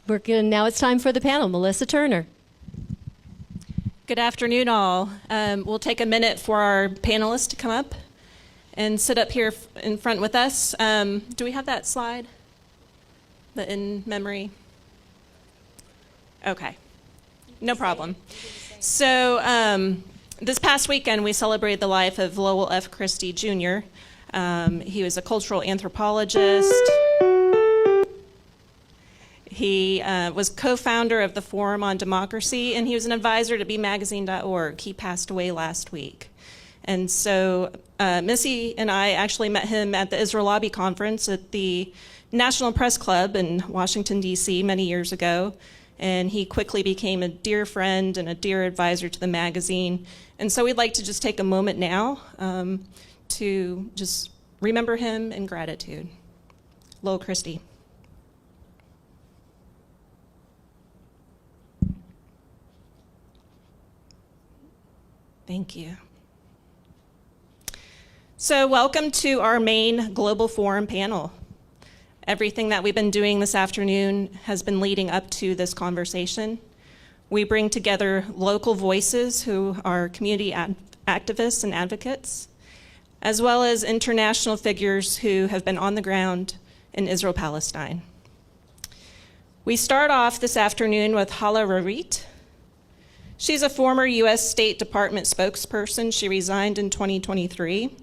Now it's time for the panel. Melissa Turner. Good afternoon, all. We'll take a minute for our panelists to come up and sit up here in front with us. Do we have that slide? The in memory? Okay, no problem. So this past weekend, we celebrated the life of Lowell F. Christie, Jr. He was a cultural anthropologist. He was co-founder of the Forum on Democracy, and he was an advisor to bmagazine.org. He passed away last week. And so Missy and I actually met him at the Israel Lobby Conference at the National Press Club in Washington, D.C. many years ago. And he quickly became a dear friend and a dear advisor to the magazine. And so we'd like to just take a moment now to just remember him in gratitude. Lowell Christie. Thank you. So welcome to our main Global Forum panel. Everything that we've been doing this afternoon has been leading up to this conversation. We bring together local voices who are community activists and advocates, as well as international figures who have been on the ground in Israel-Palestine. We start off this afternoon with Hala Rharrit. She's a former U.S. State Department spokesperson. She resigned in 2023.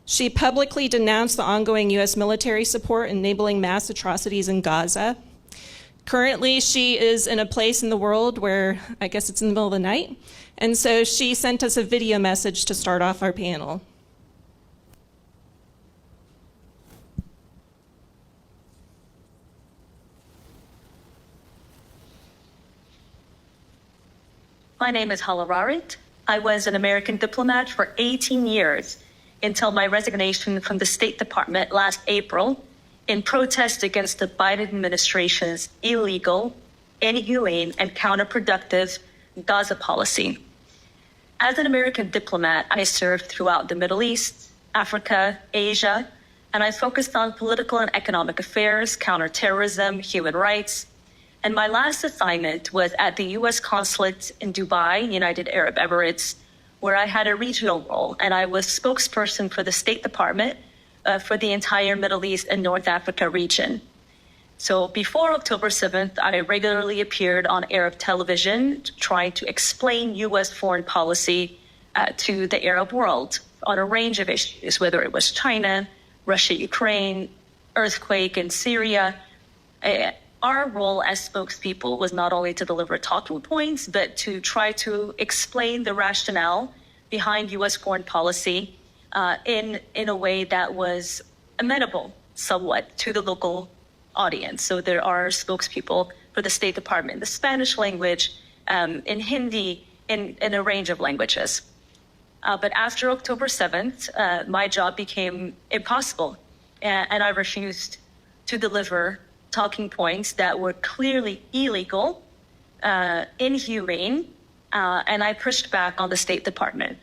She publicly denounced the ongoing U.S. military support enabling mass atrocities in Gaza. Currently, she is in a place in the world where I guess it's in the middle of the night. And so she sent us a video message to start off our panel. My name is Hala Rharrit. I was an American diplomat for 18 years until my resignation from the State Department last April in protest against the Biden administration's illegal, inhumane, and counterproductive Gaza policy. As an American diplomat, I served throughout the Middle East, Africa, Asia, and I focused on political and economic affairs, counterterrorism, human rights. And my last assignment was at the U.S. Consulate in Dubai, United Arab Emirates, where I had a regional role, and I was spokesperson for the State Department for the entire Middle East and North Africa region. So before October 7th, I regularly appeared on Arab television trying to explain U.S. foreign policy to the Arab world on a range of issues, whether it was China, Russia, Ukraine, earthquake in Syria. Our role as spokespeople was not only to deliver talking points, but to try to explain the rationale behind U.S. foreign policy in a way that was amenable somewhat to the local audience. So there are spokespeople for the State Department in the Spanish language, in Hindi, in a range of languages. But after October 7th, my job became impossible, and I refused to deliver talking points that were clearly illegal, inhumane, and I pushed back on the State Department.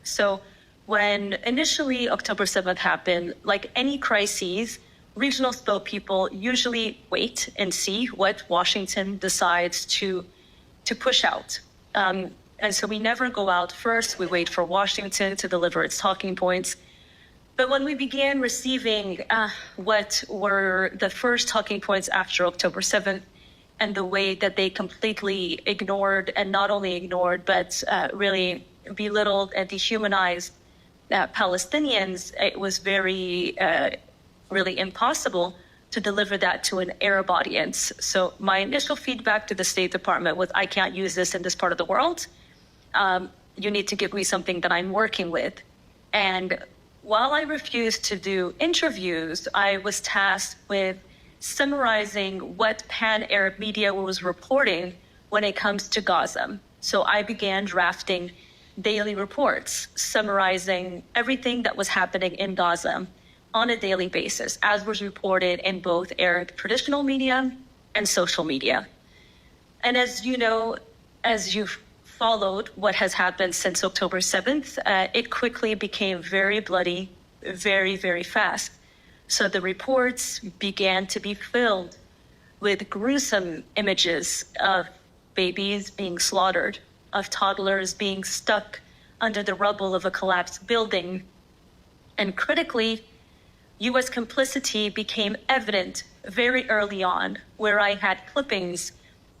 So when initially October 7th happened, like any crises, regional spokespeople usually wait and see what Washington decides to push out. And so we never go out first. We wait for Washington to deliver its talking points. But when we began receiving what were the first talking points after October 7th, and the way that they completely ignored, and not only ignored, but really belittled and dehumanized Palestinians, it was very, really impossible to deliver that to an Arab audience. So my initial feedback to the State Department was, I can't use this in this part of the world. You need to give me something that I'm working with. And while I refused to do interviews, I was tasked with summarizing what pan-Arab media was reporting when it comes to Gaza. So I began drafting daily reports summarizing everything that was happening in Gaza on a daily basis, as was reported in both Arab traditional media and social media. And as you know, as you've followed what has happened since October 7th, it quickly became very bloody, very, very fast. So the reports began to be filled with gruesome images of babies being slaughtered, of toddlers being stuck under the rubble of a collapsed building. And critically, U.S. complicity became evident very early on, where I had clippings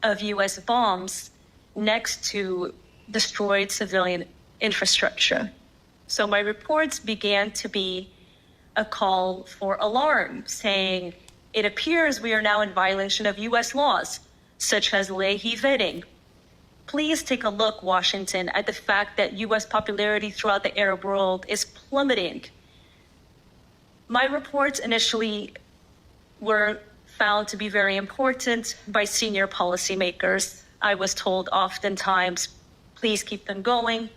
of U.S. bombs next to destroyed civilian infrastructure. So my reports began to be a call for alarm, saying, it appears we are now in violation of U.S. laws, such as Leahy vetting. Please take a look, Washington, at the fact that U.S. popularity throughout the Arab world is plummeting. My reports initially were found to be very important by senior policymakers. I was told oftentimes, please keep them going.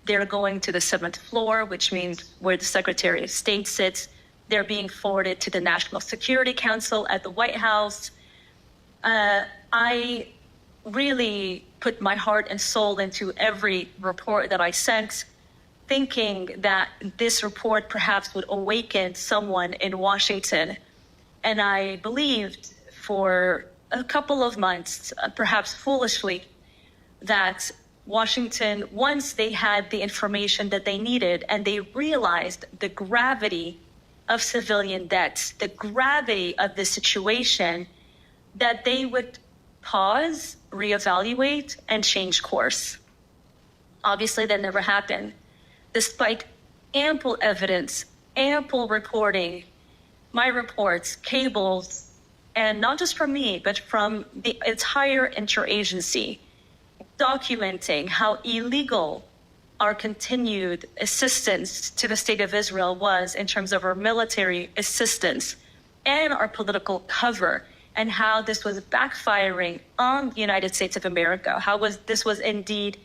They're going to the 7th floor, which means where the Secretary of State sits. They're being forwarded to the National Security Council at the White House. I really put my heart and soul into every report that I sent, thinking that this report perhaps would awaken someone in Washington. And I believed for a couple of months, perhaps foolishly, that Washington, once they had the information that they needed and they realized the gravity of civilian deaths, the gravity of the situation, that they would pause, reevaluate, and change course. Obviously, that never happened. Despite ample evidence, ample reporting, my reports, cables, and not just from me, but from the entire interagency, documenting how illegal our continued assistance to the State of Israel was in terms of our military assistance and our political cover, and how this was backfiring on the United States of America, this was indeed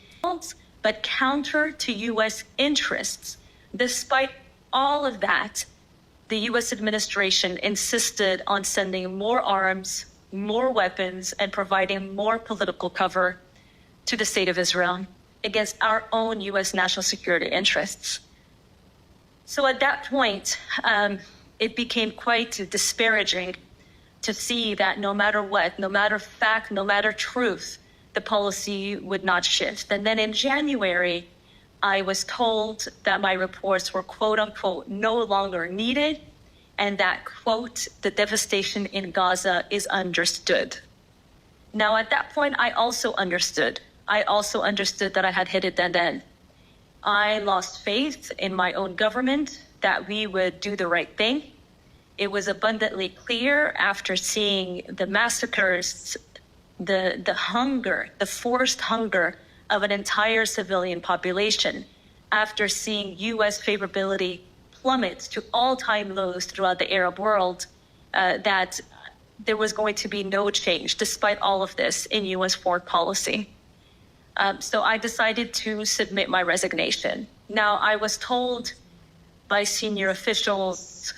but counter to U.S. interests. Despite all of that, the U.S. administration insisted on sending more arms, more weapons, and providing more political cover to the State of Israel against our own U.S. national security interests. So at that point, it became quite disparaging to see that no matter what, no matter fact, no matter truth, the policy would not shift. And then in January, I was told that my reports were, quote unquote, no longer needed, and that, quote, the devastation in Gaza is understood. Now, at that point, I also understood that I had hit it then. I lost faith in my own government that we would do the right thing. It was abundantly clear after seeing the massacres, the hunger, the forced hunger of an entire civilian population, after seeing U.S. favorability plummet to all-time lows throughout the Arab world, that there was going to be no change, despite all of this, in U.S. foreign policy. So I decided to submit my resignation. Now, I was told by senior officials,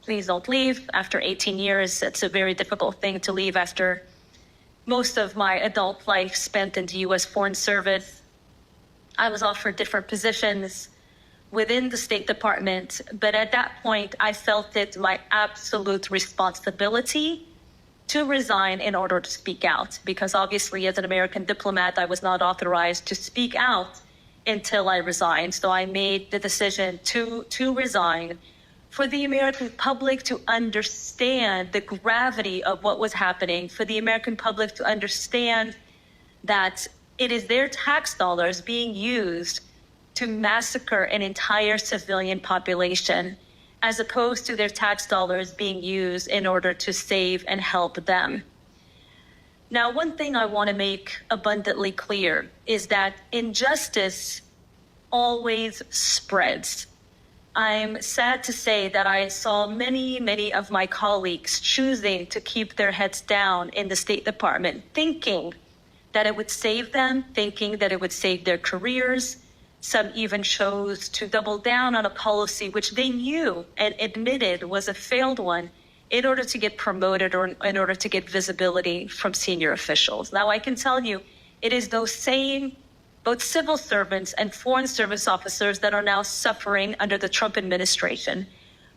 please don't leave. After 18 years, it's a very difficult thing to leave after most of my adult life spent in the U.S. Foreign Service. I was offered different positions within the State Department, but at that point, I felt it my absolute responsibility to resign in order to speak out, because obviously as an American diplomat, I was not authorized to speak out until I resigned. So I made the decision to resign, for the American public to understand the gravity of what was happening, for the American public to understand that it is their tax dollars being used to massacre an entire civilian population, as opposed to their tax dollars being used in order to save and help them. Now, one thing I want to make abundantly clear is that injustice always spreads. I'm sad to say that I saw many of my colleagues choosing to keep their heads down in the State Department, thinking that it would save them, thinking that it would save their careers. Some even chose to double down on a policy which they knew and admitted was a failed one in order to get promoted or in order to get visibility from senior officials. Now, I can tell you, it is those same both civil servants and foreign service officers that are now suffering under the Trump administration,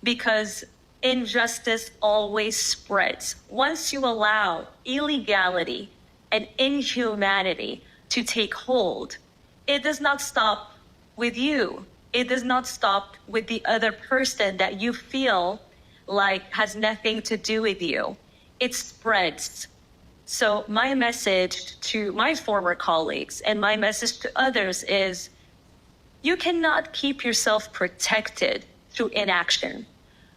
because injustice always spreads. Once you allow illegality and inhumanity to take hold, it does not stop with you. It does not stop with the other person that you feel like has nothing to do with you. It spreads. So my message to my former colleagues and my message to others is, you cannot keep yourself protected through inaction.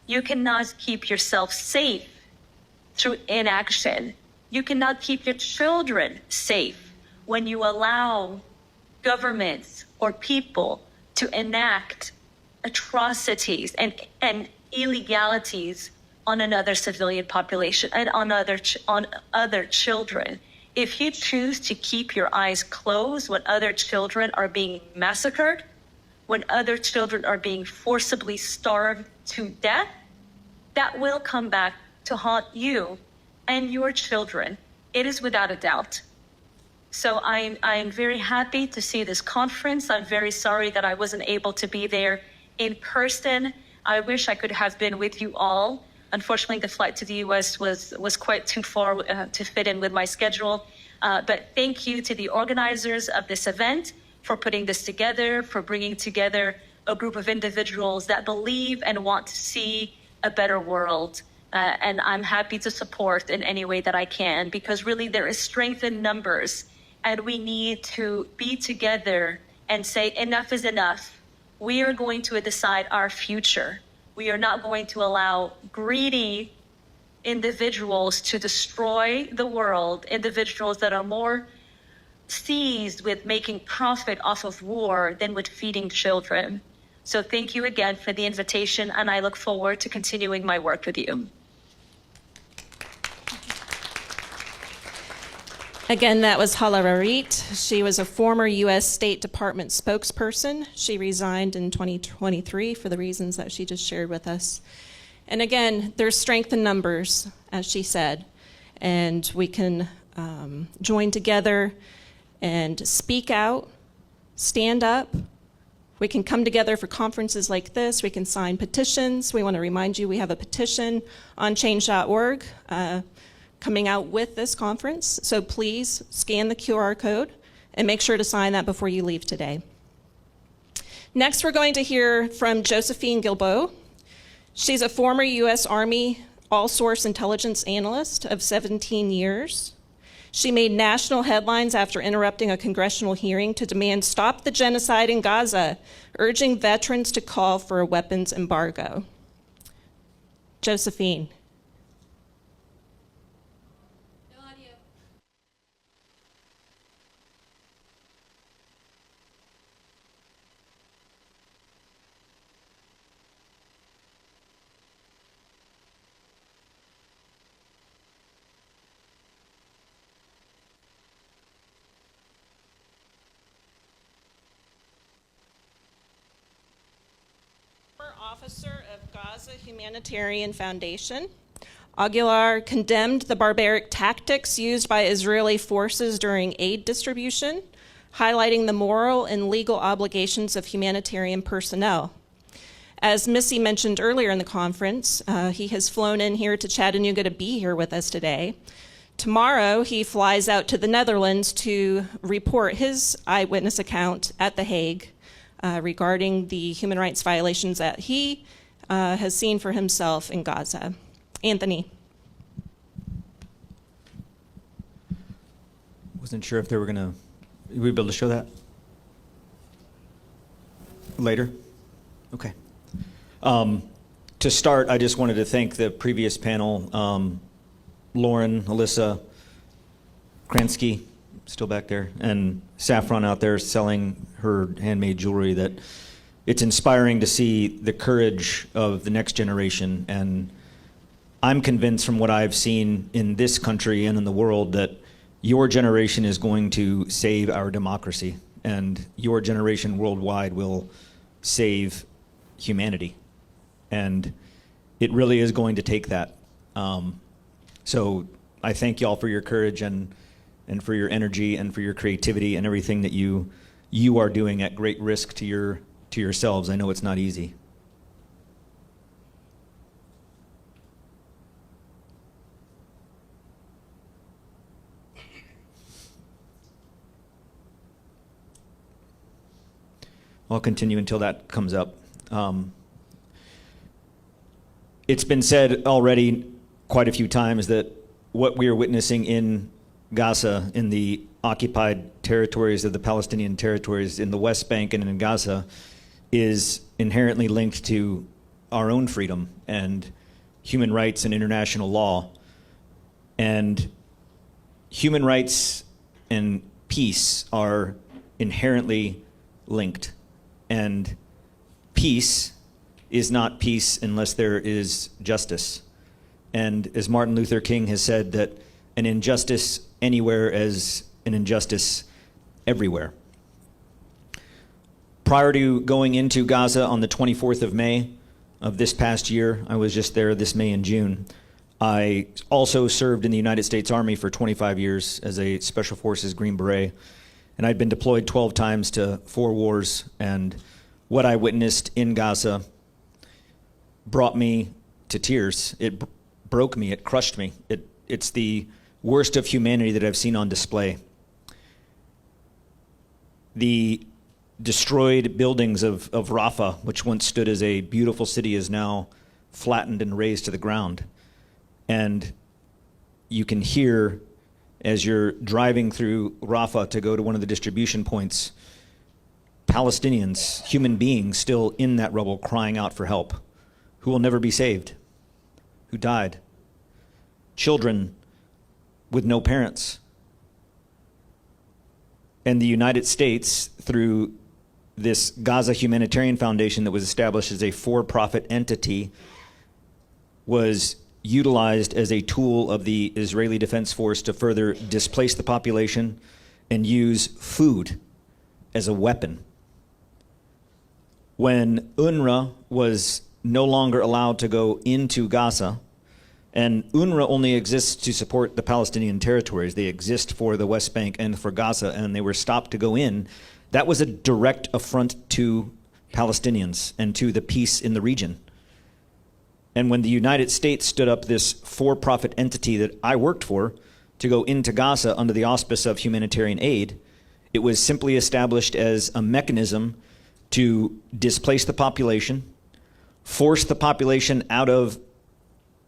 You cannot keep yourself safe through inaction. You cannot keep your children safe when you allow governments or people to enact atrocities and illegalities on another civilian population and on other children. If you choose to keep your eyes closed when other children are being massacred, when other children are being forcibly starved to death, that will come back to haunt you and your children. It is without a doubt. So I am very happy to see this conference. I'm very sorry that I wasn't able to be there in person. I wish I could have been with you all. Unfortunately, the flight to the US was quite too far to fit in with my schedule. But thank you to the organizers of this event for putting this together, for bringing together a group of individuals that believe and want to see a better world. And I'm happy to support in any way that I can, because really there is strength in numbers. And we need to be together and say, enough is enough. We are going to decide our future. We are not going to allow greedy individuals to destroy the world, individuals that are more seized with making profit off of war than with feeding children. So thank you again for the invitation, and I look forward to continuing my work with you. Again, that was Hala Rharrit. She was a former U.S. State Department spokesperson. She resigned in 2023 for the reasons that she just shared with us. And again, there's strength in numbers, as she said, and we can join together and speak out, stand up. We can come together for conferences like this. We can sign petitions. We want to remind you we have a petition on change.org coming out with this conference. So please scan the QR code and make sure to sign that before you leave today. Next, we're going to hear from Josephine Guilbeau. She's a former U.S. Army all-source intelligence analyst of 17 years. She made national headlines after interrupting a congressional hearing to demand stop the genocide in Gaza, urging veterans to call for a weapons embargo. Josephine. Officer of Gaza Humanitarian Foundation. Aguilar condemned the barbaric tactics used by Israeli forces during aid distribution, highlighting the moral and legal obligations of humanitarian personnel. As Missy mentioned earlier in the conference, he has flown in here to Chattanooga to be here with us today. Tomorrow, he flies out to the Netherlands to report his eyewitness account at The Hague regarding the human rights violations that he has seen for himself in Gaza. Anthony. Wasn't sure if they were going to, we be able to show that later? Okay. To start, I just wanted to thank the previous panel, Lauren, Alyssa, Kransky, still back there, and Saffron out there selling her handmade jewelry. That it's inspiring to see the courage of the next generation. And I'm convinced from what I've seen in this country and in the world that your generation is going to save our democracy, and your generation worldwide will save humanity. And it really is going to take that. So I thank y'all for your courage and for your energy and for your creativity and everything that you are doing at great risk to yourselves. I know it's not easy. I'll continue until that comes up. It's been said already quite a few times that what we are witnessing in Gaza, in the occupied territories of the Palestinian territories in the West Bank and in Gaza, is inherently linked to our own freedom and human rights and international law. And human rights and peace are inherently linked. And peace is not peace unless there is justice. And as Martin Luther King has said, that an injustice anywhere is an injustice everywhere. Prior to going into Gaza on the 24th of May of this past year, I was just there this May and June, I also served in the United States Army for 25 years as a Special Forces Green Beret, and I'd been deployed 12 times to 4 wars, and what I witnessed in Gaza brought me to tears. It broke me, it crushed me. It's the worst of humanity that I've seen on display. The destroyed buildings of Rafah, which once stood as a beautiful city, is now flattened and razed to the ground. And you can hear, as you're driving through Rafah to go to one of the distribution points, Palestinians, human beings still in that rubble crying out for help, who will never be saved, who died. Children with no parents. And the United States, through this Gaza Humanitarian Foundation that was established as a for-profit entity, was utilized as a tool of the Israeli Defense Force to further displace the population and use food as a weapon. When UNRWA was no longer allowed to go into Gaza, and UNRWA only exists to support the Palestinian territories. They exist for the West Bank and for Gaza, and they were stopped to go in. That was a direct affront to Palestinians and to the peace in the region. And when the United States stood up this for-profit entity that I worked for to go into Gaza under the auspice of humanitarian aid, it was simply established as a mechanism to displace the population, force the population out of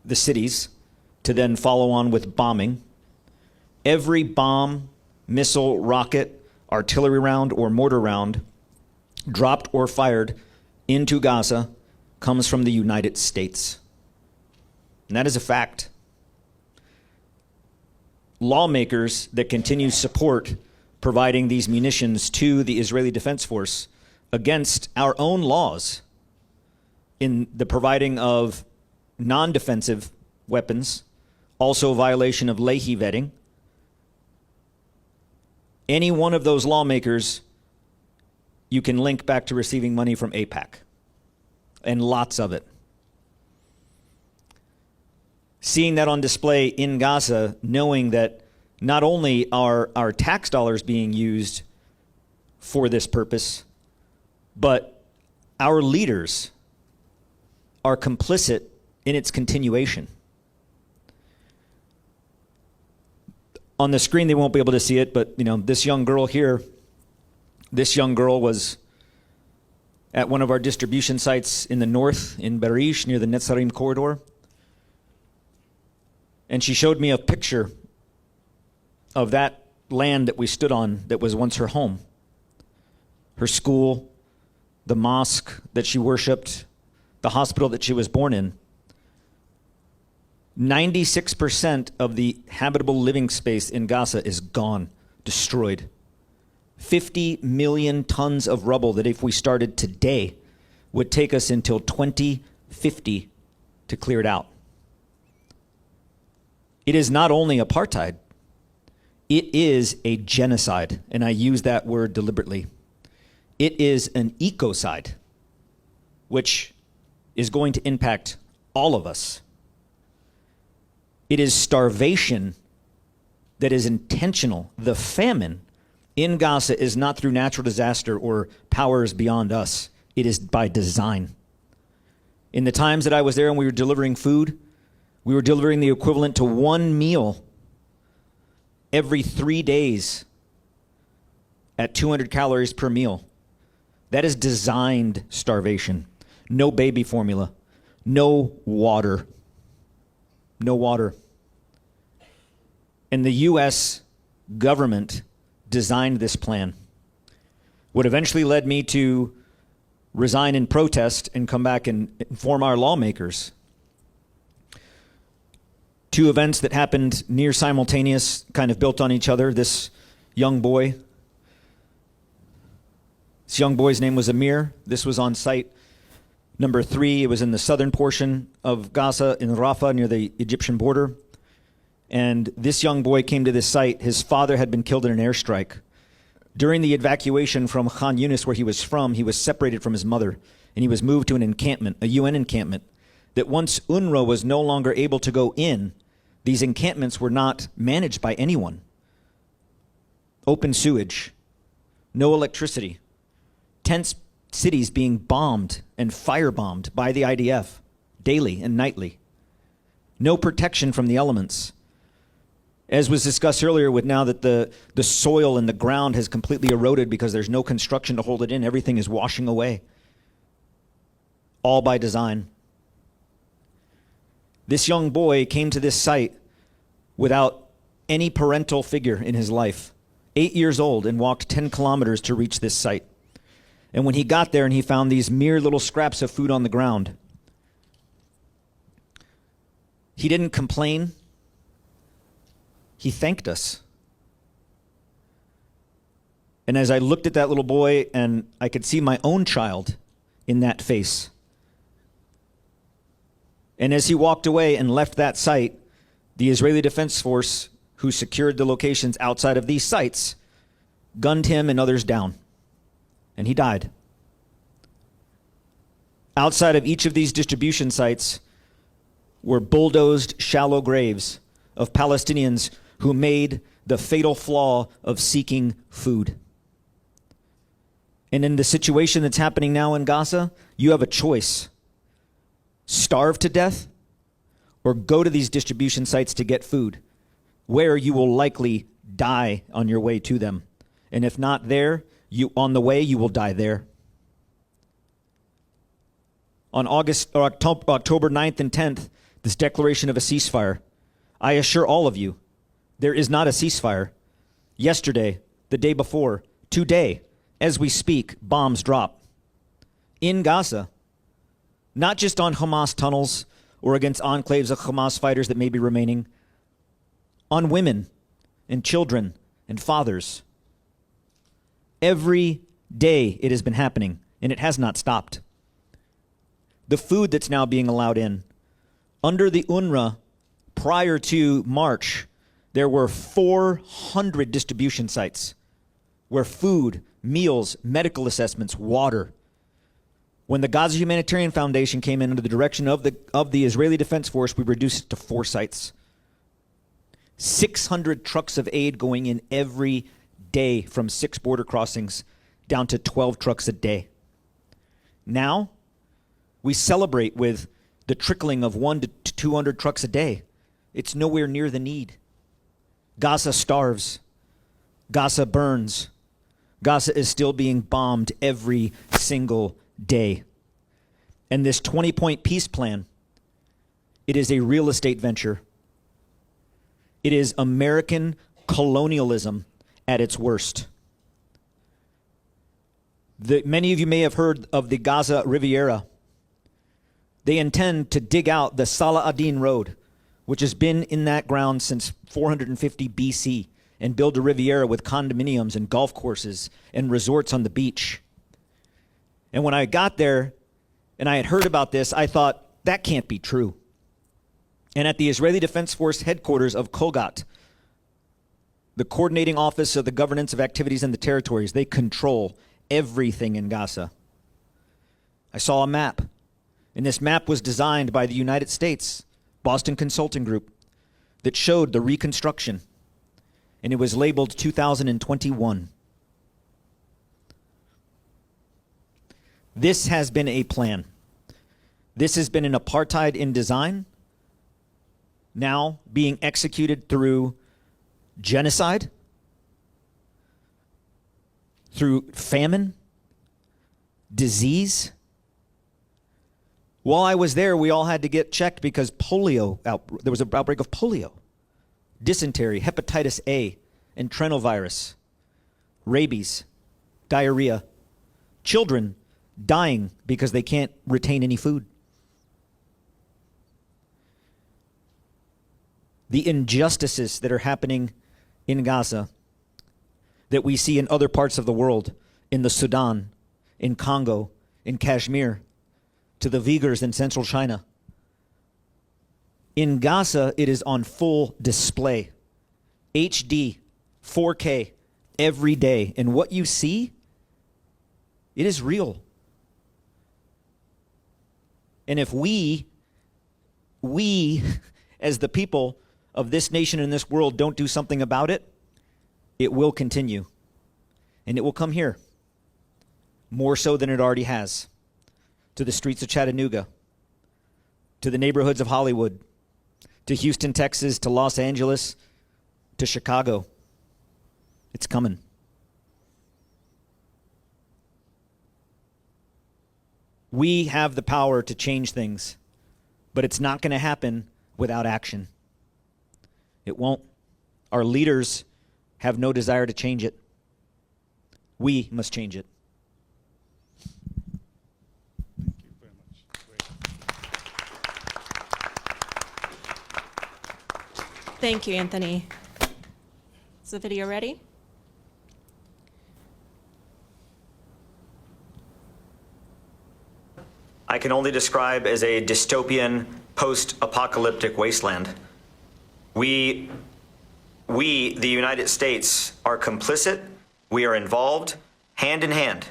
the cities, to then follow on with bombing. Every bomb, missile, rocket, artillery round, or mortar round dropped or fired into Gaza comes from the United States. And that is a fact. Lawmakers that continue support providing these munitions to the Israeli Defense Force against our own laws in the providing of non-defensive weapons, also a violation of Leahy vetting. Any one of those lawmakers you can link back to receiving money from AIPAC, and lots of it. Seeing that on display in Gaza, knowing that not only are our tax dollars being used for this purpose, but our leaders are complicit in its continuation. On the screen, they won't be able to see it, but this young girl here, this young girl was at one of our distribution sites in the north, in Barish, near the Netzarim corridor. And she showed me a picture of that land that we stood on that was once her home, her school, the mosque that she worshiped, the hospital that she was born in. 96% of the habitable living space in Gaza is gone, destroyed. 50 million tons of rubble that if we started today would take us until 2050 to clear it out. It is not only apartheid, it is a genocide, and I use that word deliberately. It is an ecocide, which is going to impact all of us. It is starvation that is intentional. The famine in Gaza is not through natural disaster or powers beyond us. It is by design. In the times that I was there and we were delivering food, we were delivering the equivalent to one meal every 3 days at 200 calories per meal. That is designed starvation. No baby formula. No water. No water. And the U.S. government designed this plan. What eventually led me to resign in protest and come back and inform our lawmakers. Two events that happened near simultaneous, kind of built on each other. This young boy's name was Amir. This was on site number 3. It was in the southern portion of Gaza in Rafah near the Egyptian border. And this young boy came to this site. His father had been killed in an airstrike. During the evacuation from Khan Yunis, where he was from, he was separated from his mother, and he was moved to an encampment, a UN encampment, that once UNRWA was no longer able to go in, these encampments were not managed by anyone. Open sewage, no electricity, tense cities being bombed and firebombed by the IDF daily and nightly. No protection from the elements. As was discussed earlier, with now that the soil and the ground has completely eroded because there's no construction to hold it in, everything is washing away. All by design. This young boy came to this site without any parental figure in his life, 8 years old, and walked 10 kilometers to reach this site. And when he got there and he found these mere little scraps of food on the ground, he didn't complain. He thanked us. And as I looked at that little boy, and I could see my own child in that face. And as he walked away and left that site, the Israeli Defense Force, who secured the locations outside of these sites, gunned him and others down. And he died. Outside of each of these distribution sites were bulldozed shallow graves of Palestinians who made the fatal flaw of seeking food. And in the situation that's happening now in Gaza, you have a choice. Starve to death or go to these distribution sites to get food, where you will likely die on your way to them. And if not there, on the way, you will die there. On October 9th and 10th, this declaration of a ceasefire. I assure all of you, there is not a ceasefire. Yesterday, the day before, today, as we speak, bombs drop. In Gaza, not just on Hamas tunnels or against enclaves of Hamas fighters that may be remaining, on women and children and fathers. Every day it has been happening, and it has not stopped. The food that's now being allowed in, under the UNRWA, prior to March, there were 400 distribution sites where food, meals, medical assessments, water. When the Gaza Humanitarian Foundation came in under the direction of the Israeli Defense Force, we reduced it to 4 sites. 600 trucks of aid going in every day from 6 border crossings down to 12 trucks a day. Now, we celebrate with the trickling of 100 to 200 trucks a day. It's nowhere near the need. Gaza starves. Gaza burns. Gaza is still being bombed every single day. And this 20-point peace plan, it is a real estate venture. It is American colonialism at its worst. Many of you may have heard of the Gaza Riviera. They intend to dig out the Salah ad-Din Road, which has been in that ground since 450 BC, and build a Riviera with condominiums and golf courses and resorts on the beach. And when I got there and I had heard about this, I thought, that can't be true. And at the Israeli Defense Force headquarters of Kogat, the coordinating office of the governance of activities in the territories, they control everything in Gaza. I saw a map, and this map was designed by the United States Boston Consulting Group that showed the reconstruction, and it was labeled 2021. This has been a plan. This has been an apartheid in design, now being executed through genocide, through famine, disease. While I was there, we all had to get checked because there was an outbreak of polio, dysentery, hepatitis A, entrenovirus, rabies, diarrhea, children dying because they can't retain any food. The injustices that are happening in Gaza, that we see in other parts of the world, in the Sudan, in Congo, in Kashmir, to the Uyghurs in central China. In Gaza, it is on full display. HD, 4K, every day. And what you see, it is real. And if we, as the people of this nation and this world, don't do something about it, it will continue. And it will come here, more so than it already has, to the streets of Chattanooga, to the neighborhoods of Hollywood, to Houston, Texas, to Los Angeles, to Chicago. It's coming. We have the power to change things, but it's not going to happen without action. It won't. Our leaders have no desire to change it. We must change it. Thank you very much. Great. Thank you, Anthony. Is the video ready? I can only describe as a dystopian, post-apocalyptic wasteland. We, the United States, are complicit, we are involved, hand in hand,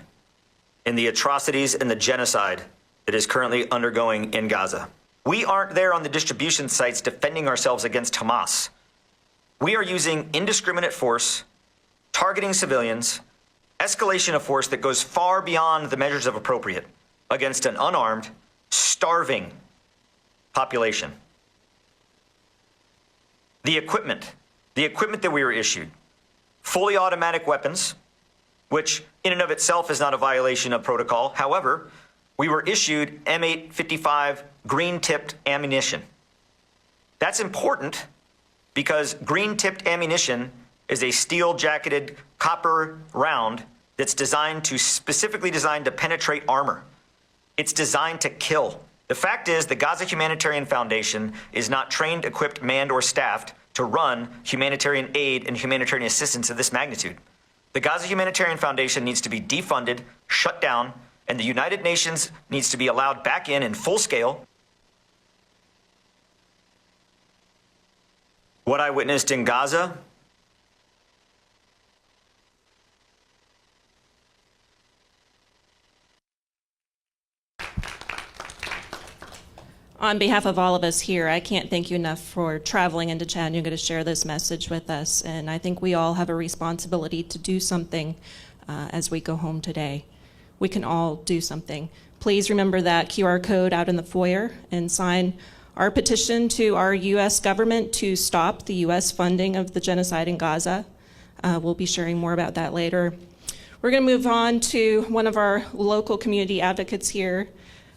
in the atrocities and the genocide that is currently undergoing in Gaza. We aren't there on the distribution sites defending ourselves against Hamas. We are using indiscriminate force, targeting civilians, escalation of force that goes far beyond the measures of appropriate against an unarmed, starving population. The equipment that we were issued, fully automatic weapons, which in and of itself is not a violation of protocol. However, we were issued M855 green-tipped ammunition. That's important because green-tipped ammunition is a steel-jacketed copper round that's specifically designed to penetrate armor. It's designed to kill. The fact is, the Gaza Humanitarian Foundation is not trained, equipped, manned, or staffed to run humanitarian aid and humanitarian assistance of this magnitude. The Gaza Humanitarian Foundation needs to be defunded, shut down, and the United Nations needs to be allowed back in full scale. What I witnessed in Gaza, On behalf of all of us here, I can't thank you enough for traveling into Chattanooga to share this message with us. And I think we all have a responsibility to do something as we go home today. We can all do something. Please remember that QR code out in the foyer and sign our petition to our U.S. government to stop the U.S. funding of the genocide in Gaza. We'll be sharing more about that later. We're going to move on to one of our local community advocates here,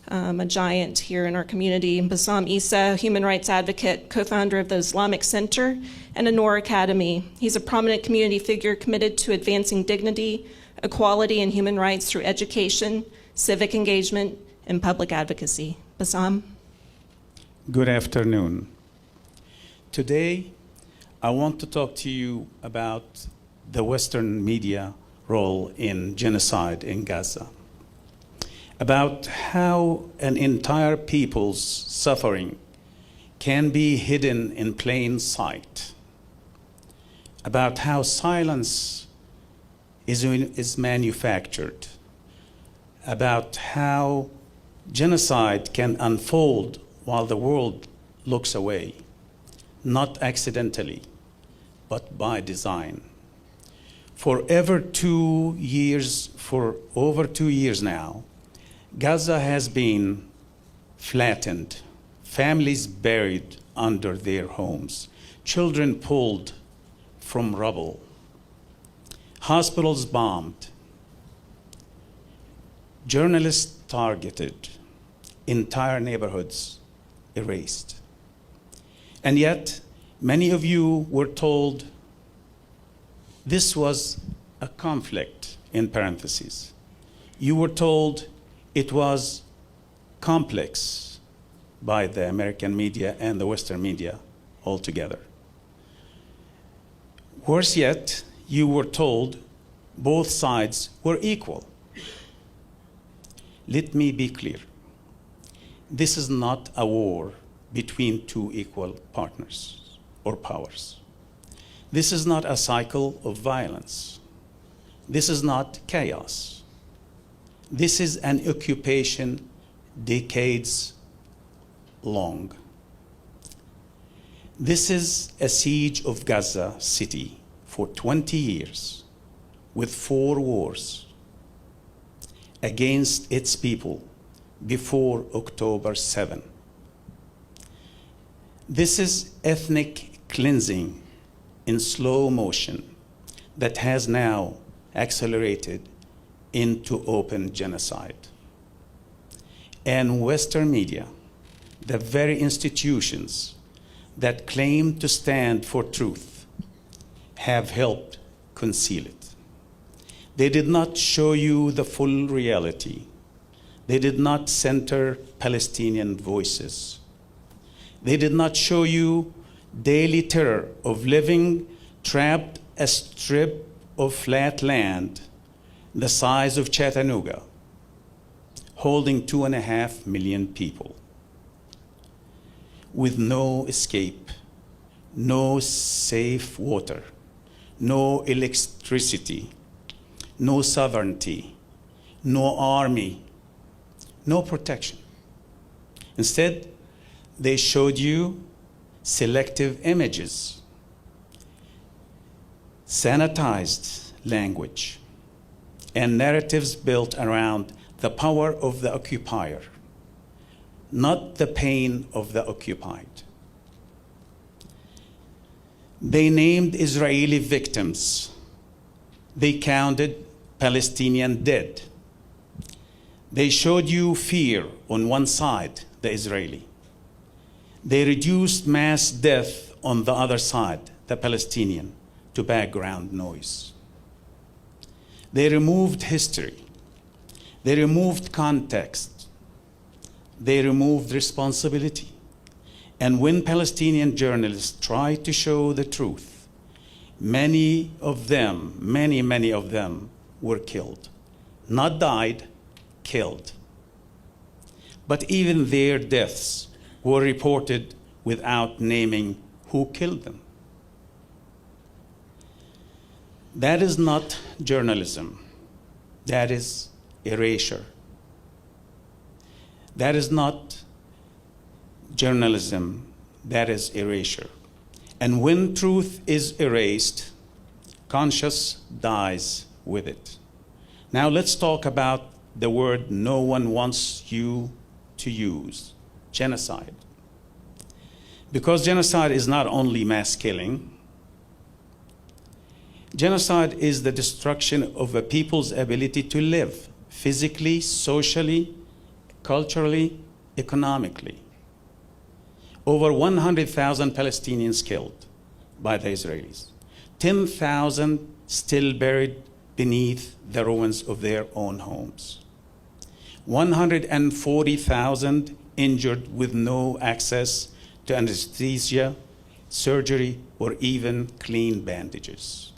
a giant here in our community, Bassam Issa, human rights advocate, co-founder of the Islamic Center and a Noor Academy. He's a prominent community figure committed to advancing dignity, equality, and human rights through education, civic engagement, and public advocacy. Bassam. Good afternoon. Today, I want to talk to you about the Western media role in genocide in Gaza, about how an entire people's suffering can be hidden in plain sight, about how silence is manufactured, about how genocide can unfold while the world looks away, not accidentally, but by design. For over 2 years now, Gaza has been flattened, families buried under their homes, children pulled from rubble, hospitals bombed, Journalists targeted, entire neighborhoods erased. And yet, many of you were told this was a conflict, in parentheses. You were told it was complex by the American media and the Western media altogether. Worse yet, you were told both sides were equal. Let me be clear. This is not a war between two equal partners or powers. This is not a cycle of violence. This is not chaos. This is an occupation decades long. This is a siege of Gaza city for 20 years with 4 wars against its people before October 7. This is ethnic cleansing in slow motion that has now accelerated into open genocide. And Western media, the very institutions that claim to stand for truth, have helped conceal it. They did not show you the full reality. They did not center Palestinian voices. They did not show you daily terror of living trapped a strip of flat land the size of Chattanooga, holding 2.5 million people, with no escape, no safe water, no electricity, no sovereignty, no army, no protection. Instead, they showed you selective images, sanitized language, and narratives built around the power of the occupier, not the pain of the occupied. They named Israeli victims. They counted Palestinian dead. They showed you fear on one side, the Israeli. They reduced mass death on the other side, the Palestinian, to background noise. They removed history. They removed context. They removed responsibility. And when Palestinian journalists tried to show the truth, many of them were killed. Not died, killed. But even their deaths were reported without naming who killed them. That is not journalism. That is erasure. That is not journalism. That is erasure. And when truth is erased, conscience dies with it. Now let's talk about the word no one wants you to use, genocide. Because genocide is not only mass killing. Genocide is the destruction of a people's ability to live physically, socially, culturally, economically. Over 100,000 Palestinians killed by the Israelis. 10,000 still buried beneath the ruins of their own homes. 140,000 injured with no access to anesthesia, surgery, or even clean bandages.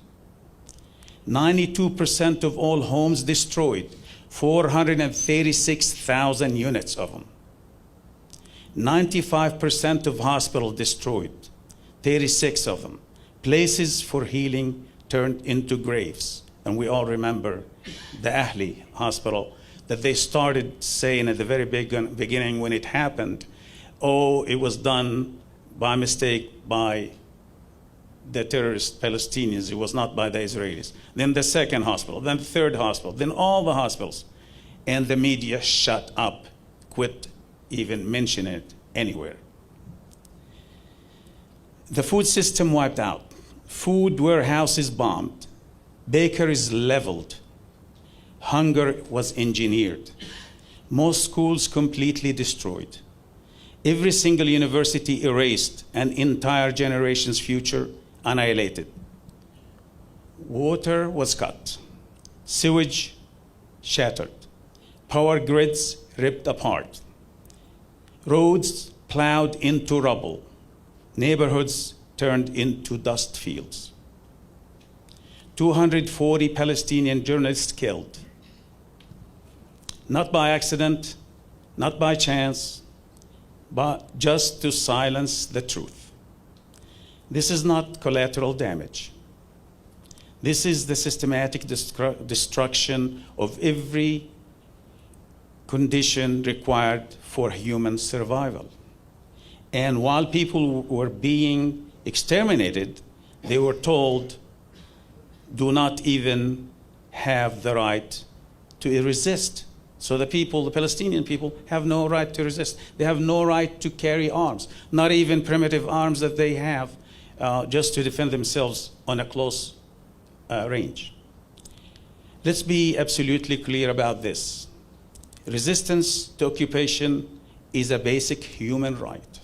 92% of all homes destroyed, 436,000 units of them. 95% of hospitals destroyed, 36 of them. Places for healing turned into graves. And we all remember the Ahli hospital that they started saying at the very beginning when it happened, oh, it was done by mistake by the terrorist Palestinians. It was not by the Israelis. Then the second hospital, then the third hospital, then all the hospitals. And the media shut up, quit even mentioning it anywhere. The food system wiped out. Food warehouses bombed. Bakeries leveled. Hunger was engineered. Most schools completely destroyed. Every single university erased, an entire generation's future annihilated. Water was cut, sewage shattered, power grids ripped apart, roads plowed into rubble, neighborhoods turned into dust fields. 240 Palestinian journalists killed, not by accident, not by chance, but just to silence the truth. This is not collateral damage. This is the systematic destruction of every condition required for human survival. And while people were being exterminated, they were told, do not even have the right to resist. So the people, the Palestinian people, have no right to resist. They have no right to carry arms, not even primitive arms that they have just to defend themselves on a close range. Let's be absolutely clear about this. Resistance to occupation is a basic human right.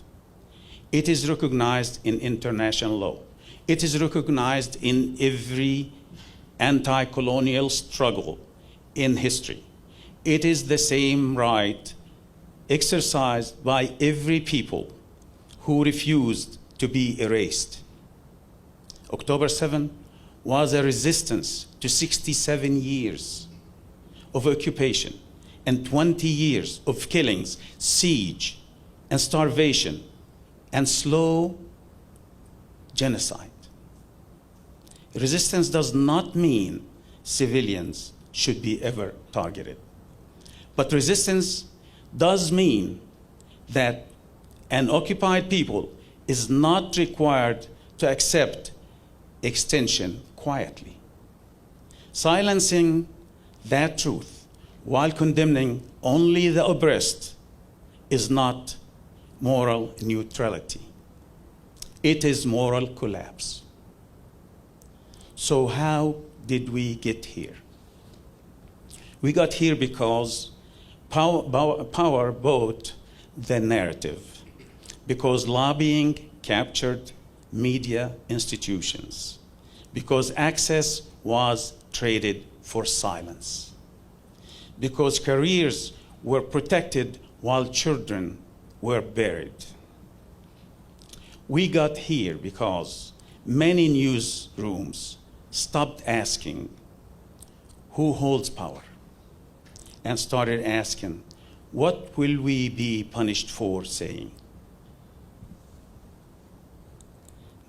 It is recognized in international law. It is recognized in every anti-colonial struggle in history. It is the same right exercised by every people who refused to be erased. October 7 was a resistance to 67 years of occupation and 20 years of killings, siege, and starvation, and slow genocide. Resistance does not mean civilians should be ever targeted. But resistance does mean that an occupied people is not required to accept extension quietly. Silencing that truth while condemning only the oppressed is not moral neutrality. It is moral collapse. So how did we get here? We got here because power bought the narrative, because lobbying captured media institutions, because access was traded for silence, because careers were protected while children were buried. We got here because many newsrooms stopped asking who holds power and started asking, what will we be punished for saying?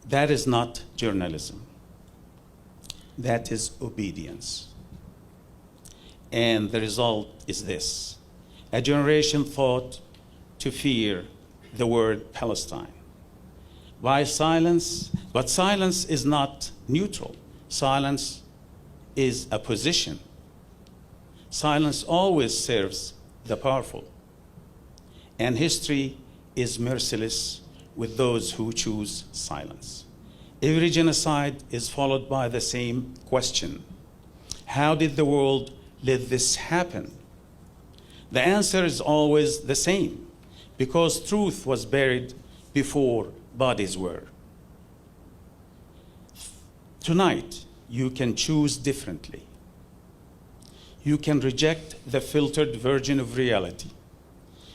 That is not journalism. That is obedience. And the result is this. A generation thought to fear the word Palestine. By silence, but silence is not neutral. Silence is a position. Silence always serves the powerful. And history is merciless with those who choose silence. Every genocide is followed by the same question. How did the world let this happen? The answer is always the same, because truth was buried before bodies were. Tonight, you can choose differently. You can reject the filtered version of reality.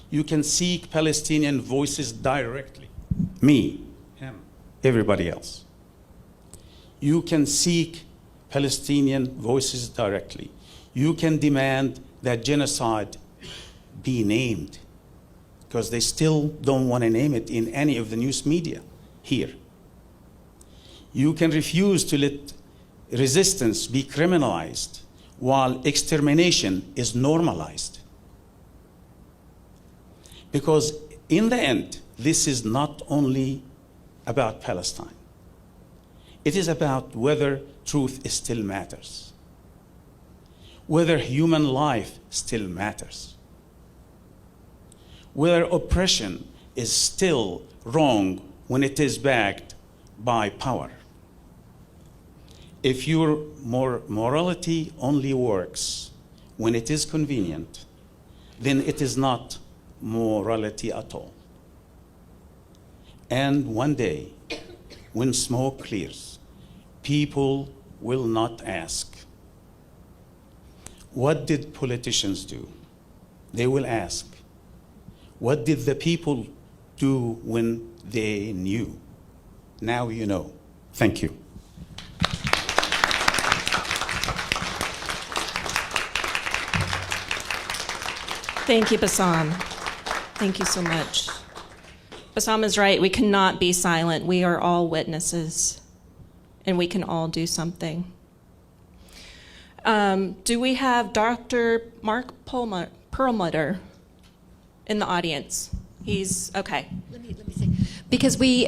You can seek Palestinian voices directly. Me, him, everybody else. You can seek Palestinian voices directly. You can demand that genocide be named, because they still don't want to name it in any of the news media here. You can refuse to let resistance be criminalized while extermination is normalized. Because in the end, this is not only about Palestine. It is about whether truth still matters, whether human life still matters, whether oppression is still wrong when it is backed by power. If your morality only works when it is convenient, then it is not morality at all. And one day, when smoke clears, people will not ask, what did politicians do? They will ask, what did the people do when they knew? Now you know. Thank you. Thank you, Bassam. Thank you so much. Bassam is right. We cannot be silent. We are all witnesses, and we can all do something. Do we have Dr. Mark Perlmutter in the audience? He's okay. Let me see. Because we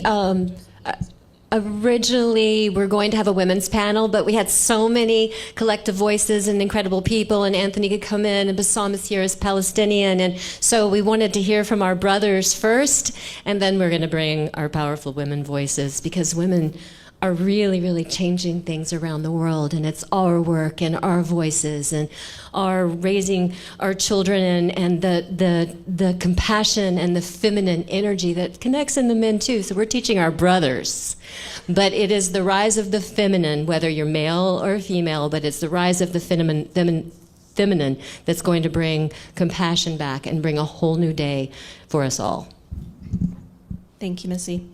originally were going to have a women's panel, but we had so many collective voices and incredible people, and Anthony could come in, and Bassam is here as Palestinian, and so we wanted to hear from our brothers first, and then we're going to bring our powerful women voices, because women are really, really changing things around the world, and it's our work and our voices and our raising our children and the compassion and the feminine energy that connects in the men too. So we're teaching our brothers. But it is the rise of the feminine, whether you're male or female, but it's the rise of the feminine that's going to bring compassion back and bring a whole new day for us all. Thank you, Missy.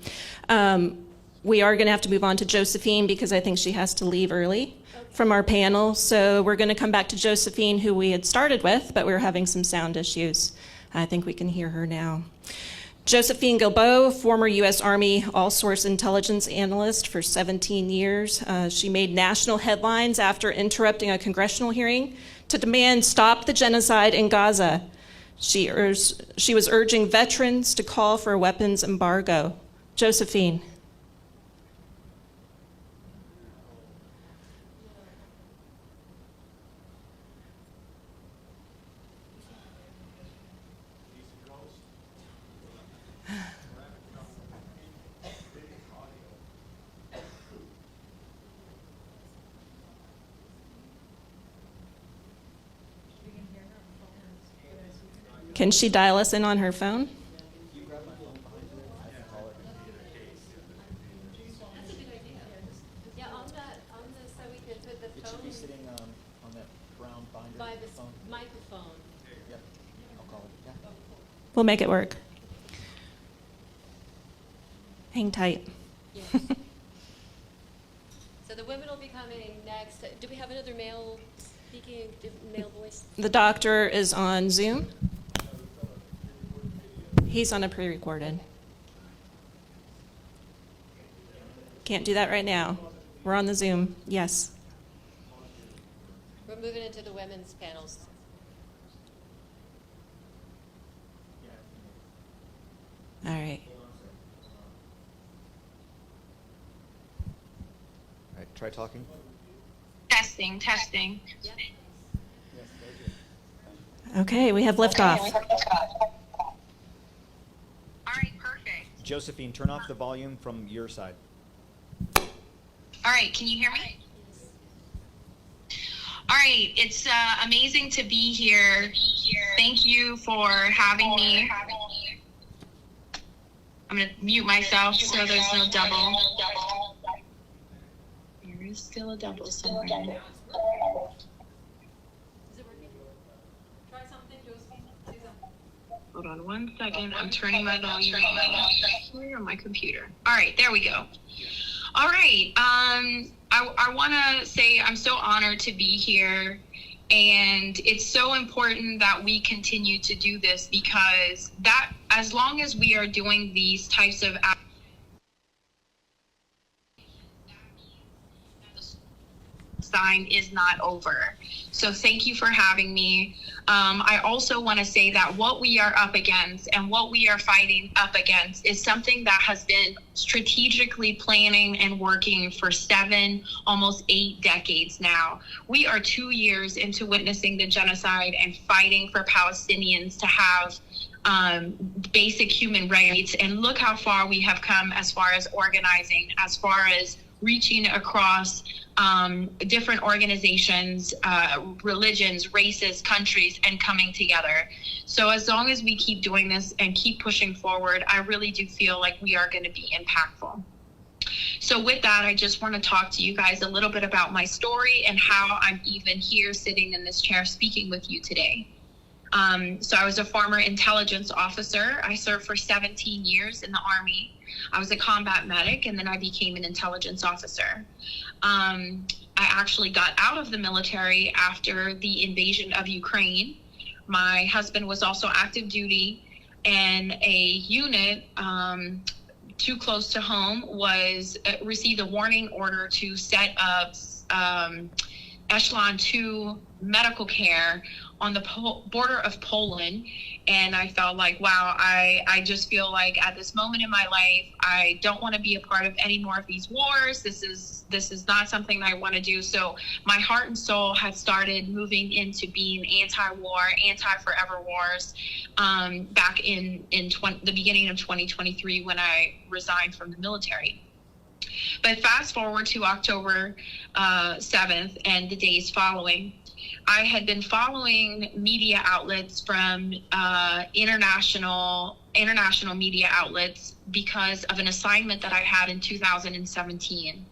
We are going to have to move on to Josephine because I think she has to leave early from our panel. So we're going to come back to Josephine, who we had started with, but we were having some sound issues. I think we can hear her now. Josephine Guilbeau, former U.S. Army all-source intelligence analyst for 17 years. She made national headlines after interrupting a congressional hearing to demand stop the genocide in Gaza. She was urging veterans to call for a weapons embargo. Josephine. Can she dial us in on her phone? That's a good idea. Yeah, on the so we could put the phone. It should be sitting on that brown binder. By the microphone. Yep. I'll call it. Yeah. We'll make it work. Hang tight. Yes. So the women will be coming next. Do we have another male speaking, male voice? The doctor is on Zoom. He's on a pre-recorded. Can't do that right now. We're on the Zoom. Yes. We're moving into the women's panels. All right. All right. Try talking. Testing. Okay, we have liftoff. All right, perfect. Josephine, turn off the volume from your side. All right, can you hear me? All right, it's amazing to be here. Thank you for having me. I'm going to mute myself so there's no double. There is still a double somewhere. Is it working? Try something, Josephine. Say something. Hold on 1 second. I'm turning my volume on my computer. All right, there we go. All right. I want to say I'm so honored to be here. And it's so important that we continue to do this because that as long as we are doing these types of sign is not over. So thank you for having me. I also want to say that what we are up against and what we are fighting up against is something that has been strategically planning and working for 7, almost 8 decades now. We are 2 years into witnessing the genocide and fighting for Palestinians to have basic human rights. And look how far we have come as far as organizing, as far as reaching across different organizations, religions, races, countries, and coming together. So as long as we keep doing this and keep pushing forward, I really do feel like we are going to be impactful. So with that, I just want to talk to you guys a little bit about my story and how I'm even here sitting in this chair speaking with you today. So I was a former intelligence officer. I served for 17 years in the Army. I was a combat medic, and then I became an intelligence officer. I actually got out of the military after the invasion of Ukraine. My husband was also active duty, and a unit too close to home received a warning order to set up Echelon 2 medical care on the border of Poland. And I felt like, wow, I just feel like at this moment in my life, I don't want to be a part of any more of these wars. This is not something that I want to do. So my heart and soul had started moving into being anti-war, anti-forever wars back in the beginning of 2023 when I resigned from the military. But fast forward to October 7th and the days following, I had been following media outlets from international media outlets because of an assignment that I had in 2017.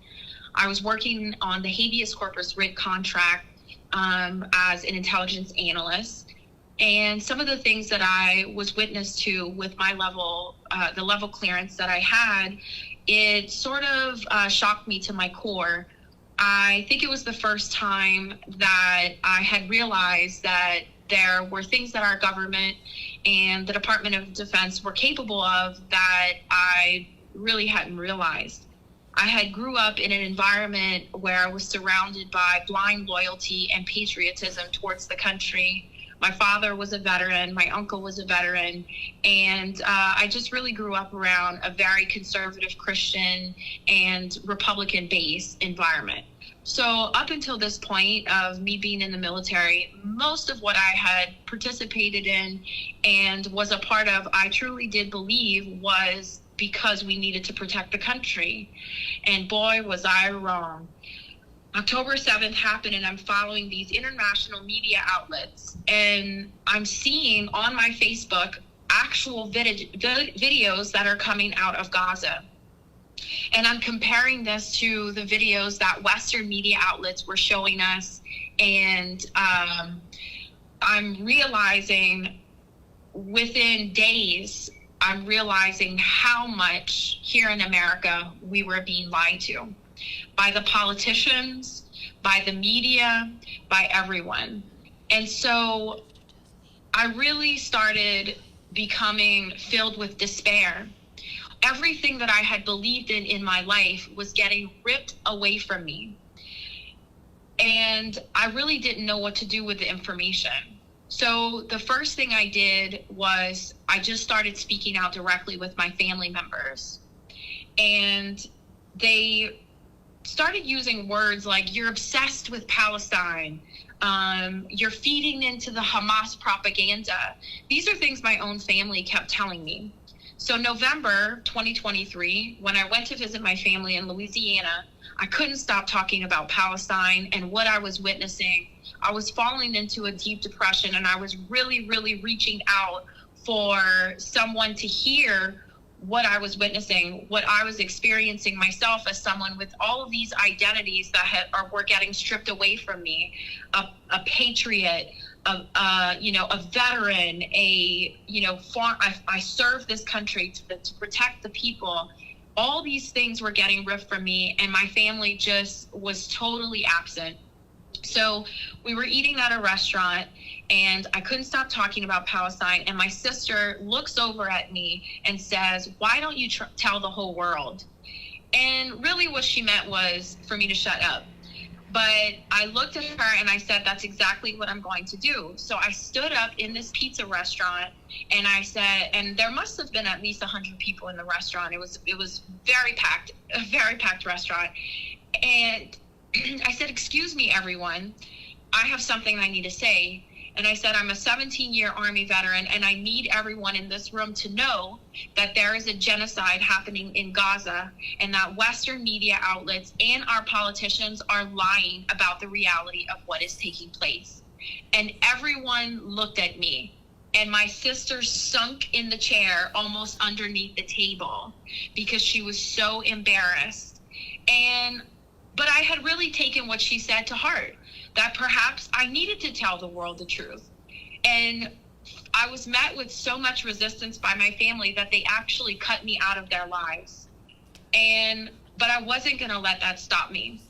I was working on the habeas corpus writ contract as an intelligence analyst. And some of the things that I was witness to with my level, the level clearance that I had, it sort of shocked me to my core. I think it was the first time that I had realized that there were things that our government and the Department of Defense were capable of that I really hadn't realized. I had grew up in an environment where I was surrounded by blind loyalty and patriotism towards the country. My father was a veteran, my uncle was a veteran, and I just really grew up around a very conservative Christian and Republican-based environment. So up until this point of me being in the military, most of what I had participated in and was a part of, I truly did believe was because we needed to protect the country. And boy, was I wrong. October 7th happened, and I'm following these international media outlets, and I'm seeing on my Facebook actual videos that are coming out of Gaza. And I'm comparing this to the videos that Western media outlets were showing us, and I'm realizing within days, I'm realizing how much here in America we were being lied to. By the politicians, by the media, by everyone. And so I really started becoming filled with despair. Everything that I had believed in my life was getting ripped away from me. And I really didn't know what to do with the information. So the first thing I did was I just started speaking out directly with my family members. And they started using words like, you're obsessed with Palestine, you're feeding into the Hamas propaganda. These are things my own family kept telling me. So November 2023, when I went to visit my family in Louisiana, I couldn't stop talking about Palestine and what I was witnessing. I was falling into a deep depression, and I was really, really reaching out for someone to hear what I was witnessing, what I was experiencing myself as someone with all of these identities that were getting stripped away from me, a patriot, a veteran, I served this country to protect the people. All these things were getting ripped from me, and my family just was totally absent. So we were eating at a restaurant, and I couldn't stop talking about Palestine. And my sister looks over at me and says, why don't you tell the whole world? And really what she meant was for me to shut up. But I looked at her and I said, that's exactly what I'm going to do. So I stood up in this pizza restaurant and I said, and there must have been at least 100 people in the restaurant. It was very packed, a very packed restaurant. And I said, excuse me, everyone, I have something I need to say. And I said, I'm a 17-year Army veteran, and I need everyone in this room to know that there is a genocide happening in Gaza, and that Western media outlets and our politicians are lying about the reality of what is taking place. And everyone looked at me, and my sister sunk in the chair almost underneath the table because she was so embarrassed. But I had really taken what she said to heart, that perhaps I needed to tell the world the truth. And I was met with so much resistance by my family that they actually cut me out of their lives. But I wasn't going to let that stop me.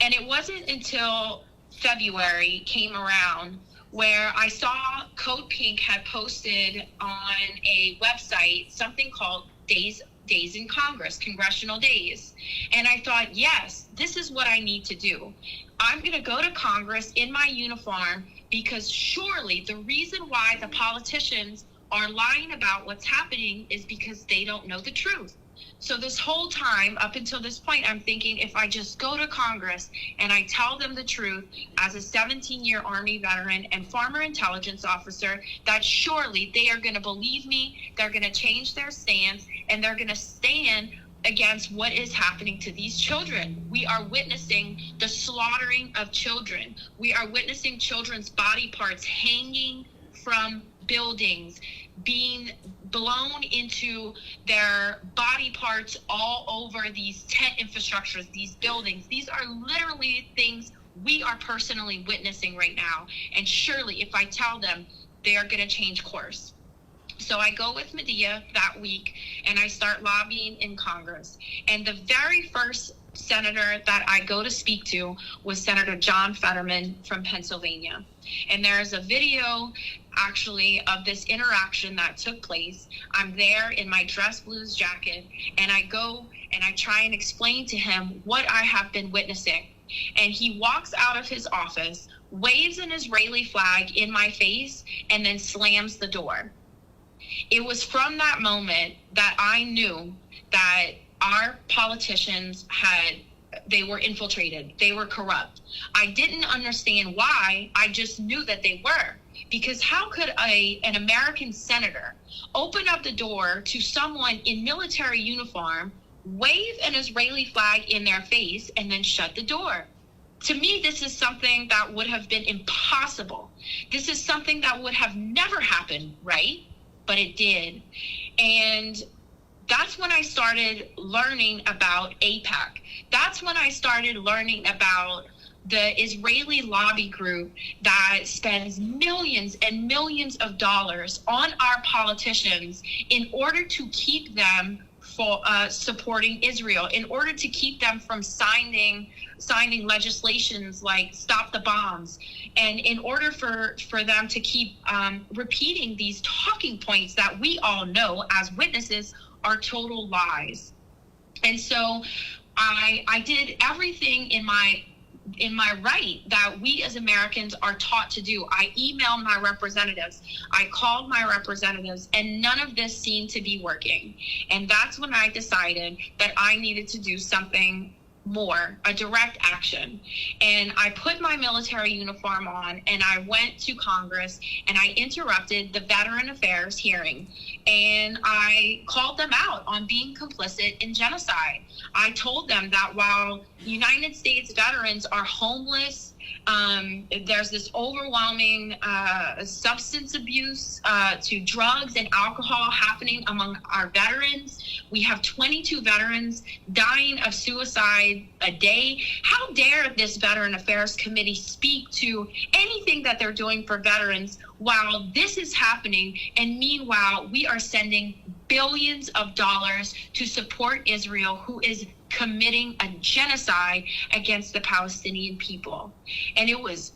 And it wasn't until February came around where I saw Code Pink had posted on a website something called Days in Congress, Congressional Days. And I thought, yes, this is what I need to do. I'm going to go to Congress in my uniform, because surely the reason why the politicians are lying about what's happening is because they don't know the truth. So this whole time, up until this point, I'm thinking, if I just go to Congress and I tell them the truth as a 17-year Army veteran and former intelligence officer, that surely they are going to believe me, they're going to change their stance, and they're going to stand against what is happening to these children. We are witnessing the slaughtering of children. We are witnessing children's body parts hanging from buildings, being blown into their body parts all over these tent infrastructures, these buildings. These are literally things we are personally witnessing right now. And surely if I tell them, they are going to change course. So I go with Medea that week and I start lobbying in Congress. And the very first senator that I go to speak to was Senator John Fetterman from Pennsylvania. And there's a video actually of this interaction that took place. I'm there in my dress blues jacket, and I go and I try and explain to him what I have been witnessing. And he walks out of his office, waves an Israeli flag in my face, and then slams the door. It was from that moment that I knew that our politicians they were infiltrated. They were corrupt. I didn't understand why. I just knew that they were. Because how could an American senator open up the door to someone in military uniform, wave an Israeli flag in their face, and then shut the door? To me, this is something that would have been impossible. This is something that would have never happened, right? But it did. And that's when I started learning about AIPAC. That's when I started learning about the Israeli lobby group that spends millions and millions of dollars on our politicians in order to keep them supporting Israel, in order to keep them from signing legislations like Stop the Bombs, and in order for them to keep repeating these talking points that we all know as witnesses are total lies. And so I did everything in my right that we as Americans are taught to do. I emailed my representatives. I called my representatives, and none of this seemed to be working. And that's when I decided that I needed to do something more, a direct action. And I put my military uniform on and I went to Congress and I interrupted the Veteran Affairs hearing. And I called them out on being complicit in genocide. I told them that while United States veterans are homeless, there's this overwhelming substance abuse to drugs and alcohol happening among our veterans. We have 22 veterans dying of suicide a day. How dare this Veteran Affairs Committee speak to anything that they're doing for veterans while this is happening, and meanwhile we are sending billions of dollars to support Israel, who is committing a genocide against the Palestinian people. And it was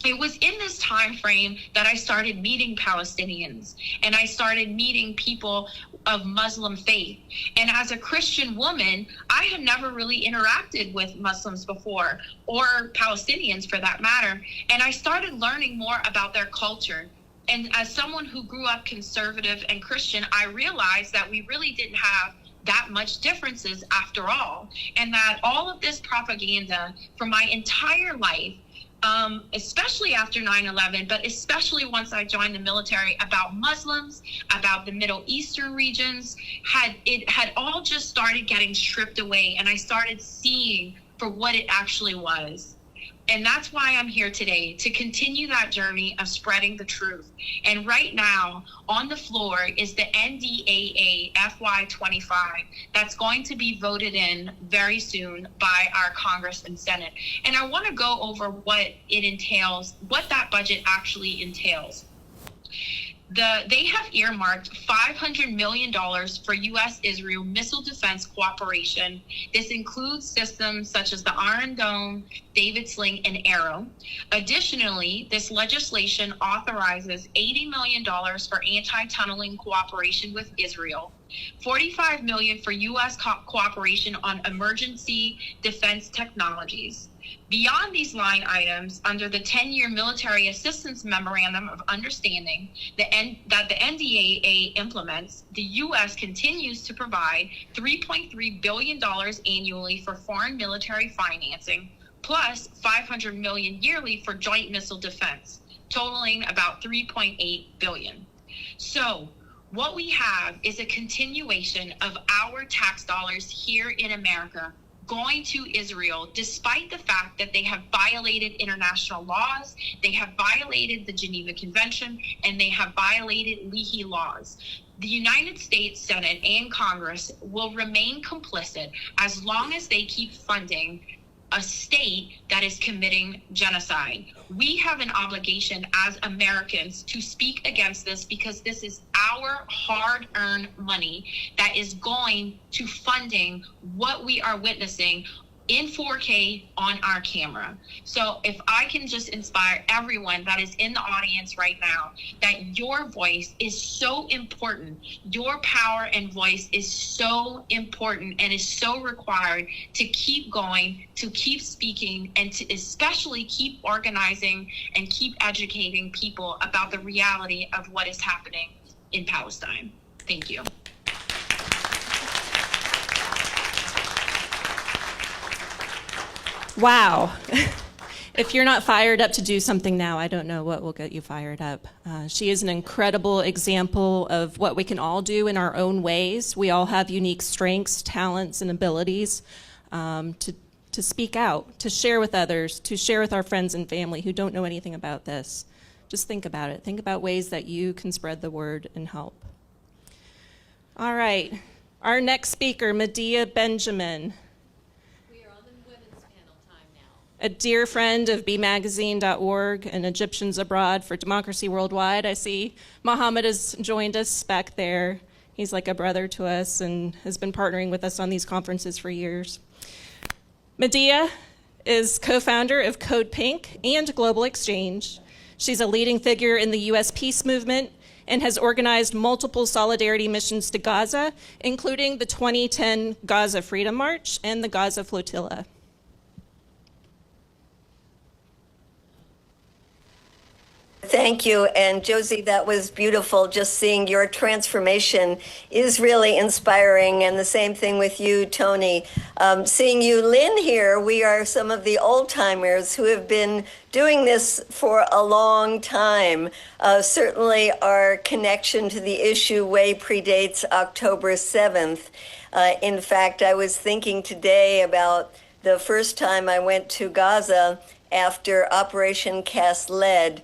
it was in this time frame that I started meeting Palestinians, and I started meeting people of Muslim faith. And as a Christian woman, I had never really interacted with Muslims before, or Palestinians for that matter. And I started learning more about their culture. And as someone who grew up conservative and Christian, I realized that we really didn't have that much differences after all, and that all of this propaganda for my entire life especially after 9/11, but especially once I joined the military, about Muslims, about the Middle Eastern regions, had all just started getting stripped away, and I started seeing for what it actually was. And that's why I'm here today, to continue that journey of spreading the truth. And right now, on the floor is the NDAA FY25 that's going to be voted in very soon by our Congress and Senate. And I want to go over what it entails, what that budget actually entails. They have earmarked $500 million for U.S.-Israel missile defense cooperation. This includes systems such as the Iron Dome, David Sling, and Arrow. Additionally, this legislation authorizes $80 million for anti-tunneling cooperation with Israel, $45 million for U.S. cooperation on emergency defense technologies. Beyond these line items, under the 10-year Military Assistance Memorandum of Understanding that the NDAA implements, the U.S. continues to provide $3.3 billion annually for foreign military financing, plus $500 million yearly for joint missile defense, totaling about $3.8 billion. So what we have is a continuation of our tax dollars here in America going to Israel, despite the fact that they have violated international laws, they have violated the Geneva Convention, and they have violated Leahy laws. The United States Senate and Congress will remain complicit as long as they keep funding a state that is committing genocide. We have an obligation as Americans to speak against this, because this is our hard-earned money that is going to funding what we are witnessing in 4K on our camera. So if I can just inspire everyone that is in the audience right now, that your voice is so important, your power and voice is so important and is so required to keep going, to keep speaking, and to especially keep organizing and keep educating people about the reality of what is happening in Palestine. Thank you. Wow. If you're not fired up to do something now, I don't know what will get you fired up. She is an incredible example of what we can all do in our own ways. We all have unique strengths, talents, and abilities to speak out, to share with others, to share with our friends and family who don't know anything about this. Just think about it. Think about ways that you can spread the word and help. All right. Our next speaker, Medea Benjamin. A dear friend of bmagazine.org and Egyptians Abroad for Democracy Worldwide. I see Mohammed has joined us back there. He's like a brother to us and has been partnering with us on these conferences for years. Medea is co-founder of Code Pink and Global Exchange. She's a leading figure in the U.S. peace movement and has organized multiple solidarity missions to Gaza, including the 2010 Gaza Freedom March and the Gaza Flotilla. Thank you. And Josie, that was beautiful. Just seeing your transformation is really inspiring. And the same thing with you, Tony. Seeing you, Lynn, here, we are some of the old timers who have been doing this for a long time. Certainly our connection to the issue way predates October 7th. In fact, I was thinking today about the first time I went to Gaza after Operation Cast Lead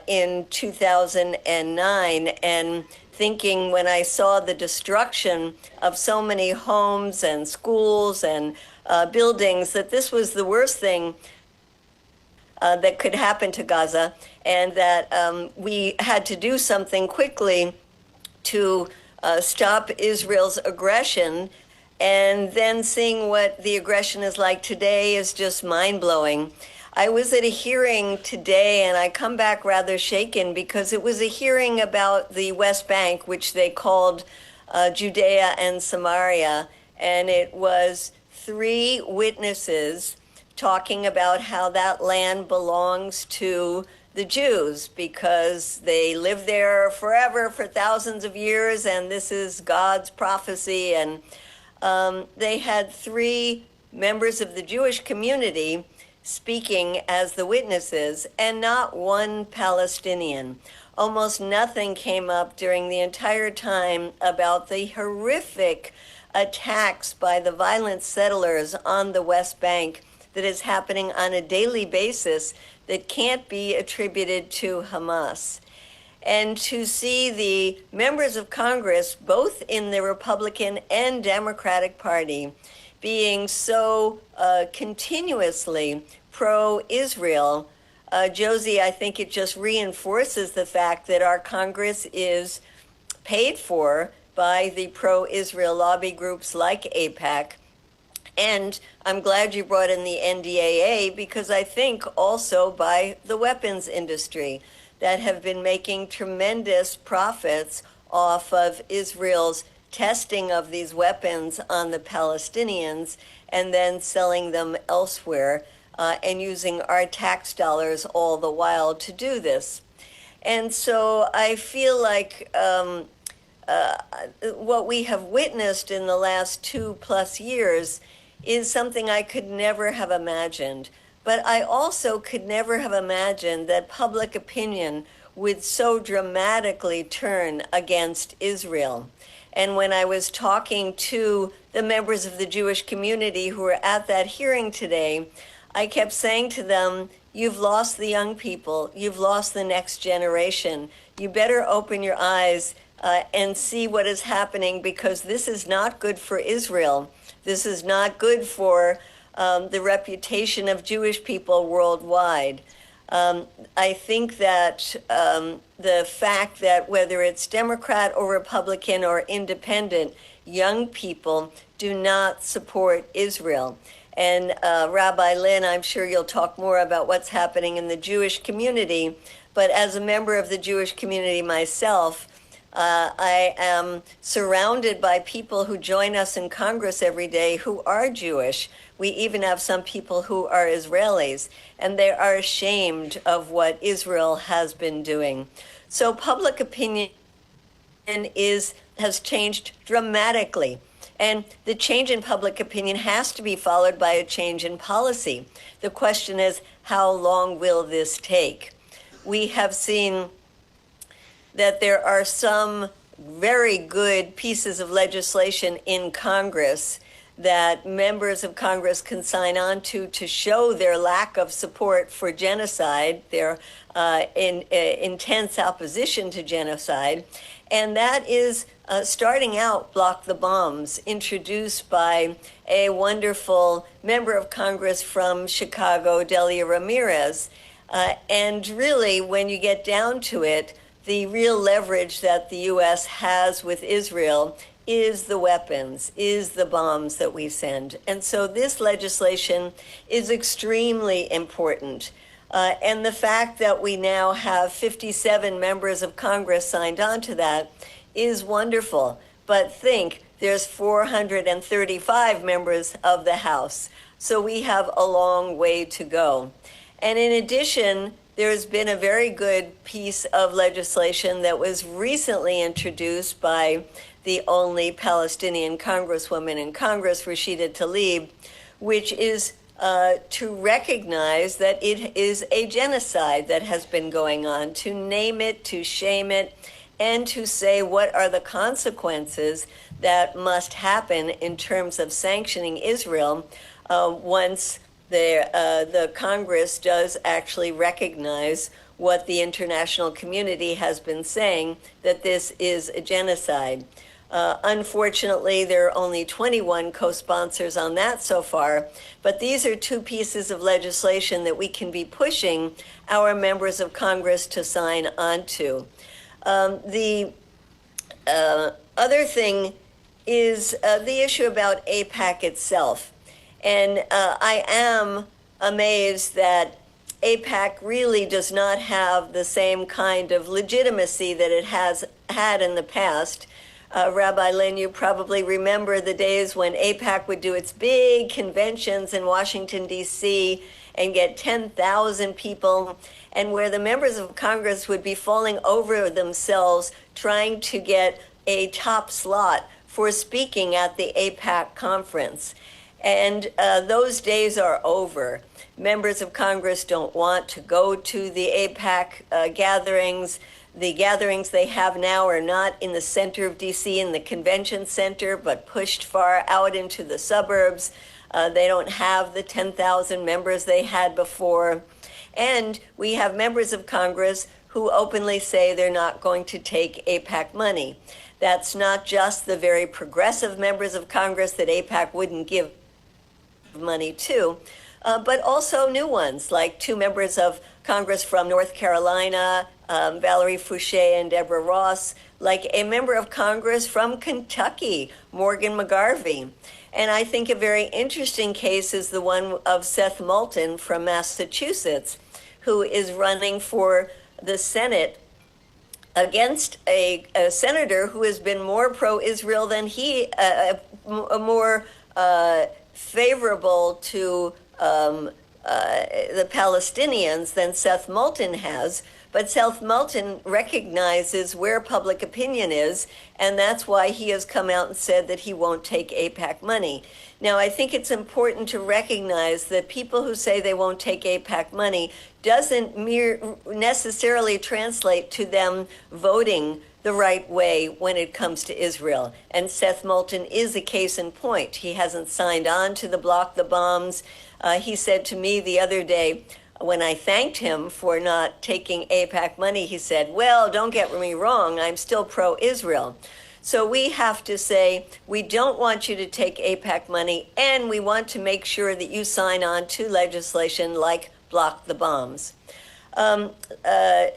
in 2009, and thinking when I saw the destruction of so many homes and schools and buildings that this was the worst thing that could happen to Gaza, and that we had to do something quickly to stop Israel's aggression. And then seeing what the aggression is like today is just mind-blowing. I was at a hearing today, and I come back rather shaken because it was a hearing about the West Bank, which they called Judea and Samaria, and it was 3 witnesses talking about how that land belongs to the Jews because they lived there forever for thousands of years, and this is God's prophecy. And they had 3 members of the Jewish community speaking as the witnesses, and not one Palestinian. Almost nothing came up during the entire time about the horrific attacks by the violent settlers on the West Bank that is happening on a daily basis that can't be attributed to Hamas. And to see the members of Congress, both in the Republican and Democratic Party, being so continuously pro-Israel, Josie, I think it just reinforces the fact that our Congress is paid for by the pro-Israel lobby groups like AIPAC. And I'm glad you brought in the NDAA, because I think also by the weapons industry that have been making tremendous profits off of Israel's testing of these weapons on the Palestinians and then selling them elsewhere, and using our tax dollars all the while to do this. And so I feel like what we have witnessed in the last 2+ years is something I could never have imagined. But I also could never have imagined that public opinion would so dramatically turn against Israel. And when I was talking to the members of the Jewish community who were at that hearing today, I kept saying to them, you've lost the young people, you've lost the next generation. You better open your eyes and see what is happening, because this is not good for Israel. This is not good for the reputation of Jewish people worldwide. I think that the fact that whether it's Democrat or Republican or independent, young people do not support Israel. And Rabbi Lynn, I'm sure you'll talk more about what's happening in the Jewish community, but as a member of the Jewish community myself, I am surrounded by people who join us in Congress every day who are Jewish. We even have some people who are Israelis, and they are ashamed of what Israel has been doing. So public opinion has changed dramatically. And the change in public opinion has to be followed by a change in policy. The question is, how long will this take? We have seen that there are some very good pieces of legislation in Congress that members of Congress can sign on to show their lack of support for genocide, their intense opposition to genocide. And that is starting out Block the Bombs, introduced by a wonderful member of Congress from Chicago, Delia Ramirez. And really, when you get down to it, the real leverage that the U.S. has with Israel is the weapons, is the bombs that we send. And so this legislation is extremely important. And the fact that we now have 57 members of Congress signed on to that is wonderful. But think, there's 435 members of the House. So we have a long way to go. And in addition, there's been a very good piece of legislation that was recently introduced by the only Palestinian congresswoman in Congress, Rashida Tlaib, which is to recognize that it is a genocide that has been going on, to name it, to shame it, and to say what are the consequences that must happen in terms of sanctioning Israel once the Congress does actually recognize what the international community has been saying, that this is a genocide. Unfortunately, there are only 21 co-sponsors on that so far, but these are two pieces of legislation that we can be pushing our members of Congress to sign onto. The other thing is the issue about AIPAC itself. And I am amazed that AIPAC really does not have the same kind of legitimacy that it has had in the past. Rabbi Lynn, you probably remember the days when AIPAC would do its big conventions in Washington, D.C., and get 10,000 people, and where the members of Congress would be falling over themselves trying to get a top slot for speaking at the AIPAC conference. And those days are over. Members of Congress don't want to go to the AIPAC gatherings. The gatherings they have now are not in the center of D.C. in the convention center, but pushed far out into the suburbs. They don't have the 10,000 members they had before. And we have members of Congress who openly say they're not going to take AIPAC money. That's not just the very progressive members of Congress that AIPAC wouldn't give money to, but also new ones, like two members of Congress from North Carolina, Valerie Fouché and Deborah Ross, like a member of Congress from Kentucky, Morgan McGarvey. And I think a very interesting case is the one of Seth Moulton from Massachusetts, who is running for the Senate against a senator who has been more pro-Israel than he, more favorable to the Palestinians than Seth Moulton has. But Seth Moulton recognizes where public opinion is, and that's why he has come out and said that he won't take AIPAC money. Now, I think it's important to recognize that people who say they won't take AIPAC money doesn't necessarily translate to them voting the right way when it comes to Israel. And Seth Moulton is a case in point. He hasn't signed on to the Block the Bombs. He said to me the other day, when I thanked him for not taking AIPAC money, he said, well, don't get me wrong, I'm still pro-Israel. So we have to say, we don't want you to take AIPAC money, and we want to make sure that you sign on to legislation like Block the Bombs. I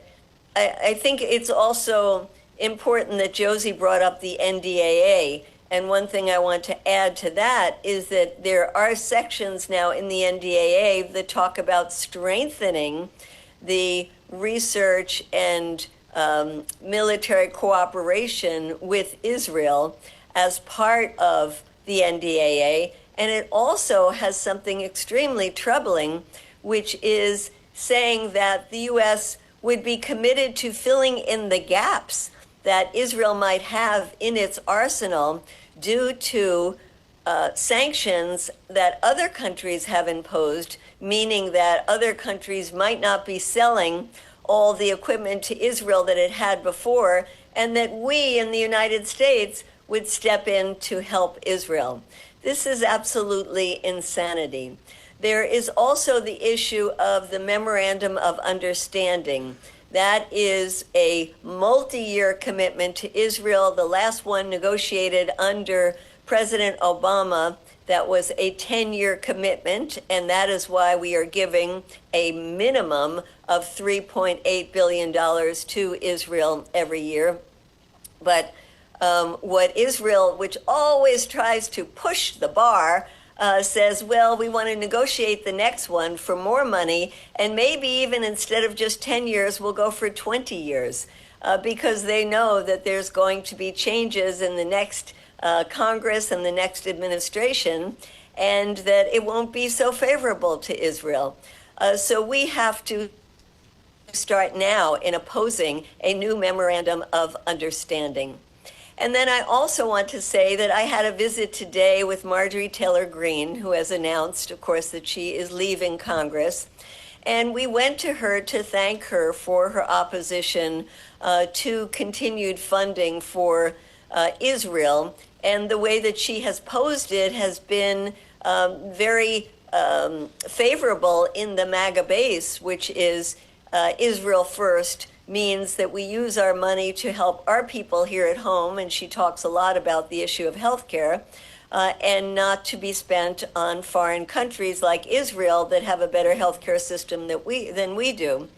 think it's also important that Josie brought up the NDAA. And one thing I want to add to that is that there are sections now in the NDAA that talk about strengthening the research and military cooperation with Israel as part of the NDAA. And it also has something extremely troubling, which is saying that the U.S. would be committed to filling in the gaps that Israel might have in its arsenal due to sanctions that other countries have imposed, meaning that other countries might not be selling all the equipment to Israel that it had before, and that we in the United States would step in to help Israel. This is absolutely insanity. There is also the issue of the Memorandum of Understanding. That is a multi-year commitment to Israel. The last one negotiated under President Obama, that was a 10-year commitment, and that is why we are giving a minimum of $3.8 billion to Israel every year. But what Israel, which always tries to push the bar, says, well, we want to negotiate the next one for more money, and maybe even instead of just 10 years, we'll go for 20 years, because they know that there's going to be changes in the next Congress and the next administration, and that it won't be so favorable to Israel. So we have to start now in opposing a new memorandum of understanding. And then I also want to say that I had a visit today with Marjorie Taylor Greene, who has announced, of course, that she is leaving Congress. And we went to her to thank her for her opposition to continued funding for Israel. And the way that she has posed it has been very favorable in the MAGA base, which is Israel first, means that we use our money to help our people here at home, and she talks a lot about the issue of healthcare, and not to be spent on foreign countries like Israel that have a better healthcare system than we do.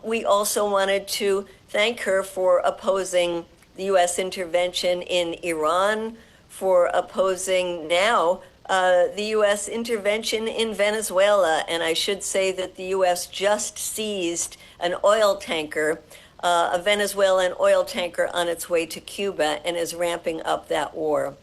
We also wanted to thank her for opposing the U.S. intervention in Iran, for opposing now the U.S. intervention in Venezuela. And I should say that the U.S. just seized an oil tanker, a Venezuelan oil tanker on its way to Cuba, and is ramping up that war.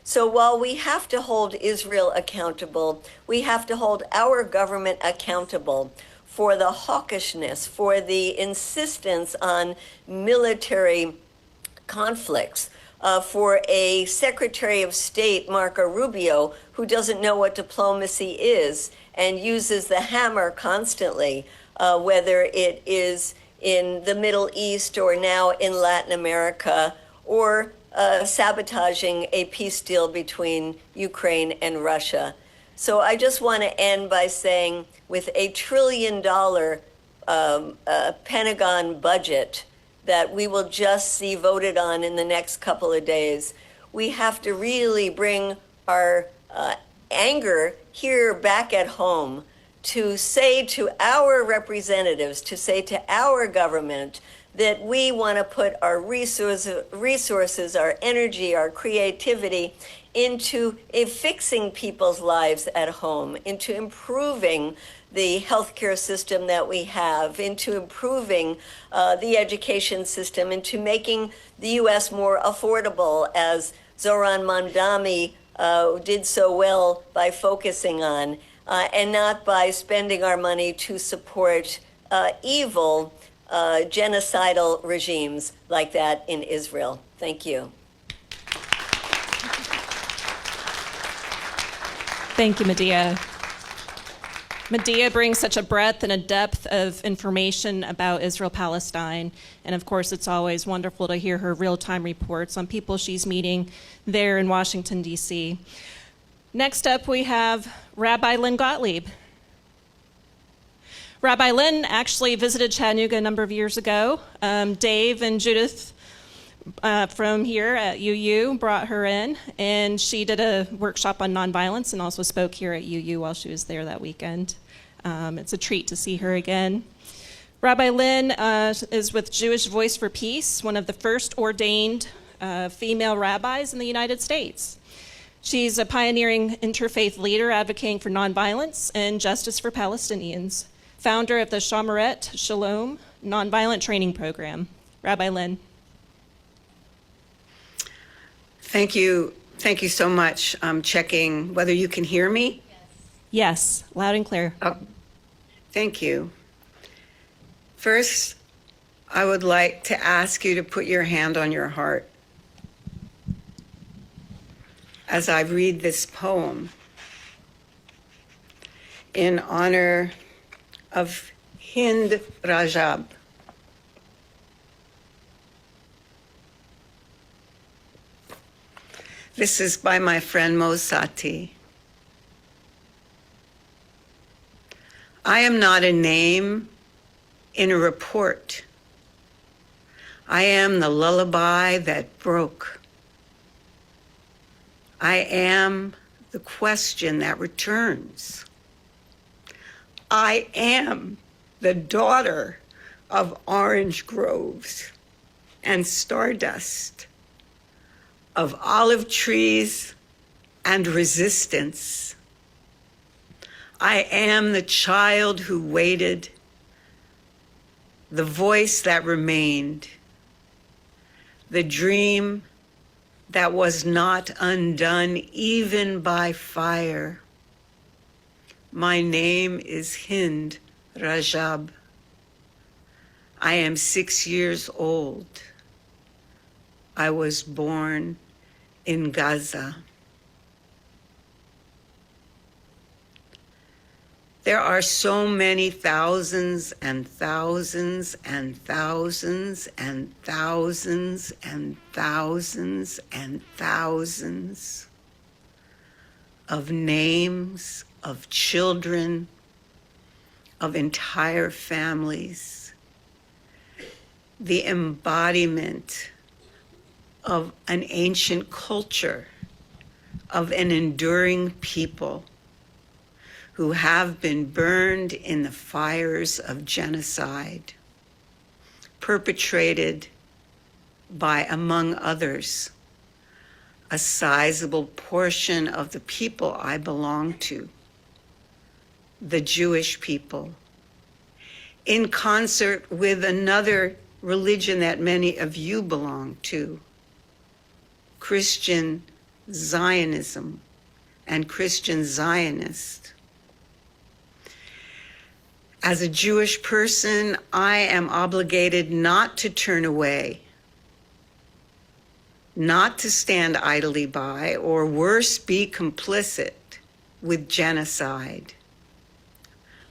So while we have to hold Israel accountable, we have to hold our government accountable for the hawkishness, for the insistence on military conflicts, for a Secretary of State, Marco Rubio, who doesn't know what diplomacy is and uses the hammer constantly, whether it is in the Middle East or now in Latin America, or sabotaging a peace deal between Ukraine and Russia. So I just want to end by saying, with $1 trillion Pentagon budget that we will just see voted on in the next couple of days, we have to really bring our anger here back at home to say to our representatives, to say to our government, that we want to put our resources, our energy, our creativity into fixing people's lives at home, into improving the healthcare system that we have, into improving the education system, into making the U.S. more affordable, as Zoran Mandami did so well by focusing on, and not by spending our money to support evil genocidal regimes like that in Israel. Thank you. Thank you, Medea. Medea brings such a breadth and a depth of information about Israel-Palestine. And of course, it's always wonderful to hear her real-time reports on people she's meeting there in Washington, D.C. Next up, we have Rabbi Lynn Gottlieb. Rabbi Lynn actually visited Chattanooga a number of years ago. Dave and Judith from here at UU brought her in, and she did a workshop on nonviolence and also spoke here at UU while she was there that weekend. It's a treat to see her again. Rabbi Lynn is with Jewish Voice for Peace, one of the first ordained female rabbis in the United States. She's a pioneering interfaith leader advocating for nonviolence and justice for Palestinians, founder of the Shomeret Shalom Nonviolent Training Program. Rabbi Lynn. Thank you. Thank you so much. I'm checking whether you can hear me. Yes, loud and clear. Oh, thank you. First, I would like to ask you to put your hand on your heart as I read this poem in honor of Hind Rajab. This is by my friend Mosati. I am not a name in a report. I am the lullaby that broke. I am the question that returns. I am the daughter of orange groves and stardust, of olive trees and resistance. I am the child who waited, the voice that remained, the dream that was not undone even by fire. My name is Hind Rajab. I am 6 years old. I was born in Gaza. There are so many thousands and thousands and thousands and thousands and thousands and thousands of names of children, of entire families, the embodiment of an ancient culture, of an enduring people who have been burned in the fires of genocide, perpetrated by, among others, a sizable portion of the people I belong to, the Jewish people, in concert with another religion that many of you belong to, Christian Zionism and Christian Zionists. As a Jewish person, I am obligated not to turn away, not to stand idly by, or worse, be complicit with genocide.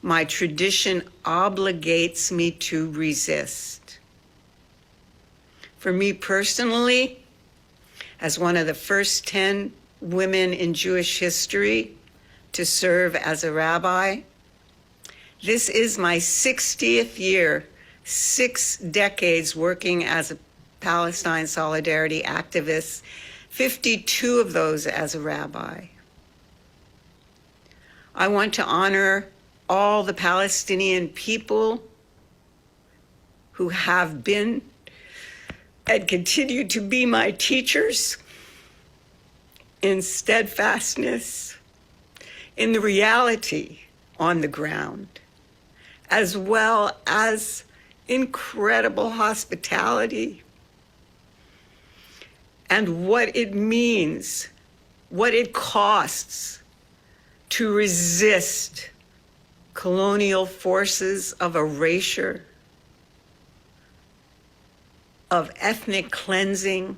My tradition obligates me to resist. For me personally, as one of the first 10 women in Jewish history to serve as a rabbi, this is my 60th year, 6 decades working as a Palestine solidarity activist, 52 of those as a rabbi. I want to honor all the Palestinian people who have been and continue to be my teachers in steadfastness, in the reality on the ground, as well as incredible hospitality and what it means, what it costs to resist colonial forces of erasure, of ethnic cleansing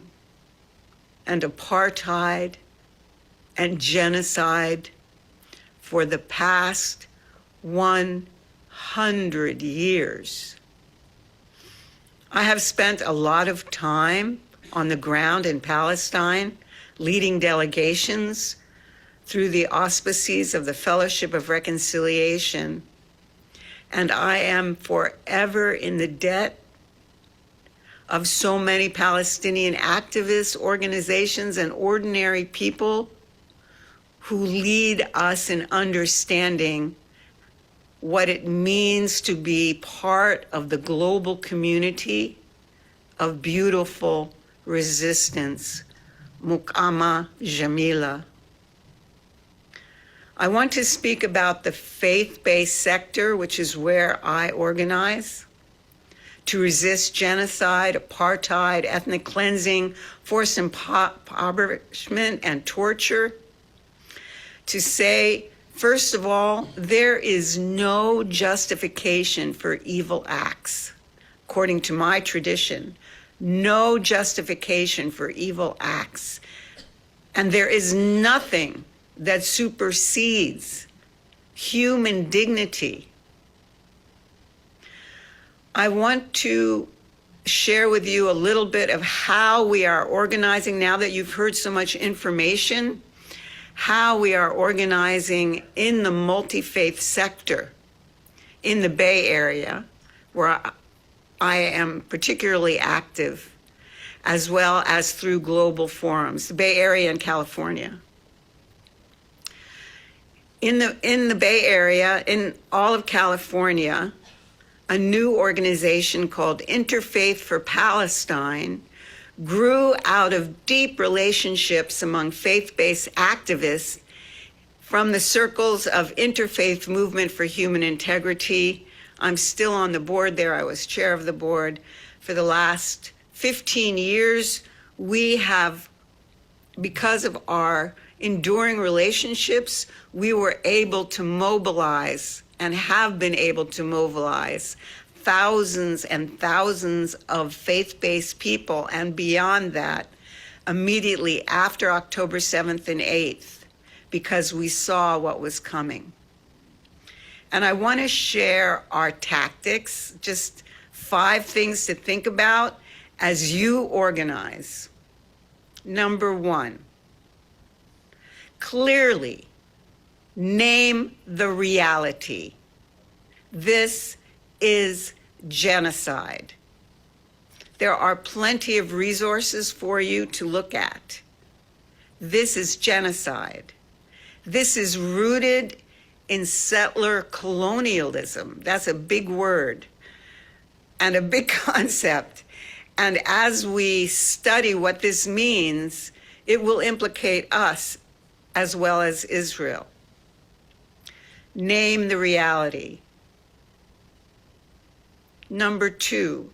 and apartheid and genocide for the past 100 years. I have spent a lot of time on the ground in Palestine, leading delegations through the auspices of the Fellowship of Reconciliation, and I am forever in the debt of so many Palestinian activists, organizations, and ordinary people who lead us in understanding what it means to be part of the global community of beautiful resistance, Mukama Jamila. I want to speak about the faith-based sector, which is where I organize, to resist genocide, apartheid, ethnic cleansing, forced impoverishment, and torture. To say, first of all, there is no justification for evil acts. According to my tradition, no justification for evil acts. And there is nothing that supersedes human dignity. I want to share with you a little bit of how we are organizing, now that you've heard so much information, how we are organizing in the multi-faith sector in the Bay Area, where I am particularly active, as well as through global forums, the Bay Area and California. In the Bay Area, in all of California, a new organization called Interfaith for Palestine grew out of deep relationships among faith-based activists from the circles of Interfaith Movement for Human Integrity. I'm still on the board there. I was chair of the board. For the last 15 years, we have, because of our enduring relationships, we were able to mobilize and have been able to mobilize thousands and thousands of faith-based people, and beyond that, immediately after October 7th and 8th, because we saw what was coming. And I want to share our tactics, just 5 things to think about as you organize. Number 1, clearly name the reality. This is genocide. There are plenty of resources for you to look at. This is genocide. This is rooted in settler colonialism. That's a big word and a big concept. And as we study what this means, it will implicate us as well as Israel. Name the reality. Number 2,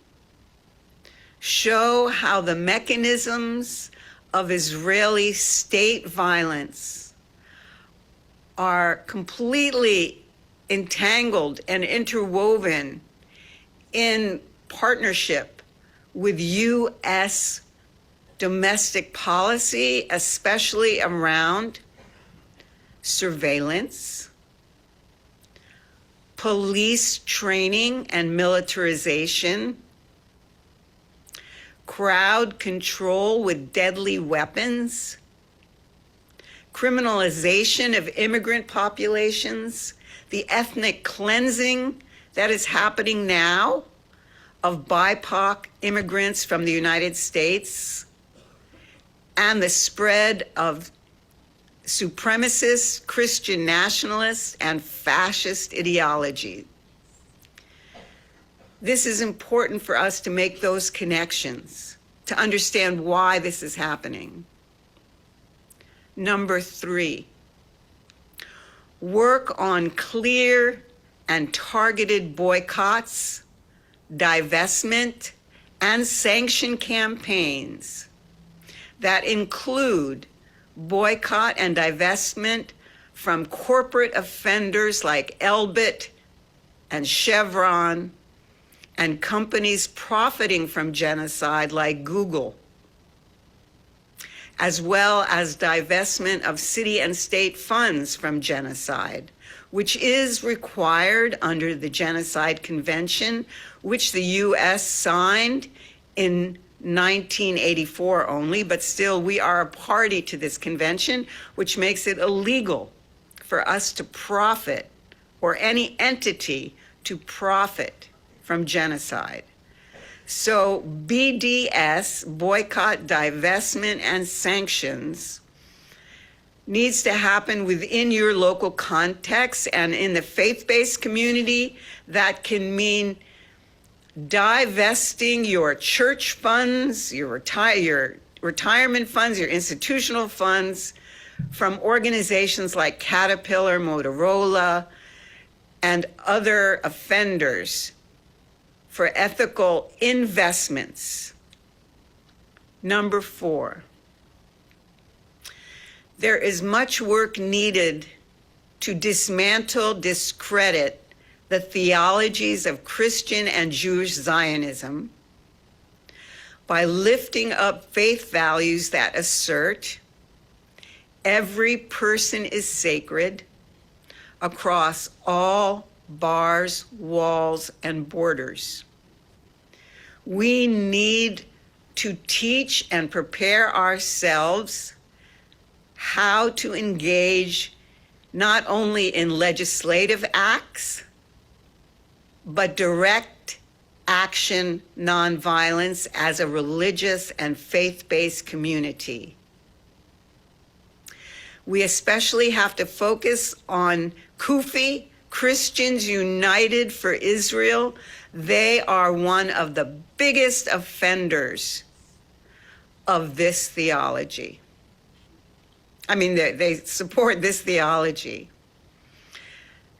show how the mechanisms of Israeli state violence are completely entangled and interwoven in partnership with U.S. domestic policy, especially around surveillance, police training and militarization, crowd control with deadly weapons, criminalization of immigrant populations, the ethnic cleansing that is happening now of BIPOC immigrants from the United States, and the spread of supremacist Christian nationalists and fascist ideology. This is important for us to make those connections, to understand why this is happening. Number 3, work on clear and targeted boycotts, divestment, and sanction campaigns that include boycott and divestment from corporate offenders like Elbit and Chevron, and companies profiting from genocide like Google, as well as divestment of city and state funds from genocide, which is required under the Genocide Convention, which the U.S. signed in 1984 only, but still we are a party to this convention, which makes it illegal for us to profit, or any entity to profit from genocide. So BDS, boycott, divestment, and sanctions, needs to happen within your local context, and in the faith-based community, that can mean divesting your church funds, your retirement funds, your institutional funds from organizations like Caterpillar, Motorola, and other offenders for ethical investments. Number 4, there is much work needed to dismantle, discredit the theologies of Christian and Jewish Zionism by lifting up faith values that assert every person is sacred across all bars, walls, and borders. We need to teach and prepare ourselves how to engage not only in legislative acts, but direct action nonviolence as a religious and faith-based community. We especially have to focus on CUFI, Christians United for Israel. They are one of the biggest offenders of this theology. I mean, they support this theology.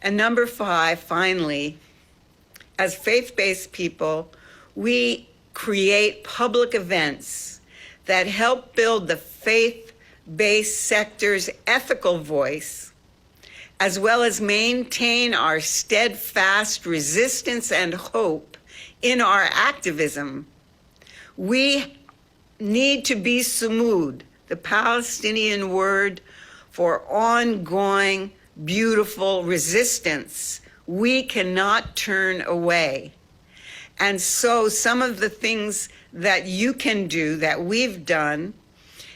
And number 5, finally, as faith-based people, we create public events that help build the faith-based sector's ethical voice, as well as maintain our steadfast resistance and hope in our activism. We need to be sumud, the Palestinian word for ongoing, beautiful resistance. We cannot turn away. And so some of the things that you can do, that we've done,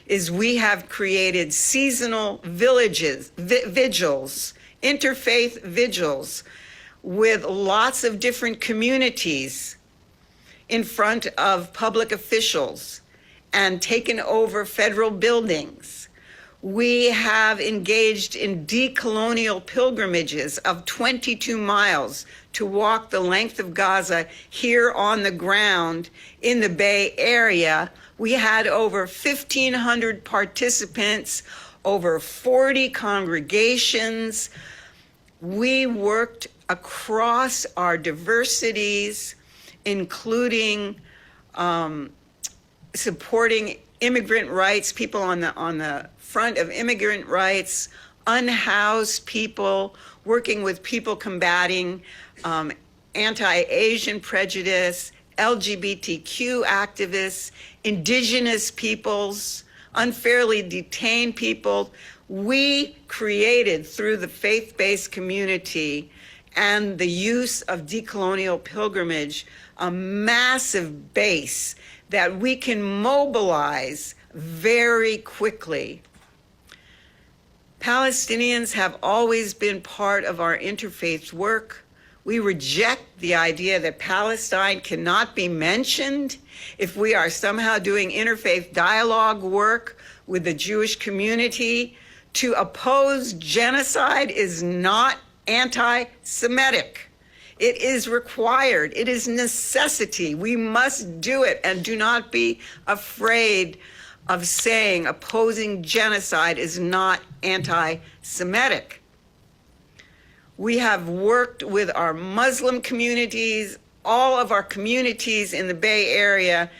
is we have created seasonal vigils, interfaith vigils, with lots of different communities in front of public officials and taken over federal buildings. We have engaged in decolonial pilgrimages of 22 miles to walk the length of Gaza here on the ground in the Bay Area. We had over 1,500 participants, over 40 congregations. We worked across our diversities, including supporting immigrant rights, people on the front of immigrant rights, unhoused people, working with people combating anti-Asian prejudice, LGBTQ activists, indigenous peoples, unfairly detained people. We created, through the faith-based community and the use of decolonial pilgrimage, a massive base that we can mobilize very quickly. Palestinians have always been part of our interfaith work. We reject the idea that Palestine cannot be mentioned if we are somehow doing interfaith dialogue work with the Jewish community. To oppose genocide is not anti-Semitic. It is required. It is necessity. We must do it, and do not be afraid of saying opposing genocide is not anti-Semitic. We have worked with our Muslim communities, all of our communities in the Bay Area,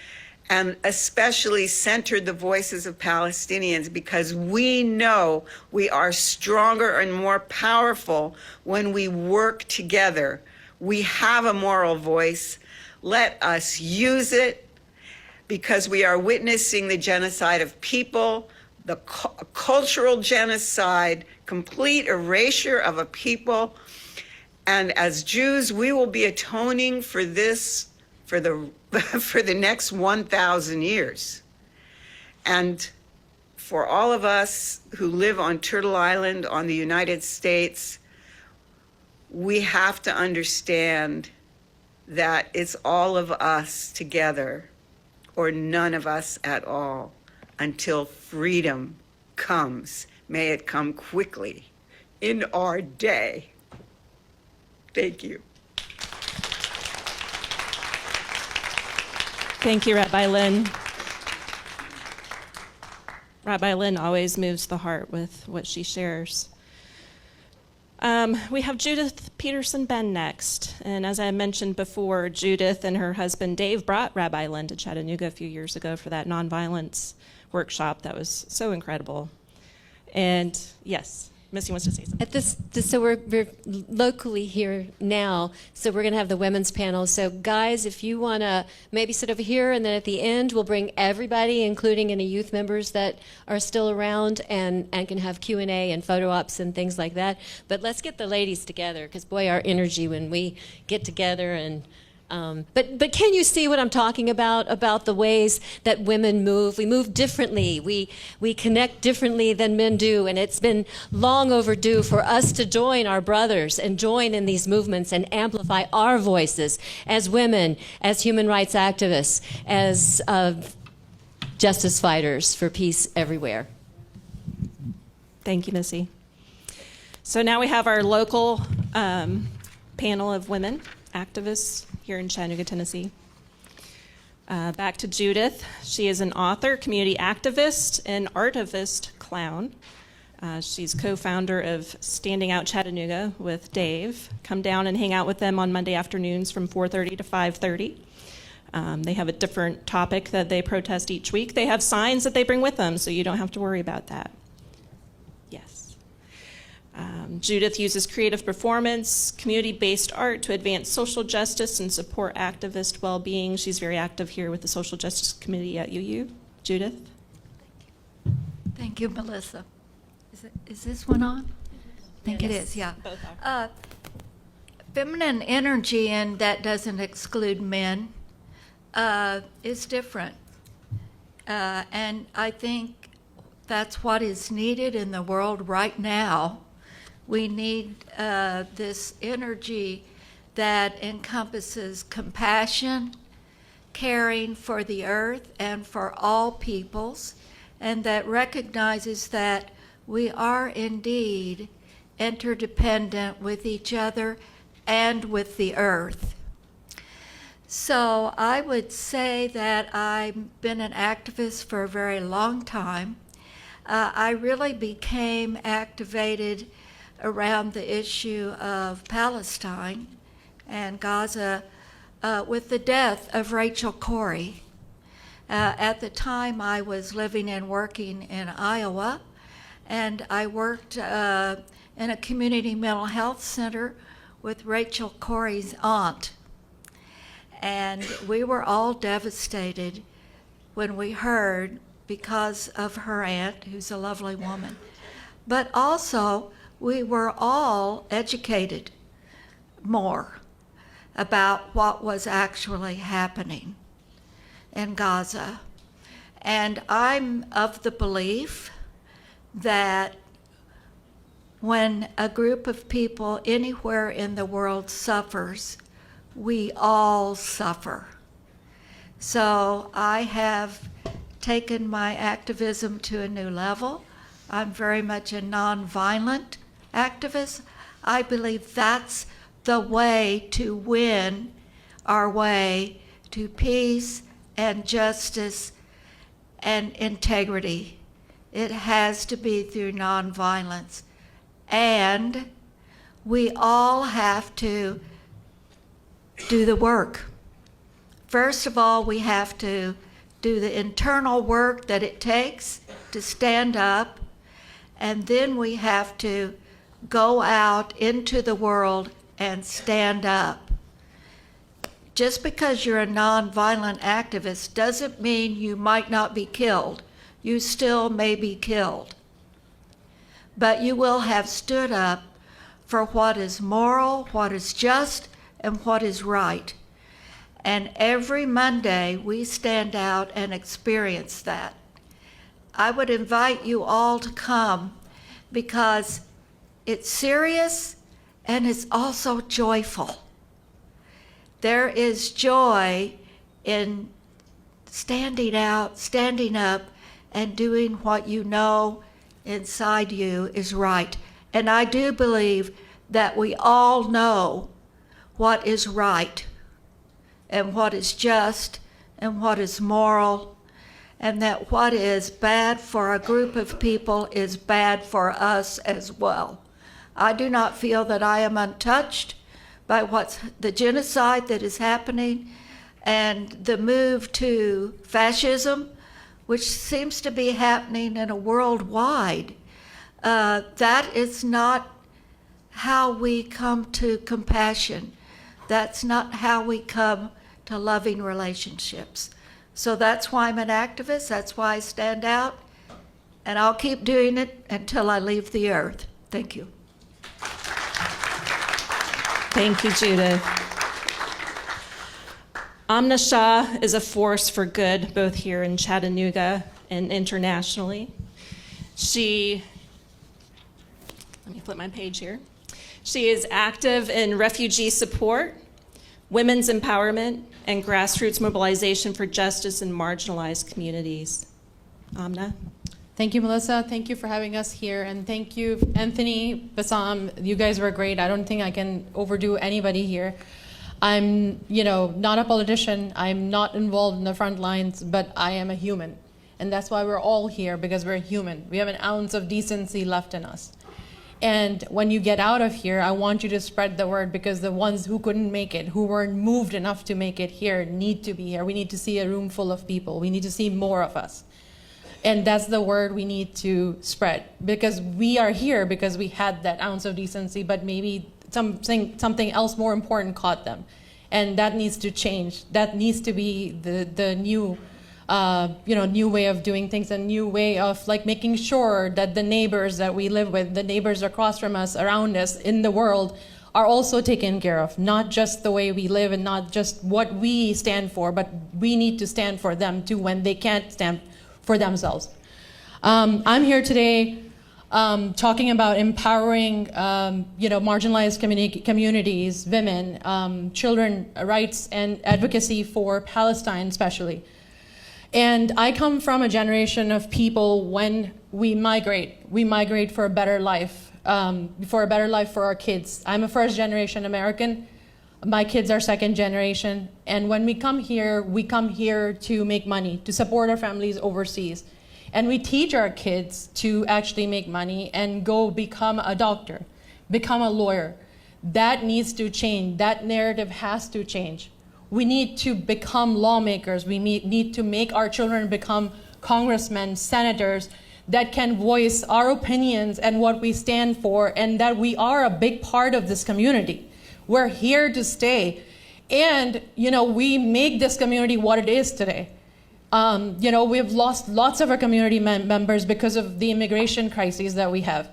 and especially centered the voices of Palestinians, because we know we are stronger and more powerful when we work together. We have a moral voice. Let us use it, because we are witnessing the genocide of people, the cultural genocide, complete erasure of a people. And as Jews, we will be atoning for this for the next 1,000 years. And for all of us who live on Turtle Island, on the United States, we have to understand that it's all of us together, or none of us at all, until freedom comes. May it come quickly in our day. Thank you. Thank you, Rabbi Lynn. Rabbi Lynn always moves the heart with what she shares. We have Judith Pedersen-Benn next. And as I mentioned before, Judith and her husband Dave brought Rabbi Lynn to Chattanooga a few years ago for that nonviolence workshop that was so incredible. And yes, Missy wants to say something. So we're locally here now, so we're going to have the women's panel. So guys, if you want to maybe sit over here, and then at the end we'll bring everybody, including any youth members that are still around, and can have Q&A and photo ops and things like that. But let's get the ladies together, because boy, our energy when we get together. And but can you see what I'm talking about the ways that women move? We move differently. We connect differently than men do, and it's been long overdue for us to join our brothers and join in these movements and amplify our voices as women, as human rights activists, as justice fighters for peace everywhere. Thank you, Missy. So now we have our local panel of women activists here in Chattanooga, Tennessee. Back to Judith. She is an author, community activist, and artivist clown. She's co-founder of Standing Out Chattanooga with Dave. Come down and hang out with them on Monday afternoons from 4:30 to 5:30. They have a different topic that they protest each week. They have signs that they bring with them, so you don't have to worry about that. Yes. Judith uses creative performance, community-based art to advance social justice and support activist well-being. She's very active here with the Social Justice Committee at UU. Judith? Thank you, Melissa. Is this one on? I think it is, yeah. Both are. Feminine energy, and that doesn't exclude men, is different. And I think that's what is needed in the world right now. We need this energy that encompasses compassion, caring for the earth and for all peoples, and that recognizes that we are indeed interdependent with each other and with the earth. So I would say that I've been an activist for a very long time. I really became activated around the issue of Palestine and Gaza with the death of Rachel Corrie. At the time, I was living and working in Iowa, and I worked in a community mental health center with Rachel Corrie's aunt. And we were all devastated when we heard, because of her aunt, who's a lovely woman. But also, we were all educated more about what was actually happening in Gaza. And I'm of the belief that when a group of people anywhere in the world suffers, we all suffer. So I have taken my activism to a new level. I'm very much a nonviolent activist. I believe that's the way to win our way to peace and justice and integrity. It has to be through nonviolence. And we all have to do the work. First of all, we have to do the internal work that it takes to stand up, and then we have to go out into the world and stand up. Just because you're a nonviolent activist doesn't mean you might not be killed. You still may be killed. But you will have stood up for what is moral, what is just, and what is right. And every Monday we stand out and experience that. I would invite you all to come because it's serious and it's also joyful. There is joy in standing out, standing up, and doing what you know inside you is right. And I do believe that we all know what is right and what is just and what is moral, and that what is bad for a group of people is bad for us as well. I do not feel that I am untouched by what's the genocide that is happening and the move to fascism, which seems to be happening in a worldwide. That is not how we come to compassion. That's not how we come to loving relationships. So that's why I'm an activist, that's why I stand out, and I'll keep doing it until I leave the earth. Thank you. Thank you, Judith. Amna Shah is a force for good, both here in Chattanooga and internationally. Let me flip my page here. She is active in refugee support, women's empowerment, and grassroots mobilization for justice in marginalized communities. Amna? Thank you, Melissa. Thank you for having us here. And thank you, Anthony, Bassam. You guys were great. I don't think I can overdo anybody here. I'm, not a politician. I'm not involved in the front lines, but I am a human. And that's why we're all here, because we're human. We have an ounce of decency left in us. And when you get out of here, I want you to spread the word, because the ones who couldn't make it, who weren't moved enough to make it here, need to be here. We need to see a room full of people. We need to see more of us. And that's the word we need to spread, because we are here because we had that ounce of decency, but maybe something else more important caught them. And that needs to change. That needs to be the new new way of doing things, a new way of making sure that the neighbors that we live with, the neighbors across from us, around us in the world, are also taken care of. Not just the way we live and not just what we stand for, but we need to stand for them too when they can't stand for themselves. I'm here today talking about empowering marginalized communities, women, children rights, and advocacy for Palestine especially. And I come from a generation of people when we migrate for a better life, for our kids. I'm a first generation American. My kids are second generation. And when we come here to make money, to support our families overseas. And we teach our kids to actually make money and go become a doctor, become a lawyer. That needs to change. That narrative has to change. We need to become lawmakers. We need to make our children become congressmen, senators that can voice our opinions and what we stand for, and that we are a big part of this community. We're here to stay. And, we make this community what it is today. We've lost lots of our community members because of the immigration crises that we have.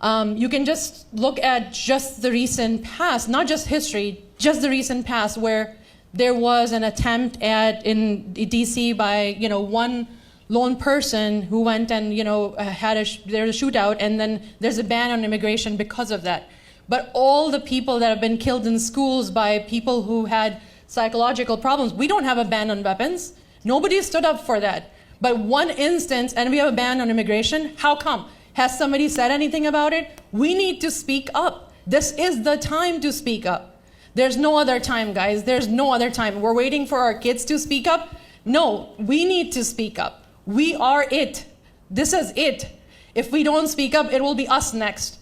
You can just look at just the recent past, not just history, just the recent past, where there was an attempt in DC by, one lone person who went and, there's a shootout, and then there's a ban on immigration because of that. But all the people that have been killed in schools by people who had psychological problems, we don't have a ban on weapons. Nobody stood up for that. But one instance, and we have a ban on immigration. How come? Has somebody said anything about it? We need to speak up. This is the time to speak up. There's no other time, guys. There's no other time. We're waiting for our kids to speak up. No, we need to speak up. We are it. This is it. If we don't speak up, it will be us next.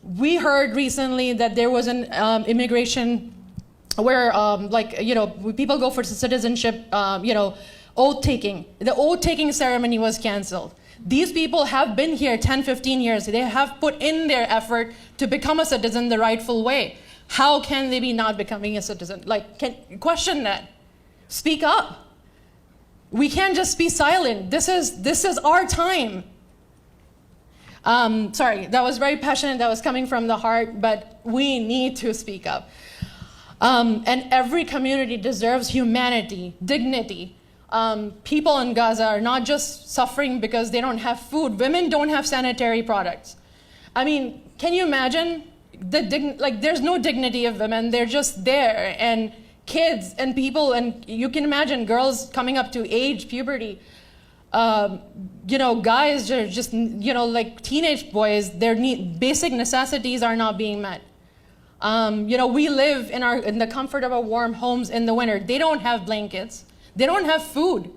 We heard recently that there was an immigration where, people go for citizenship, oath taking. The oath taking ceremony was canceled. These people have been here 10, 15 years. They have put in their effort to become a citizen the rightful way. How can they be not becoming a citizen? Question that. Speak up. We can't just be silent. This is our time. Sorry, that was very passionate. That was coming from the heart, but we need to speak up. And every community deserves humanity, dignity. People in Gaza are not just suffering because they don't have food. Women don't have sanitary products. I mean, can you imagine? There's no dignity of women. They're just there. And kids and people, and you can imagine girls coming up to age, puberty. Guys are just, teenage boys, their basic necessities are not being met. We live in the comfort of our warm homes in the winter. They don't have blankets. They don't have food.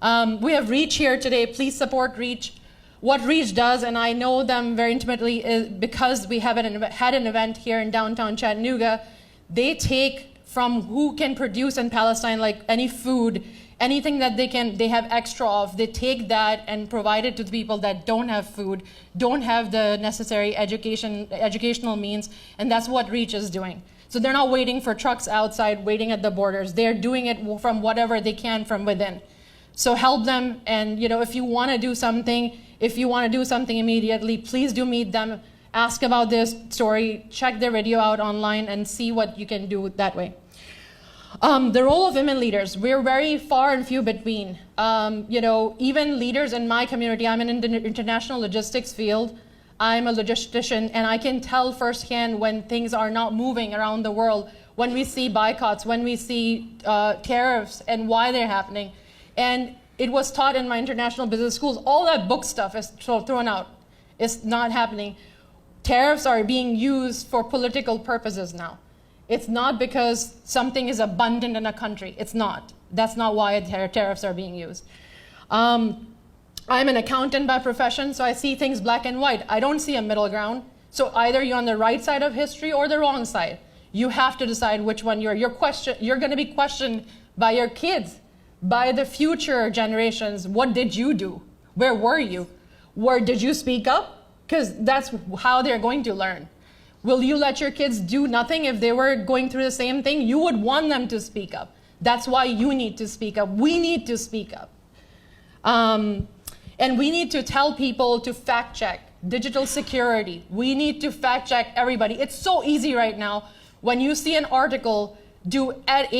We have REACH here today. Please support REACH. What REACH does, and I know them very intimately, is because we had an event here in downtown Chattanooga, they take from who can produce in Palestine, like any food, anything that they have extra of, they take that and provide it to the people that don't have food, don't have the necessary educational means, and that's what REACH is doing. So they're not waiting for trucks outside, waiting at the borders. They're doing it from whatever they can from within. So help them, and if you want to do something immediately, please do meet them, ask about this story, check their video out online, and see what you can do that way. The role of women leaders, we're very far and few between. Even leaders in my community, I'm in the international logistics field, I'm a logistician, and I can tell firsthand when things are not moving around the world, when we see boycotts, when we see tariffs and why they're happening. And it was taught in my international business schools, all that book stuff is thrown out. It's not happening. Tariffs are being used for political purposes now. It's not because something is abundant in a country. It's not. That's not why tariffs are being used. I'm an accountant by profession, so I see things black and white. I don't see a middle ground. So either you're on the right side of history or the wrong side. You have to decide which one you're. You're going to be questioned by your kids, by the future generations. What did you do? Where were you? Where did you speak up? Because that's how they're going to learn. Will you let your kids do nothing if they were going through the same thing? You would want them to speak up. That's why you need to speak up. We need to speak up. And we need to tell people to fact check. Digital security. We need to fact check everybody. It's so easy right now. When you see an article, do at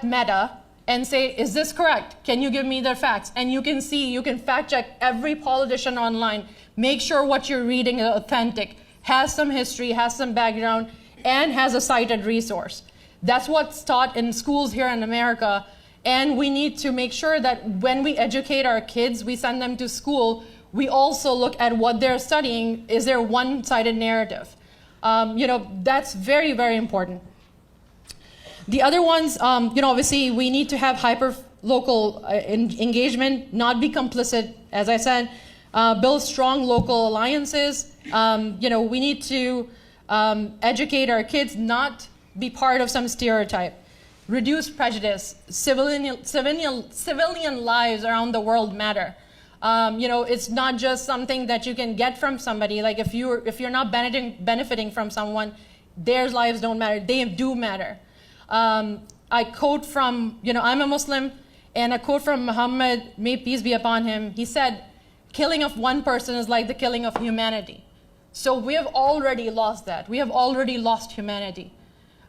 Meta and say, is this correct? Can you give me the facts? And you can fact check every politician online. Make sure what you're reading is authentic, has some history, has some background, and has a cited resource. That's what's taught in schools here in America. And we need to make sure that when we educate our kids, we send them to school, we also look at what they're studying. Is there one-sided narrative? That's very, very important. The other ones, obviously we need to have hyper-local engagement, not be complicit, as I said, build strong local alliances. We need to educate our kids, not be part of some stereotype. Reduce prejudice. Civilian lives around the world matter. It's not just something that you can get from somebody. Like if you're not benefiting from someone, their lives don't matter. They do matter. I quote from, I'm a Muslim, and a quote from Muhammad, may peace be upon him. He said, killing of one person is like the killing of humanity. So we have already lost that. We have already lost humanity.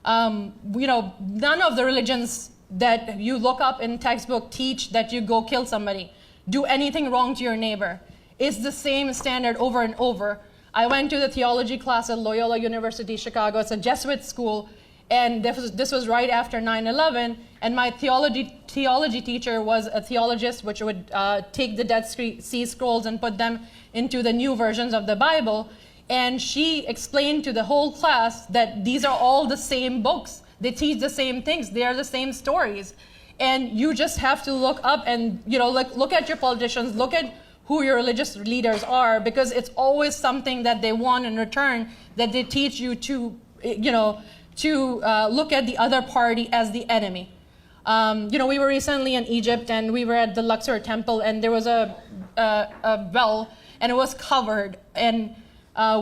None of the religions that you look up in textbook teach that you go kill somebody, do anything wrong to your neighbor. It's the same standard over and over. I went to the theology class at Loyola University, Chicago. It's a Jesuit school, and this was right after 9/11. And my theology teacher was a theologist, which would take the Dead Sea Scrolls and put them into the new versions of the Bible. And she explained to the whole class that these are all the same books. They teach the same things. They are the same stories. And you just have to look up and look at your politicians, look at who your religious leaders are, because it's always something that they want in return, that they teach you to look at the other party as the enemy. We were recently in Egypt, and we were at the Luxor temple, and there was a well, and it was covered. And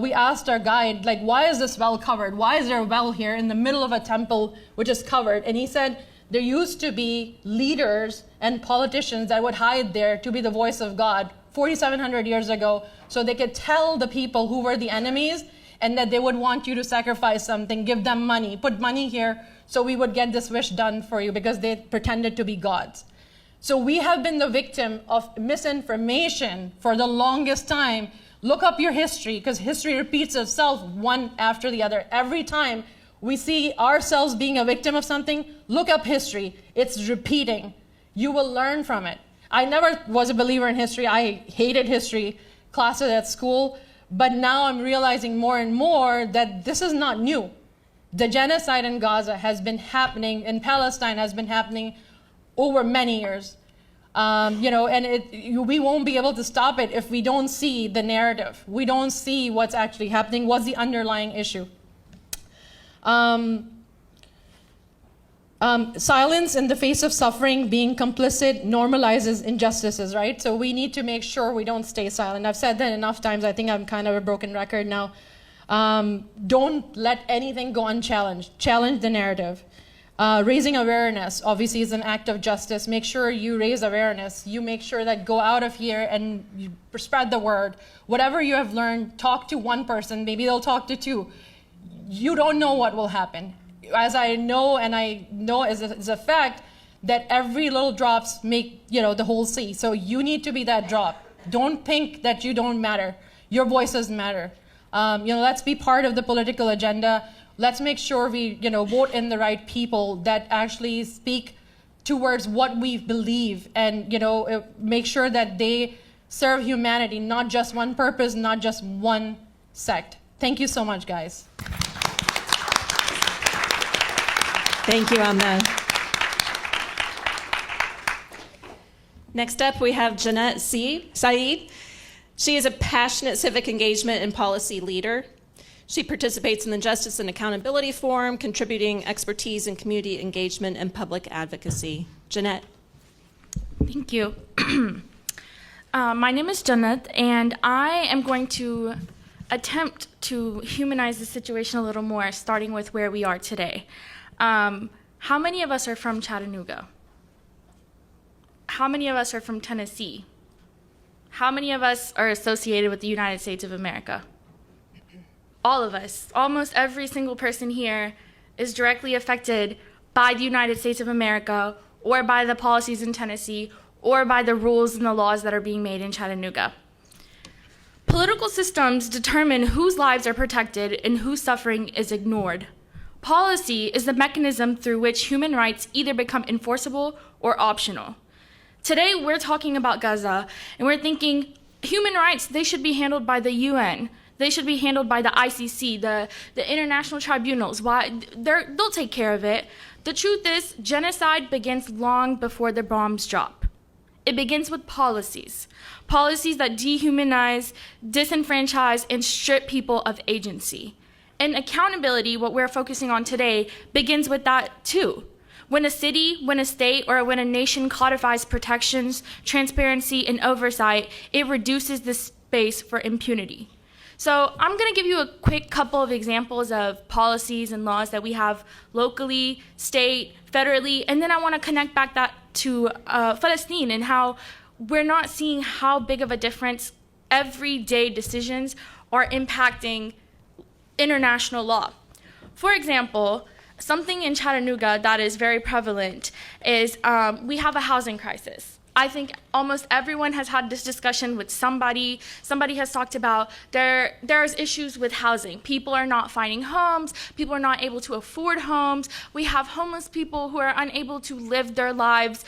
we asked our guide, why is this well covered? Why is there a well here in the middle of a temple which is covered? And he said, there used to be leaders and politicians that would hide there to be the voice of God 4,700 years ago, so they could tell the people who were the enemies and that they would want you to sacrifice something, give them money, put money here so we would get this wish done for you, because they pretended to be gods. So we have been the victim of misinformation for the longest time. Look up your history, because history repeats itself one after the other. Every time we see ourselves being a victim of something, look up history. It's repeating. You will learn from it. I never was a believer in history. I hated history classes at school. But now I'm realizing more and more that this is not new. The genocide in Gaza has been happening, in Palestine has been happening over many years. And we won't be able to stop it if we don't see the narrative. We don't see what's actually happening, what's the underlying issue. Silence in the face of suffering, being complicit, normalizes injustices, right? So we need to make sure we don't stay silent. I've said that enough times. I think I'm kind of a broken record now. Don't let anything go unchallenged. Challenge the narrative. Raising awareness, obviously, is an act of justice. Make sure you raise awareness. You make sure that go out of here and you spread the word. Whatever you have learned, talk to one person. Maybe they'll talk to two. You don't know what will happen. As I know, and I know as a fact, that every little drops make the whole sea. So you need to be that drop. Don't think that you don't matter. Your voices matter. Let's be part of the political agenda. Let's make sure we vote in the right people that actually speak towards what we believe, and make sure that they serve humanity, not just one purpose, not just one sect. Thank you so much, guys. Thank you, Amna. Next up, we have Jannat Saeed. She is a passionate civic engagement and policy leader. She participates in the Justice and Accountability Forum, contributing expertise in community engagement and public advocacy. Jannat. Thank you. My name is Jannat, and I am going to attempt to humanize the situation a little more, starting with where we are today. How many of us are from Chattanooga? How many of us are from Tennessee? How many of us are associated with the United States of America? All of us. Almost every single person here is directly affected by the United States of America, or by the policies in Tennessee, or by the rules and the laws that are being made in Chattanooga. Political systems determine whose lives are protected and whose suffering is ignored. Policy is the mechanism through which human rights either become enforceable or optional. Today, we're talking about Gaza, and we're thinking human rights, they should be handled by the UN. They should be handled by the ICC, the international tribunals. Why? They'll take care of it. The truth is, genocide begins long before the bombs drop. It begins with policies. Policies that dehumanize, disenfranchise, and strip people of agency. And accountability, what we're focusing on today, begins with that too. When a city, when a state, or when a nation codifies protections, transparency, and oversight, it reduces the space for impunity. So I'm going to give you a quick couple of examples of policies and laws that we have locally, state, federally, and then I want to connect back that to Palestine and how we're not seeing how big of a difference everyday decisions are impacting international law. For example, something in Chattanooga that is very prevalent is we have a housing crisis. I think almost everyone has had this discussion with somebody. Somebody has talked about there's issues with housing. People are not finding homes. People are not able to afford homes. We have homeless people who are unable to live their lives.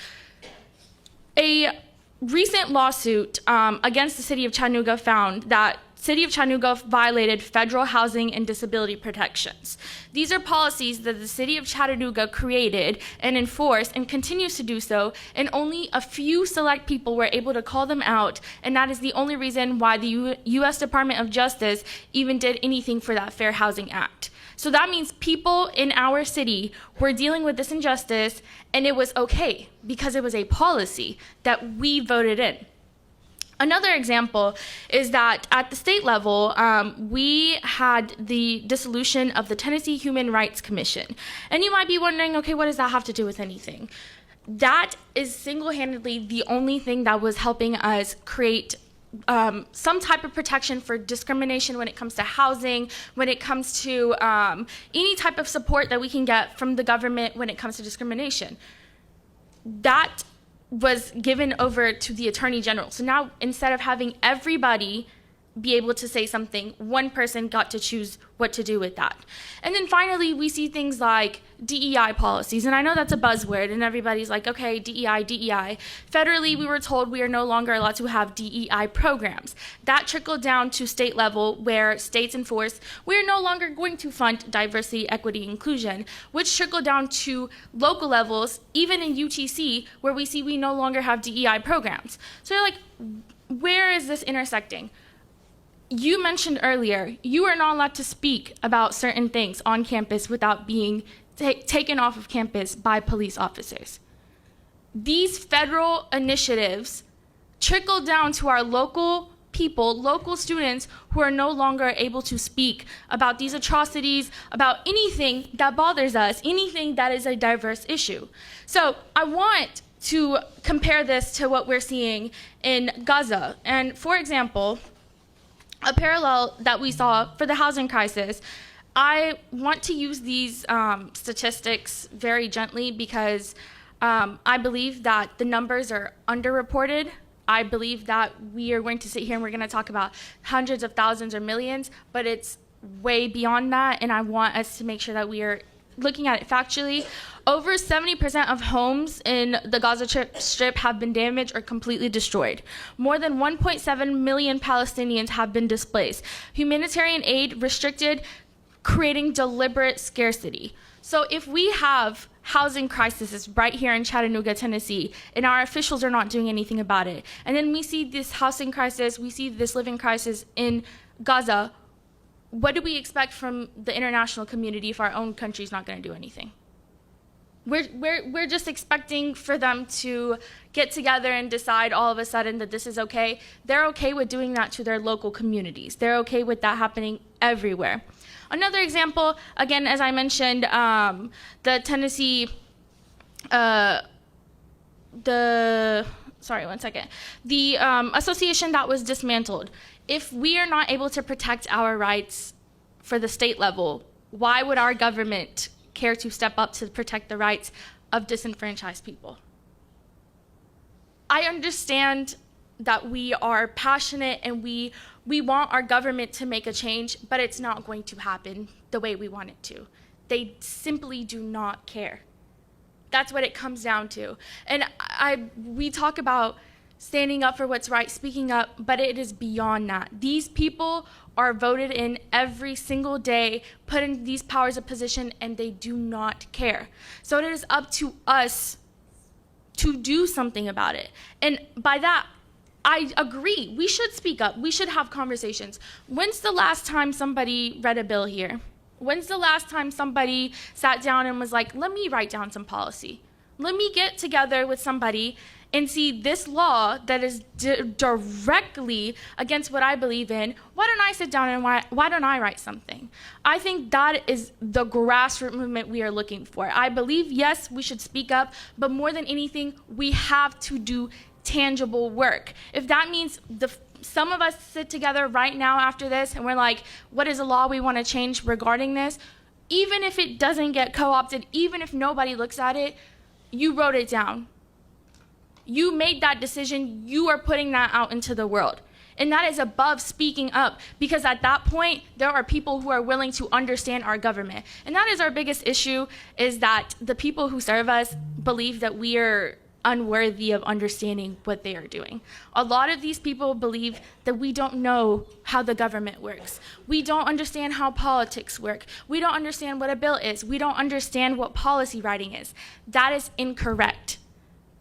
A recent lawsuit against the city of Chattanooga found that City of Chattanooga violated federal housing and disability protections. These are policies that the City of Chattanooga created and enforced and continues to do so, and only a few select people were able to call them out, and that is the only reason why the U.S. Department of Justice even did anything for that Fair Housing Act. So that means people in our city were dealing with this injustice, and it was okay because it was a policy that we voted in. Another example is that at the state level, we had the dissolution of the Tennessee Human Rights Commission. And you might be wondering, okay, what does that have to do with anything? That is single-handedly the only thing that was helping us create some type of protection for discrimination when it comes to housing, when it comes to any type of support that we can get from the government when it comes to discrimination. That was given over to the Attorney General. So now, instead of having everybody be able to say something, one person got to choose what to do with that. And then finally, we see things like DEI policies. And I know that's a buzzword, and everybody's like, okay, DEI, DEI. Federally, we were told we are no longer allowed to have DEI programs. That trickled down to state level, where states enforce, we're no longer going to fund diversity, equity, inclusion, which trickled down to local levels, even in UTC, where we see we no longer have DEI programs. So you're like, where is this intersecting? You mentioned earlier, you are not allowed to speak about certain things on campus without being taken off of campus by police officers. These federal initiatives trickle down to our local people, local students who are no longer able to speak about these atrocities, about anything that bothers us, anything that is a diverse issue. So I want to compare this to what we're seeing in Gaza. And for example, a parallel that we saw for the housing crisis, I want to use these statistics very gently because I believe that the numbers are underreported. I believe that we are going to sit here and we're going to talk about hundreds of thousands or millions, but it's way beyond that, and I want us to make sure that we are looking at it factually. Over 70% of homes in the Gaza Strip have been damaged or completely destroyed. More than 1.7 million Palestinians have been displaced. Humanitarian aid restricted, creating deliberate scarcity. So if we have housing crises right here in Chattanooga, Tennessee, and our officials are not doing anything about it, and then we see this housing crisis, we see this living crisis in Gaza, what do we expect from the international community if our own country is not going to do anything? We're just expecting for them to get together and decide all of a sudden that this is okay. They're okay with doing that to their local communities. They're okay with that happening everywhere. Another example, again, as I mentioned, the Tennessee, the association that was dismantled. If we are not able to protect our rights for the state level, why would our government care to step up to protect the rights of disenfranchised people? I understand that we are passionate and we want our government to make a change, but it's not going to happen the way we want it to. They simply do not care. That's what it comes down to. And we talk about standing up for what's right, speaking up, but it is beyond that. These people are voted in every single day, put in these powers of position, and they do not care. So it is up to us to do something about it. And by that, I agree. We should speak up. We should have conversations. When's the last time somebody read a bill here? When's the last time somebody sat down and was like, let me write down some policy? Let me get together with somebody and see this law that is directly against what I believe in, why don't I sit down and why don't I write something? I think that is the grassroots movement we are looking for. I believe, yes, we should speak up, but more than anything, we have to do tangible work. If that means some of us sit together right now after this and we're like, what is a law we want to change regarding this? Even if it doesn't get co-opted, even if nobody looks at it, you wrote it down. You made that decision. You are putting that out into the world. And that is above speaking up, because at that point, there are people who are willing to understand our government. And that is our biggest issue, is that the people who serve us believe that we are unworthy of understanding what they are doing. A lot of these people believe that we don't know how the government works. We don't understand how politics work. We don't understand what a bill is. We don't understand what policy writing is. That is incorrect.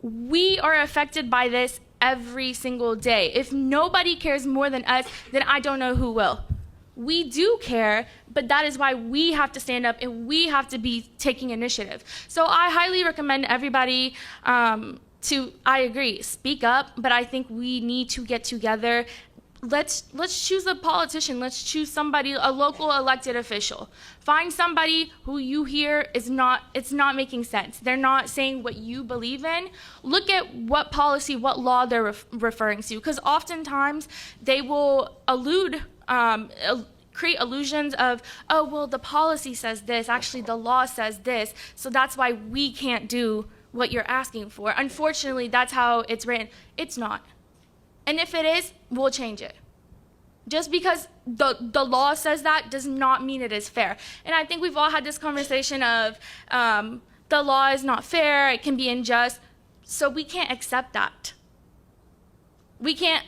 We are affected by this every single day. If nobody cares more than us, then I don't know who will. We do care, but that is why we have to stand up and we have to be taking initiative. So I highly recommend everybody I agree, speak up, but I think we need to get together. Let's choose a politician. Let's choose somebody, a local elected official. Find somebody who you hear it's not making sense. They're not saying what you believe in. Look at what policy, what law they're referring to, because oftentimes they will create illusions of, oh, well, the policy says this, actually the law says this, so that's why we can't do what you're asking for. Unfortunately, that's how it's written. It's not. And if it is, we'll change it. Just because the law says that does not mean it is fair. And I think we've all had this conversation of the law is not fair, it can be unjust, so we can't accept that. We can't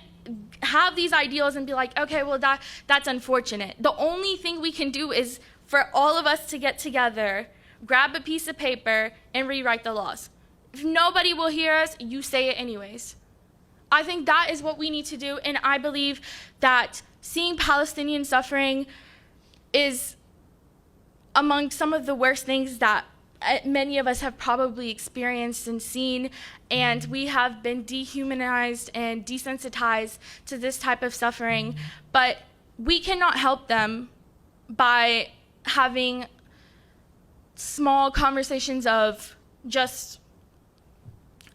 have these ideals and be like, okay, well, that's unfortunate. The only thing we can do is for all of us to get together, grab a piece of paper, and rewrite the laws. If nobody will hear us, you say it anyways. I think that is what we need to do, and I believe that seeing Palestinian suffering is among some of the worst things that many of us have probably experienced and seen, and we have been dehumanized and desensitized to this type of suffering. But we cannot help them by having small conversations of just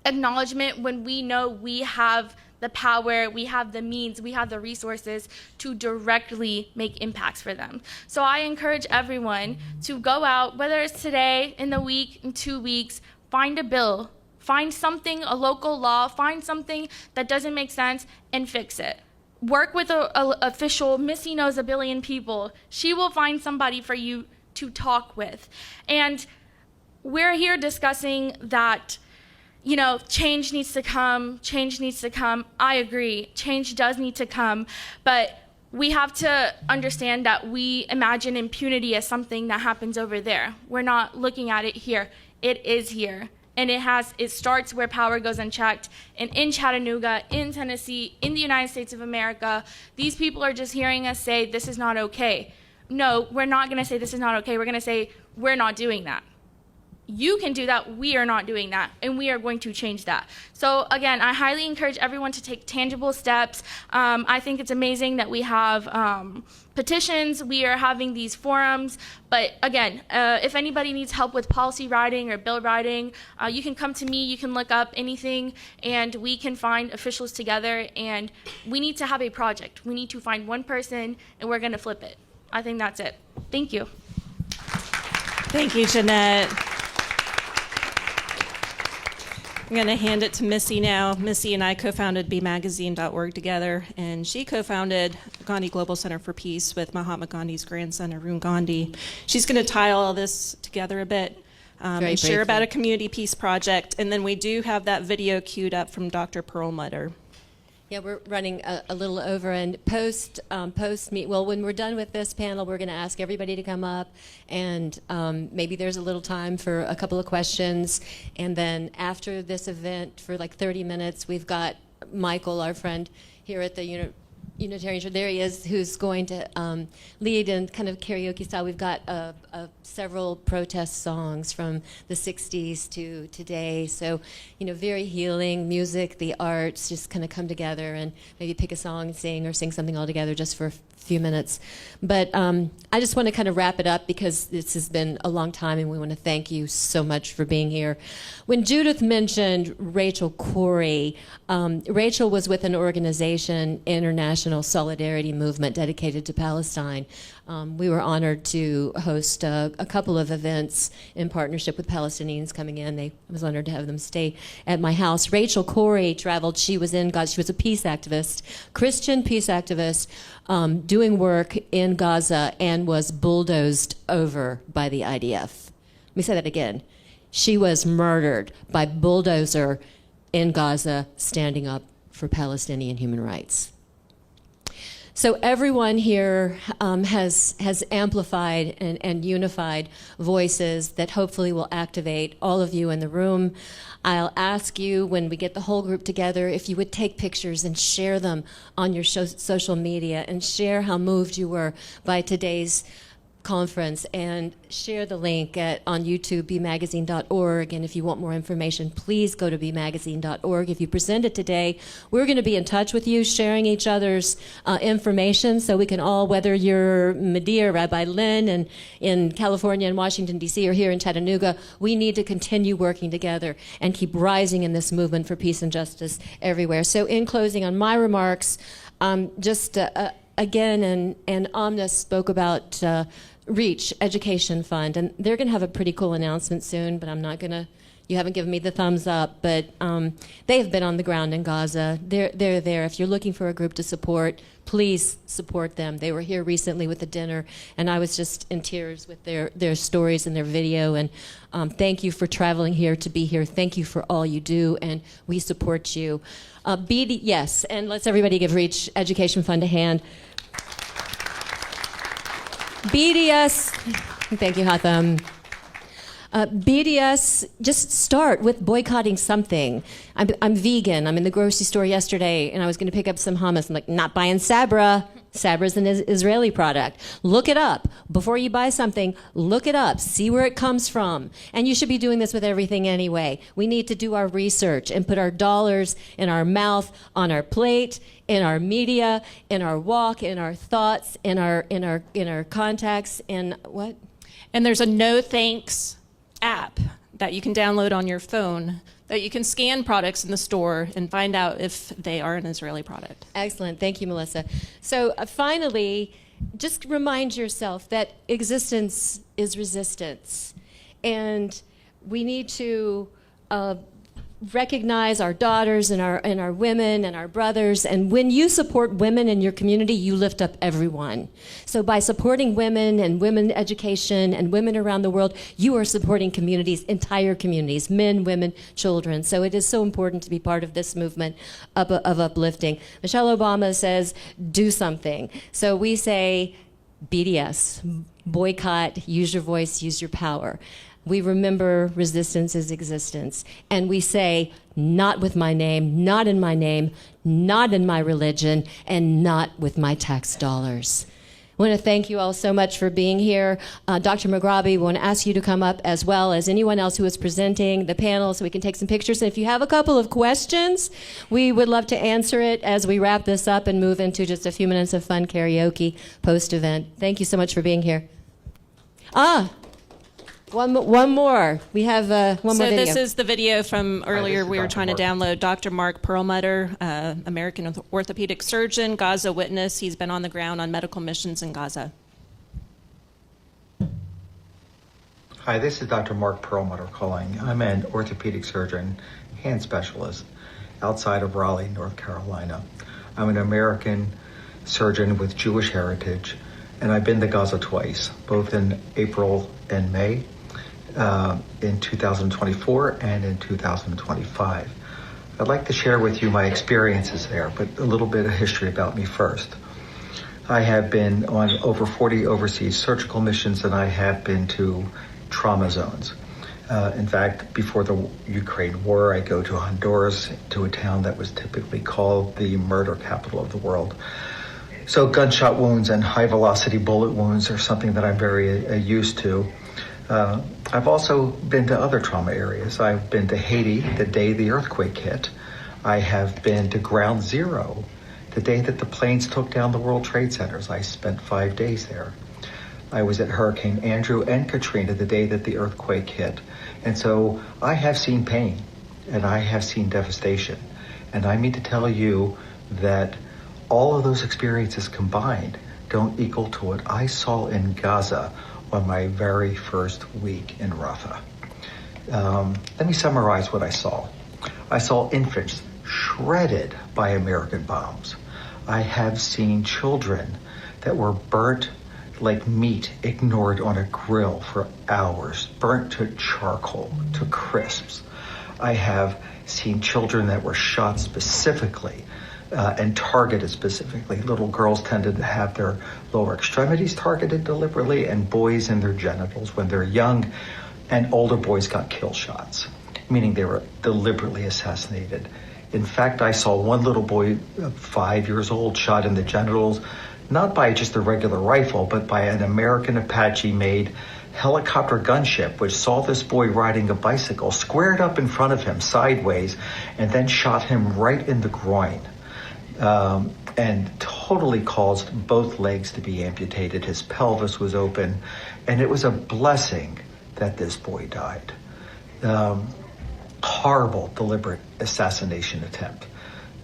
acknowledgement when we know we have the power, we have the means, we have the resources to directly make impacts for them. So I encourage everyone to go out, whether it's today, in the week, in 2 weeks, find a bill, find something, a local law, find something that doesn't make sense and fix it. Work with an official. Missy knows a billion people. She will find somebody for you to talk with. And we're here discussing that, you know, change needs to come, change needs to come. I agree, change does need to come, but we have to understand that we imagine impunity as something that happens over there. We're not looking at it here. It is here, and it starts where power goes unchecked, and in Chattanooga, in Tennessee, in the United States of America, these people are just hearing us say, this is not okay. No, we're not gonna say this is not okay, we're gonna say, we're not doing that. You can do that, we are not doing that, and we are going to change that. So again, I highly encourage everyone to take tangible steps. I think it's amazing that we have petitions, we are having these forums, but again, if anybody needs help with policy writing or bill writing, you can come to me, you can look up anything, and we can find officials together, and we need to have a project. We need to find one person, and we're gonna flip it. I think that's it. Thank you. Thank you, Jannat. I'm going to hand it to Missy now. Missy and I co-founded BeMagazine.org together, and she co-founded Gandhi Global Center for Peace with Mahatma Gandhi's grandson, Arun Gandhi. She's going to tie all this together a bit and share about a community peace project, and then we do have that video queued up from Dr. Perlmutter. Yeah, we're running a little over, and when we're done with this panel, we're going to ask everybody to come up, and maybe there's a little time for a couple of questions, and then after this event, for like 30 minutes, we've got Michael, our friend here at the Unitarian, there he is, who's going to lead in kind of karaoke style. We've got several protest songs from the 60s to today. So, very healing music, the arts, just kind of come together and maybe pick a song and sing, or sing something all together just for a few minutes. But I just want to kind of wrap it up, because this has been a long time and we want to thank you so much for being here. When Judith mentioned Rachel Corrie, Rachel was with an organization, International Solidarity Movement, dedicated to Palestine. We were honored to host a couple of events in partnership with Palestinians coming in. I was honored to have them stay at my house. Rachel Corrie traveled. She was in Gaza. She was a peace activist, Christian peace activist, doing work in Gaza, and was bulldozed over by the IDF. Let me say that again. She was murdered by bulldozer in Gaza, standing up for Palestinian human rights. So everyone here has amplified and unified voices that hopefully will activate all of you in the room. I'll ask you, when we get the whole group together, if you would take pictures and share them on your social media, and share how moved you were by today's conference, and share the link on YouTube, bmagazine.org. And if you want more information, please go to bmagazine.org. If you presented today, we're going to be in touch with you, sharing each other's information, so we can all, whether you're Medea, Rabbi Lynn, and in California and Washington, D.C., or here in Chattanooga, we need to continue working together and keep rising in this movement for peace and justice everywhere. So in closing on my remarks, again, and Amna spoke about REACH Education Fund, and they're going to have a pretty cool announcement soon, but I'm not going to, you haven't given me the thumbs up, but they have been on the ground in Gaza. They're there. If you're looking for a group to support, please support them. They were here recently with the dinner, and I was just in tears with their stories and their video, and thank you for traveling here to be here. Thank you for all you do, and we support you. Yes, and let's everybody give REACH Education Fund a hand. BDS, thank you, Hatham. BDS, just start with boycotting something. I'm vegan. I'm in the grocery store yesterday, and I was going to pick up some hummus. I'm like, not buying Sabra. Sabra's an Israeli product. Look it up. Before you buy something, look it up. See where it comes from. And you should be doing this with everything anyway. We need to do our research and put our dollars in our mouth, on our plate, in our media, in our walk, in our thoughts, in our contacts, in what? And there's a no thanks app that you can download on your phone, that you can scan products in the store and find out if they are an Israeli product. Excellent. Thank you, Melissa. So finally, just remind yourself that existence is resistance. And we need to recognize our daughters and our women and our brothers. And when you support women in your community, you lift up everyone. So by supporting women and women education and women around the world, you are supporting communities, entire communities, men, women, children. So it is so important to be part of this movement of uplifting. Michelle Obama says, do something. So we say, BDS, boycott, use your voice, use your power. We remember resistance is existence. And we say, not with my name, not in my name, not in my religion, and not with my tax dollars. I want to thank you all so much for being here. Dr. McGraby, we want to ask you to come up, as well as anyone else who is presenting the panel, so we can take some pictures. And if you have a couple of questions, we would love to answer it as we wrap this up and move into just a few minutes of fun karaoke post-event. Thank you so much for being here. One more. We have one more video. So this is the video from earlier. We were trying to download. Dr. Mark Perlmutter, American orthopedic surgeon, Gaza witness. He's been on the ground on medical missions in Gaza. Hi, this is Dr. Mark Perlmutter calling. I'm an orthopedic surgeon, hand specialist, outside of Raleigh, North Carolina. I'm an American surgeon with Jewish heritage, and I've been to Gaza twice, both in April and May. In 2024 and in 2025. I'd like to share with you my experiences there, but a little bit of history about me first. I have been on over 40 overseas surgical missions, and I have been to trauma zones. In fact, before the Ukraine war, I go to Honduras, to a town that was typically called the murder capital of the world. So gunshot wounds and high velocity bullet wounds are something that I'm very used to. I've also been to other trauma areas. I've been to Haiti the day the earthquake hit. I have been to Ground Zero the day that the planes took down the World Trade Centers. I spent 5 days there. I was at Hurricane Andrew and Katrina the day that the earthquake hit. And so I have seen pain and I have seen devastation. And I mean to tell you that all of those experiences combined don't equal to what I saw in Gaza on my very first week in Rafah. Let me summarize what I saw. I saw infants shredded by American bombs. I have seen children that were burnt like meat, ignored on a grill for hours, burnt to charcoal, to crisps. I have seen children that were shot specifically and targeted specifically. Little girls tended to have their lower extremities targeted deliberately, and boys in their genitals when they're young, and older boys got kill shots, meaning they were deliberately assassinated. In fact, I saw one little boy, 5 years old, shot in the genitals, not by just a regular rifle, but by an American Apache-made helicopter gunship, which saw this boy riding a bicycle, squared up in front of him sideways, and then shot him right in the groin. And totally caused both legs to be amputated. His pelvis was open, and it was a blessing that this boy died. Horrible, deliberate assassination attempt.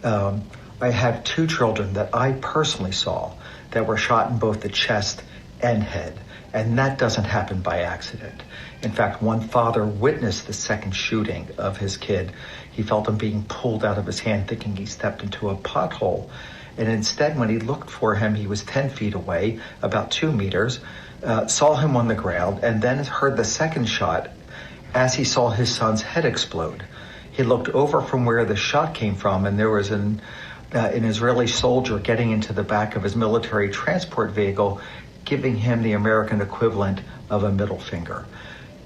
I have 2 children that I personally saw that were shot in both the chest and head, and that doesn't happen by accident. In fact, one father witnessed the second shooting of his kid. He felt him being pulled out of his hand, thinking he stepped into a pothole. And instead, when he looked for him, he was 10 feet away, about 2 meters, saw him on the ground, and then heard the second shot as he saw his son's head explode. He looked over from where the shot came from, and there was an Israeli soldier getting into the back of his military transport vehicle, giving him the American equivalent of a middle finger.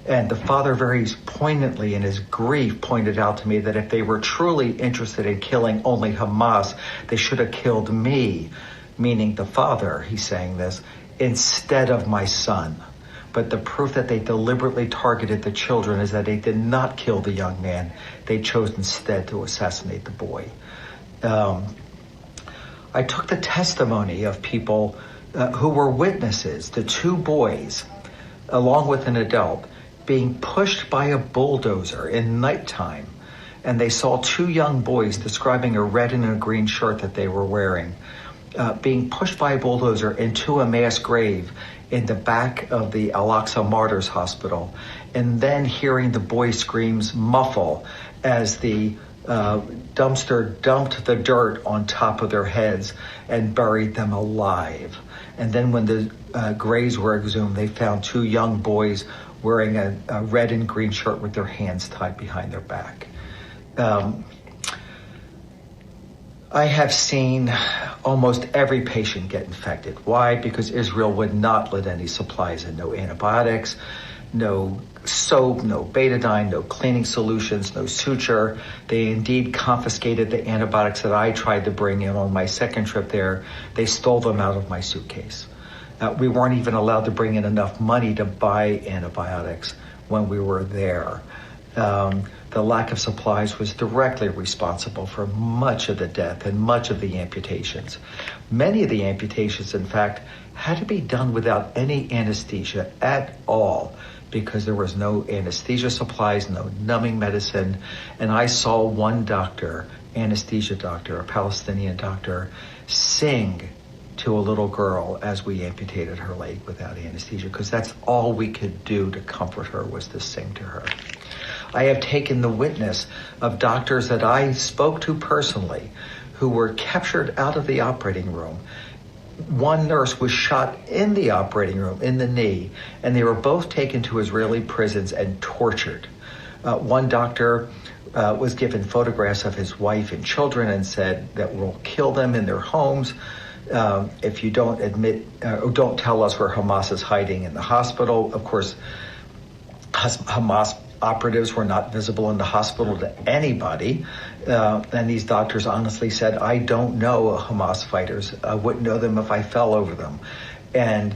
And the father very poignantly in his grief pointed out to me that if they were truly interested in killing only Hamas, they should have killed me, meaning the father, he's saying this, instead of my son. But the proof that they deliberately targeted the children is that they did not kill the young man. They chose instead to assassinate the boy. I took the testimony of people who were witnesses to 2 boys, along with an adult, being pushed by a bulldozer in nighttime. And they saw 2 young boys describing a red and a green shirt that they were wearing, being pushed by a bulldozer into a mass grave in the back of the Al-Aqsa Martyrs Hospital, and then hearing the boys' screams muffle as the dumpster dumped the dirt on top of their heads and buried them alive. And then when the graves were exhumed, they found 2 young boys wearing a red and green shirt with their hands tied behind their back. I have seen almost every patient get infected. Why? Because Israel would not let any supplies in. No antibiotics, no soap, no betadine, no cleaning solutions, no suture. They indeed confiscated the antibiotics that I tried to bring in on my second trip there. They stole them out of my suitcase. We weren't even allowed to bring in enough money to buy antibiotics when we were there. The lack of supplies was directly responsible for much of the death and much of the amputations. Many of the amputations, in fact, had to be done without any anesthesia at all because there was no anesthesia supplies, no numbing medicine. And I saw one doctor, anesthesia doctor, a Palestinian doctor, sing to a little girl as we amputated her leg without anesthesia, because that's all we could do to comfort her was to sing to her. I have taken the witness of doctors that I spoke to personally who were captured out of the operating room. One nurse was shot in the operating room in the knee, and they were both taken to Israeli prisons and tortured. One doctor was given photographs of his wife and children and said that we'll kill them in their homes if you don't admit or don't tell us where Hamas is hiding in the hospital. Of course, Hamas operatives were not visible in the hospital to anybody. And these doctors honestly said, I don't know Hamas fighters. I wouldn't know them if I fell over them. And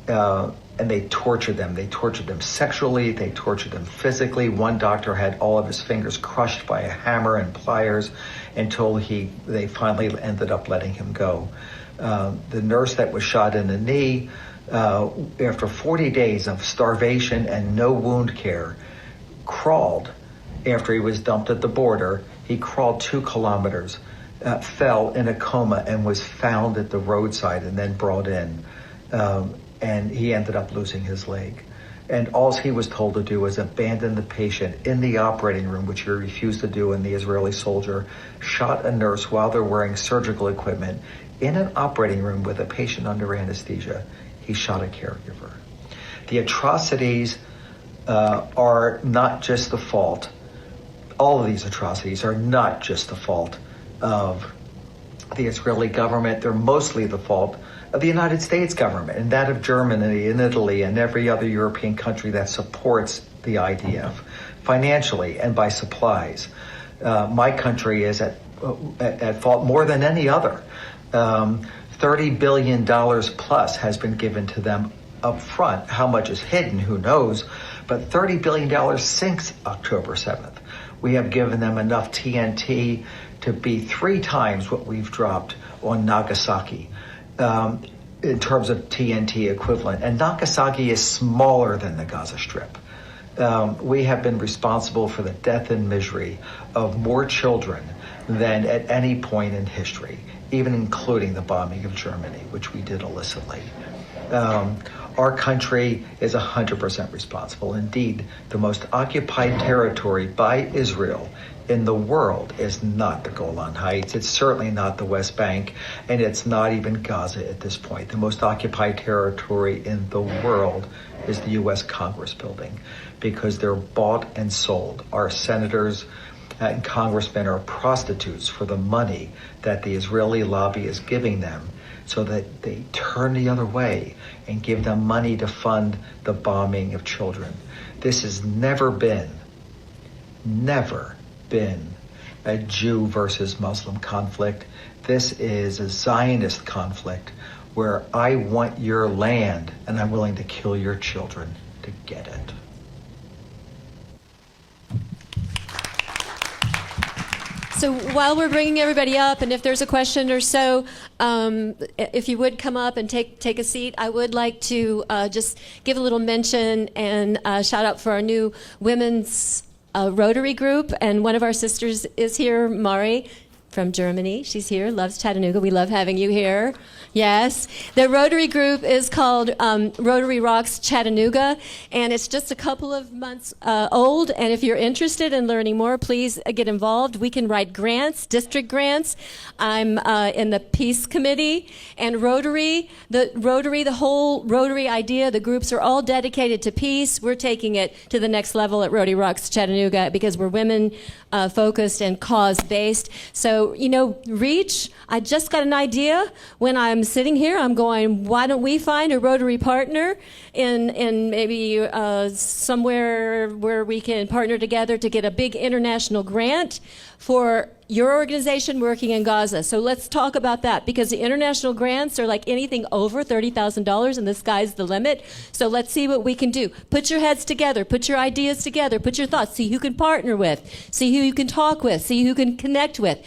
they tortured them. They tortured them sexually. They tortured them physically. One doctor had all of his fingers crushed by a hammer and pliers until they finally ended up letting him go. The nurse that was shot in the knee, after 40 days of starvation and no wound care, crawled after he was dumped at the border. He crawled 2 kilometers, fell in a coma, and was found at the roadside and then brought in. And he ended up losing his leg. And all he was told to do was abandon the patient in the operating room, which he refused to do, and the Israeli soldier shot a nurse while they're wearing surgical equipment in an operating room with a patient under anesthesia. He shot a caregiver. The atrocities are not just the fault. All of these atrocities are not just the fault of the Israeli government. They're mostly the fault of the United States government and that of Germany and Italy and every other European country that supports the IDF financially and by supplies. My country is at fault more than any other. $30 billion plus has been given to them up front. How much is hidden, who knows? But $30 billion since October 7th. We have given them enough TNT to be 3 times what we've dropped on Nagasaki in terms of TNT equivalent. And Nagasaki is smaller than the Gaza Strip. We have been responsible for the death and misery of more children than at any point in history, even including the bombing of Germany, which we did illicitly. Our country is 100% responsible. Indeed, the most occupied territory by Israel in the world is not the Golan Heights. It's certainly not the West Bank, and it's not even Gaza at this point. The most occupied territory in the world is the U.S. Congress building, because they're bought and sold. Our senators and congressmen are prostitutes for the money that the Israeli lobby is giving them, so that they turn the other way and give them money to fund the bombing of children. This has never been a Jew versus Muslim conflict. This is a Zionist conflict where I want your land and I'm willing to kill your children to get it. So while we're bringing everybody up, and if there's a question or so, if you would come up and take a seat, I would like to just give a little mention and shout out for our new women's Rotary group. And one of our sisters is here, Mari from Germany. She's here, loves Chattanooga. We love having you here. Yes. The Rotary group is called Rotary Rocks Chattanooga, and it's just a couple of months old. And if you're interested in learning more, please get involved. We can write grants, district grants. I'm in the Peace Committee, and Rotary, the whole Rotary idea, the groups are all dedicated to peace. We're taking it to the next level at Rotary Rocks Chattanooga because we're women focused and cause-based. So, reach. I just got an idea when I'm sitting here. I'm going, why don't we find a Rotary partner in maybe somewhere where we can partner together to get a big international grant for your organization working in Gaza. So let's talk about that, because the international grants are like anything over $30,000, and the sky's the limit. So let's see what we can do. Put your heads together, put your ideas together, put your thoughts, see who you can partner with, see who you can talk with, see who you can connect with.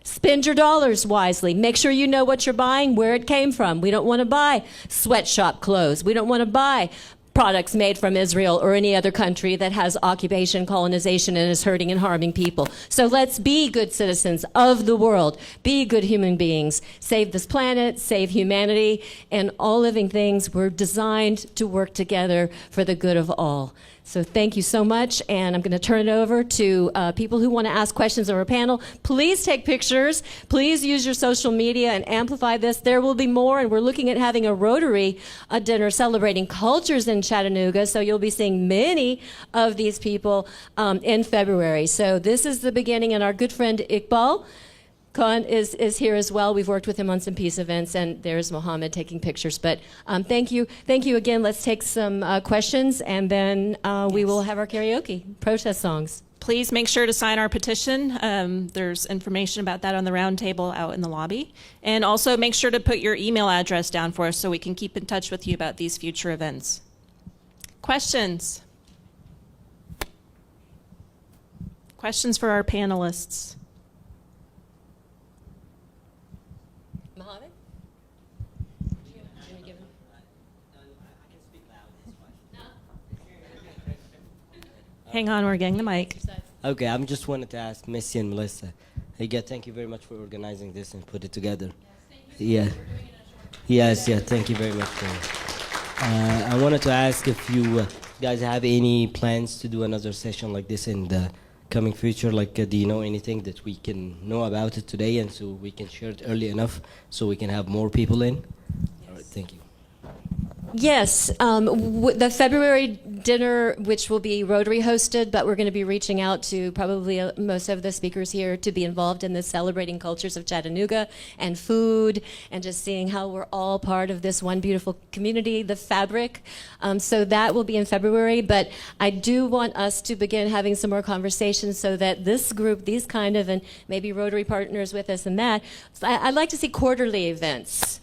Spend your dollars wisely. Make sure you know what you're buying, where it came from. We don't want to buy sweatshop clothes. We don't want to buy products made from Israel or any other country that has occupation, colonization, and is hurting and harming people. So let's be good citizens of the world. Be good human beings. Save this planet, save humanity, and all living things were designed to work together for the good of all. So thank you so much, and I'm going to turn it over to people who want to ask questions of our panel. Please take pictures. Please use your social media and amplify this. There will be more, and we're looking at having a Rotary dinner celebrating cultures in Chattanooga, so you'll be seeing many of these people in February. So this is the beginning, and our good friend Iqbal Khan is here as well. We've worked with him on some peace events, and there's Mohammed taking pictures. But thank you again. Let's take some questions, and then we will have our karaoke, protest songs. Please make sure to sign our petition. There's information about that on the round table out in the lobby. And also make sure to put your email address down for us so we can keep in touch with you about these future events. Questions? Questions for our panelists? Mohammed? Hang on, we're getting the mic. Okay, I just wanted to ask Missy and Melissa. Again, thank you very much for organizing this and put it together. Yeah. Yes, yeah, thank you very much. I wanted to ask if you guys have any plans to do another session like this in the coming future. Like, do you know anything that we can know about it today, and so we can share it early enough so we can have more people in? All right, thank you. Yes, the February dinner, which will be Rotary hosted, but we're going to be reaching out to probably most of the speakers here to be involved in this celebrating cultures of Chattanooga and food and just seeing how we're all part of this one beautiful community, the fabric. So that will be in February, but I do want us to begin having some more conversations so that this group, these kind of, and maybe Rotary partners with us in that, I'd like to see quarterly events.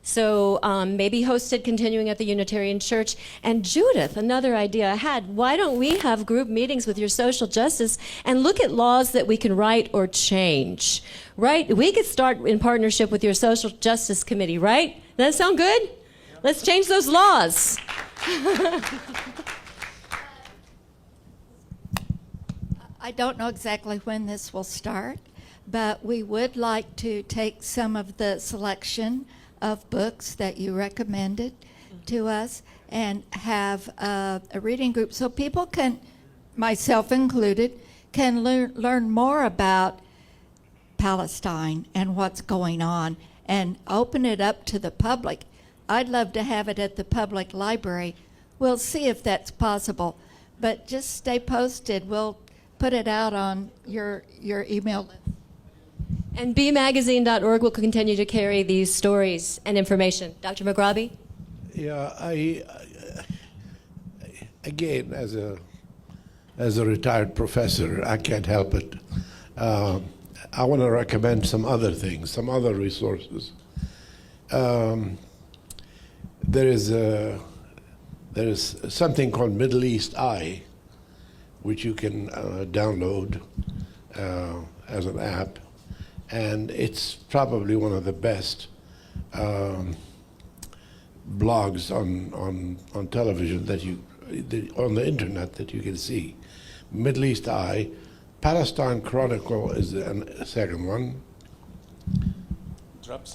So maybe hosted continuing at the Unitarian Church. And Judith, another idea I had, why don't we have group meetings with your social justice and look at laws that we can write or change, right? We could start in partnership with your social justice committee, right? Does that sound good? Let's change those laws. I don't know exactly when this will start, but we would like to take some of the selection of books that you recommended to us and have a reading group so people can, myself included, can learn more about Palestine and what's going on and open it up to the public. I'd love to have it at the public library. We'll see if that's possible, but just stay posted. We'll put it out on your email list. And bmagazine.org will continue to carry these stories and information. Dr. McRobbie? Yeah, again, as a retired professor, I can't help it. I want to recommend some other things, some other resources. There is something called Middle East Eye, which you can download as an app. And it's probably one of the best blogs on television that on the internet that you can see. Middle East Eye, Palestine Chronicle is the second one. Drop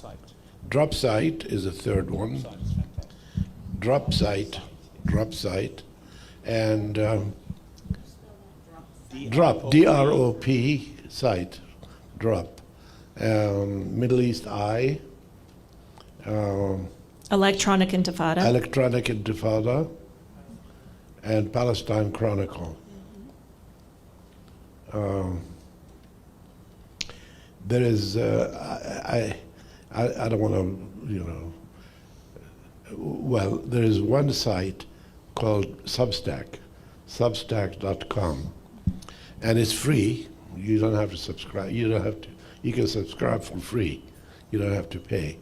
Site is the third one. Drop Site, and Drop, D-R-O-P, site, Drop. Middle East Eye, Electronic Intifada, and Palestine Chronicle. There is, I don't want to, well, there is one site called Substack, substack.com, and it's free. You don't have to subscribe. You can subscribe for free. You don't have to pay.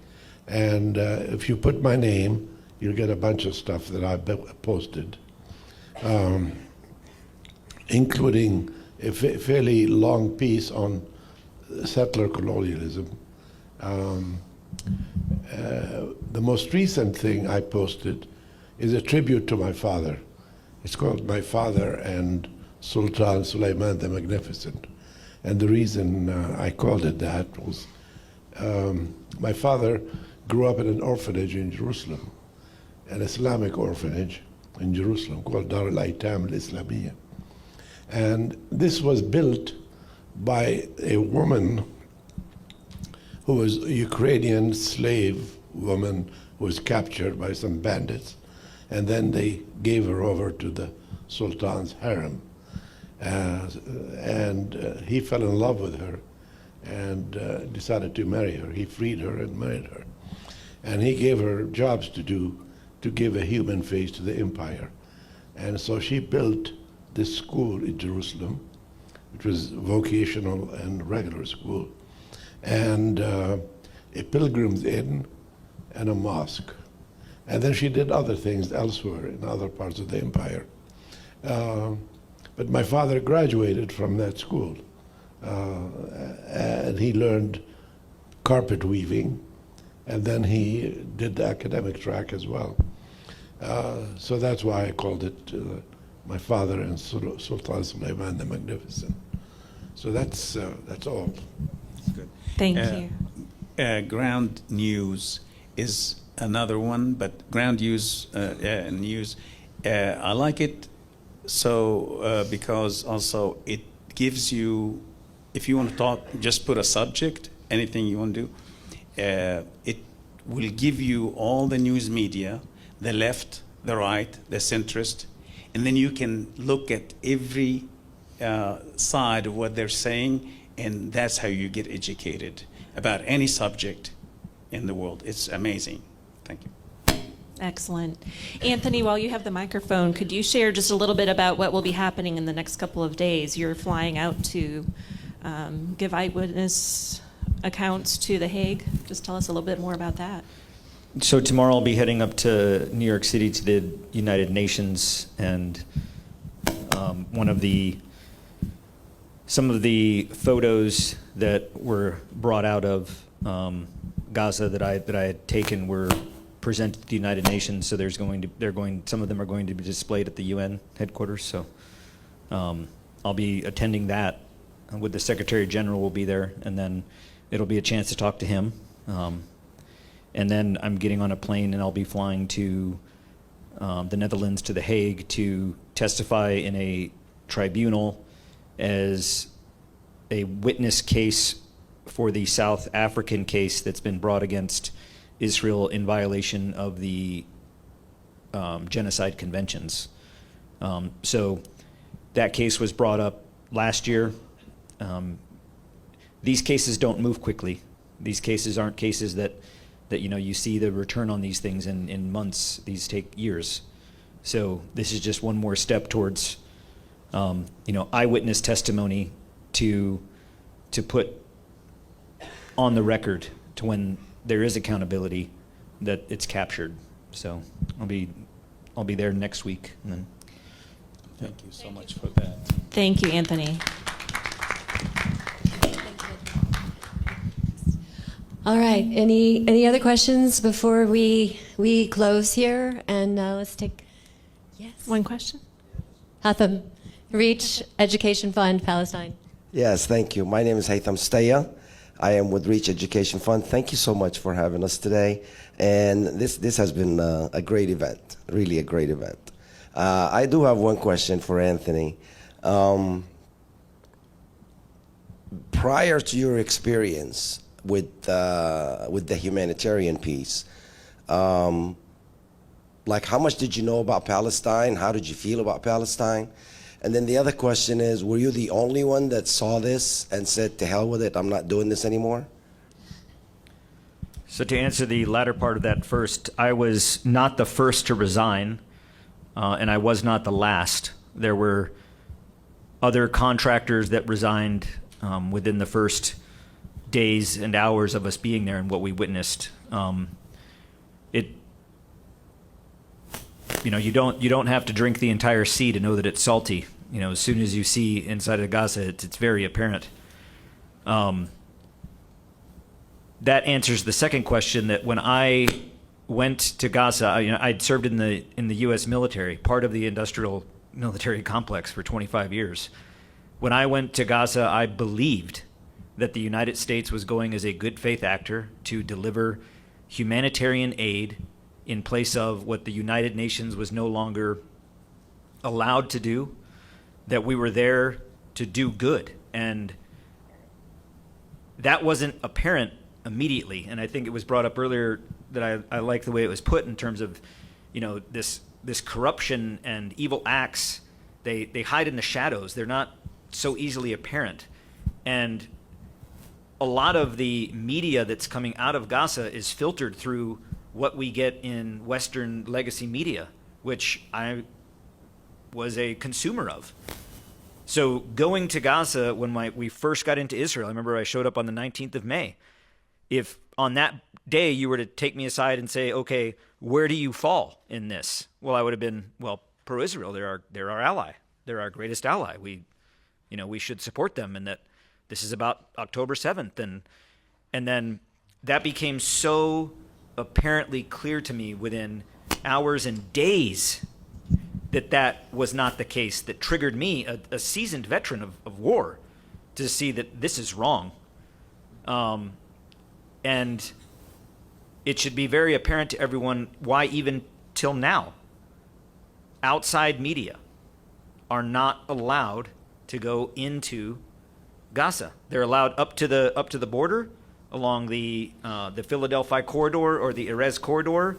And if you put my name, you'll get a bunch of stuff that I've posted, including a fairly long piece on settler colonialism. The most recent thing I posted is a tribute to my father. It's called My Father and Sultan Suleiman the Magnificent. And the reason I called it that was my father grew up in an orphanage in Jerusalem, an Islamic orphanage in Jerusalem called Dar al-Aitam al-Islamiyya. And this was built by a woman who was a Ukrainian slave woman who was captured by some bandits, and then they gave her over to the Sultan's harem. And he fell in love with her and decided to marry her. He freed her and married her. And he gave her jobs to do to give a human face to the empire. And so she built this school in Jerusalem, which was vocational and regular school, and a pilgrim's inn and a mosque. And then she did other things elsewhere in other parts of the empire. But my father graduated from that school, and he learned carpet weaving, and then he did the academic track as well. So that's why I called it my father and Sultan Suleiman the Magnificent. So that's all. Good. Thank you. Ground news is another one, but ground news, I like it so because also it gives you, if you want to talk, just put a subject, anything you want to do, it will give you all the news media, the left, the right, the centrist, and then you can look at every side of what they're saying, and that's how you get educated about any subject in the world. It's amazing. Thank you. Excellent. Anthony, while you have the microphone, could you share just a little bit about what will be happening in the next couple of days? You're flying out to give eyewitness accounts to The Hague. Just tell us a little bit more about that. So tomorrow I'll be heading up to New York City to the United Nations, and some of the photos that were brought out of Gaza that I had taken were presented to the United Nations. So some of them are going to be displayed at the UN headquarters. So I'll be attending that with the Secretary General will be there, and then it'll be a chance to talk to him. And then I'm getting on a plane and I'll be flying to the Netherlands to The Hague to testify in a tribunal as a witness case for the South African case that's been brought against Israel in violation of the genocide conventions. So that case was brought up last year. These cases don't move quickly. These cases aren't cases that you see the return on these things in months. These take years. So this is just one more step towards eyewitness testimony to put on the record to when there is accountability that it's captured. So I'll be there next week. And then Thank you so much for that. Thank you, Anthony. All right. Any other questions before we close here? And let's take One question. Hatham, Reach Education Fund, Palestine. Yes, thank you. My name is Haitham Staya. I am with Reach Education Fund. Thank you so much for having us today. And this has been a great event, really a great event. I do have one question for Anthony. Prior to your experience with the humanitarian piece, like how much did you know about Palestine? How did you feel about Palestine? And then the other question is, were you the only one that saw this and said, to hell with it, I'm not doing this anymore? So to answer the latter part of that first, I was not the first to resign, and I was not the last. There were other contractors that resigned within the first days and hours of us being there and what we witnessed. You don't have to drink the entire sea to know that it's salty. As soon as you see inside of Gaza, it's very apparent. That answers the second question, that when I went to Gaza, I'd served in the U.S. military, part of the industrial military complex for 25 years. When I went to Gaza, I believed that the United States was going as a good faith actor to deliver humanitarian aid in place of what the United Nations was no longer allowed to do, that we were there to do good. And that wasn't apparent immediately. And I think it was brought up earlier that I like the way it was put in terms of, this corruption and evil acts, they hide in the shadows. They're not so easily apparent. And a lot of the media that's coming out of Gaza is filtered through what we get in Western legacy media, which I was a consumer of. So going to Gaza when we first got into Israel, I remember I showed up on the 19th of May. If on that day you were to take me aside and say, okay, where do you fall in this? Well, I would have been, well, pro-Israel. They're our ally. They're our greatest ally. We should support them, and that this is about October 7th. And then that became so apparently clear to me within hours and days that was not the case, that triggered me, a seasoned veteran of war, to see that this is wrong. And it should be very apparent to everyone why even till now, outside media are not allowed to go into Gaza. They're allowed up to the border along the Philadelphia corridor or the Erez corridor.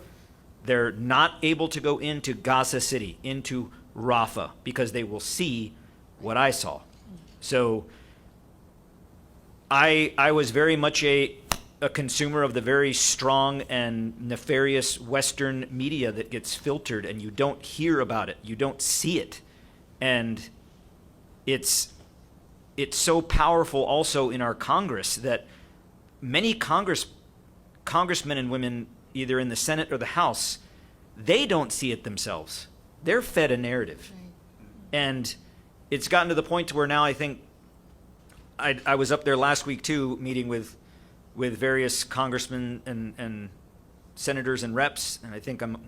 They're not able to go into Gaza City, into Rafah, because they will see what I saw. So I was very much a consumer of the very strong and nefarious Western media that gets filtered, and you don't hear about it, you don't see it. And it's so powerful also in our Congress that many congressmen and women, either in the Senate or the House, they don't see it themselves. They're fed a narrative. Right. And it's gotten to the point to where now I think, I was up there last week too, meeting with various congressmen and senators and reps, and I think I'm a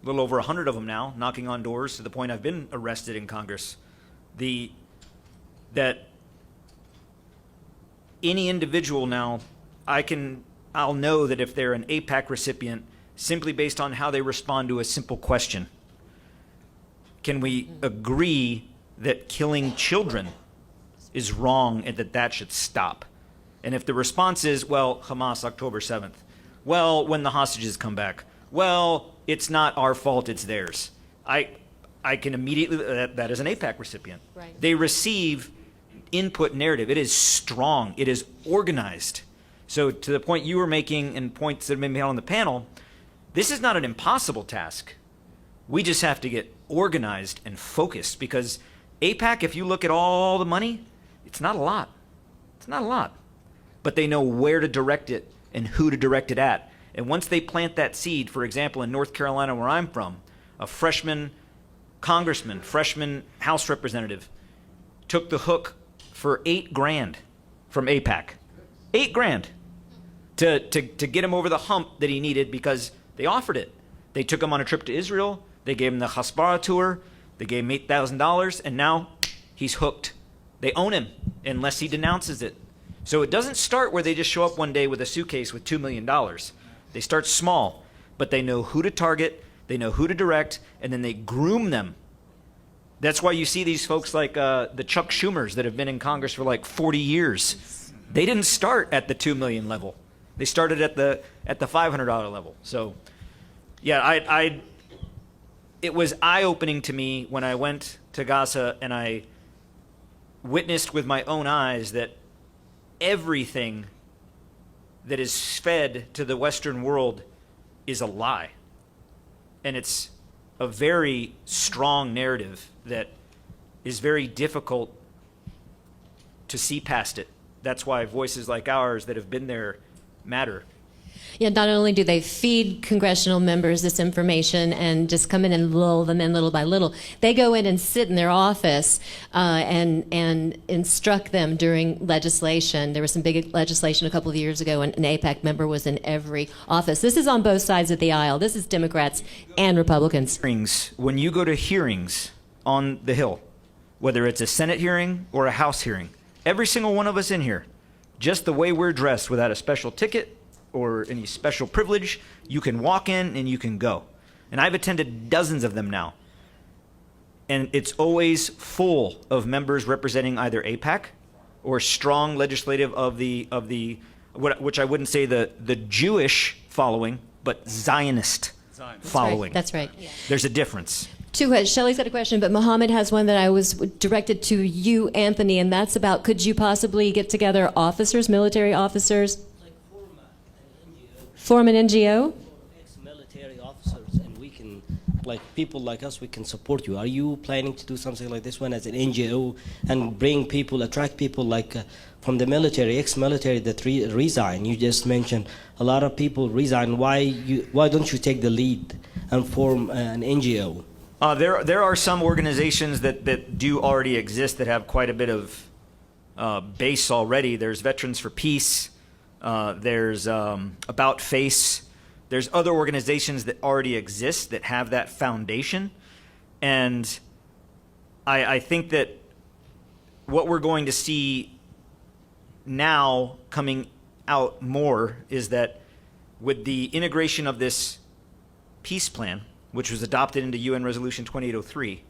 little over 100 of them now, knocking on doors to the point I've been arrested in Congress. That any individual now, I'll know that if they're an AIPAC recipient, simply based on how they respond to a simple question. Can we agree that killing children is wrong and that should stop? And if the response is, well, Hamas, October 7th, well, when the hostages come back, well, it's not our fault, it's theirs. I can immediately, that is an AIPAC recipient. Right. They receive input narrative. It is strong. It is organized. So to the point you were making and points that have been made on the panel, this is not an impossible task. We just have to get organized and focused, because AIPAC, if you look at all the money, it's not a lot. It's not a lot. But they know where to direct it and who to direct it at. And once they plant that seed, for example, in North Carolina, where I'm from, a freshman congressman, freshman House representative, took the hook for $8,000 from AIPAC. $8,000 to get him over the hump that he needed, because they offered it. They took him on a trip to Israel. They gave him the Hasbara tour. They gave him $8,000, and now he's hooked. They own him unless he denounces it. So it doesn't start where they just show up one day with a suitcase with $2 million. They start small, but they know who to target, they know who to direct, and then they groom them. That's why you see these folks like the Chuck Schumers that have been in Congress for like 40 years. They didn't start at the $2 million level. They started at the $500 level. So, yeah, it was eye-opening to me when I went to Gaza and I witnessed with my own eyes that everything that is fed to the Western world is a lie. And it's a very strong narrative that is very difficult to see past it. That's why voices like ours that have been there matter. Yeah, not only do they feed congressional members this information and just come in and lull them in little by little, they go in and sit in their office and instruct them during legislation. There was some big legislation a couple of years ago, and an AIPAC member was in every office. This is on both sides of the aisle. This is Democrats and Republicans. When you go to hearings on the Hill, whether it's a Senate hearing or a House hearing, every single one of us in here, just the way we're dressed without a special ticket or any special privilege, you can walk in and you can go. And I've attended dozens of them now. And it's always full of members representing either AIPAC or strong legislative of the which I wouldn't say the Jewish following, but Zionist following. That's right. There's a difference. Shelley's got a question, but Mohammed has one that I was directed to you, Anthony, and that's about, could you possibly get together officers, military officers, form an NGO? Ex-military officers, and we can, like people like us, we can support you. Are you planning to do something like this one as an NGO and bring people, attract people like from the military, ex-military that resign? You just mentioned a lot of people resign. Why don't you take the lead and form an NGO? There are some organizations that do already exist that have quite a bit of base already. There's Veterans for Peace. There's About Face. There's other organizations that already exist that have that foundation. And I think that what we're going to see now coming out more is that with the integration of this peace plan, which was adopted into UN Resolution 2803,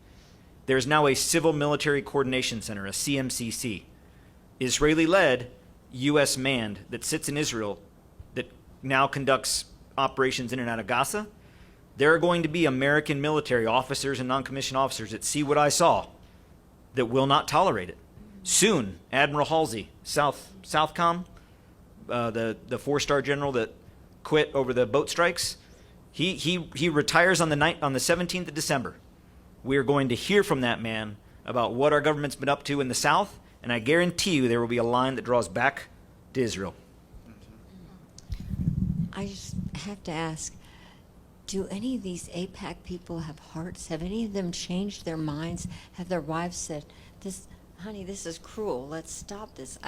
there's now a Civil Military Coordination Center, a CMCC, Israeli-led, U.S.-manned, that sits in Israel, that now conducts operations in and out of Gaza. There are going to be American military officers and non-commissioned officers that see what I saw, that will not tolerate it. Soon, Admiral Halsey, Southcom, the four-star general that quit over the boat strikes, He retires on the 17th of December. We are going to hear from that man about what our government's been up to in the South, and I guarantee you there will be a line that draws back to Israel. I just have to ask, do any of these AIPAC people have hearts? Have any of them changed their minds? Have their wives said, honey, this is cruel, let's stop this?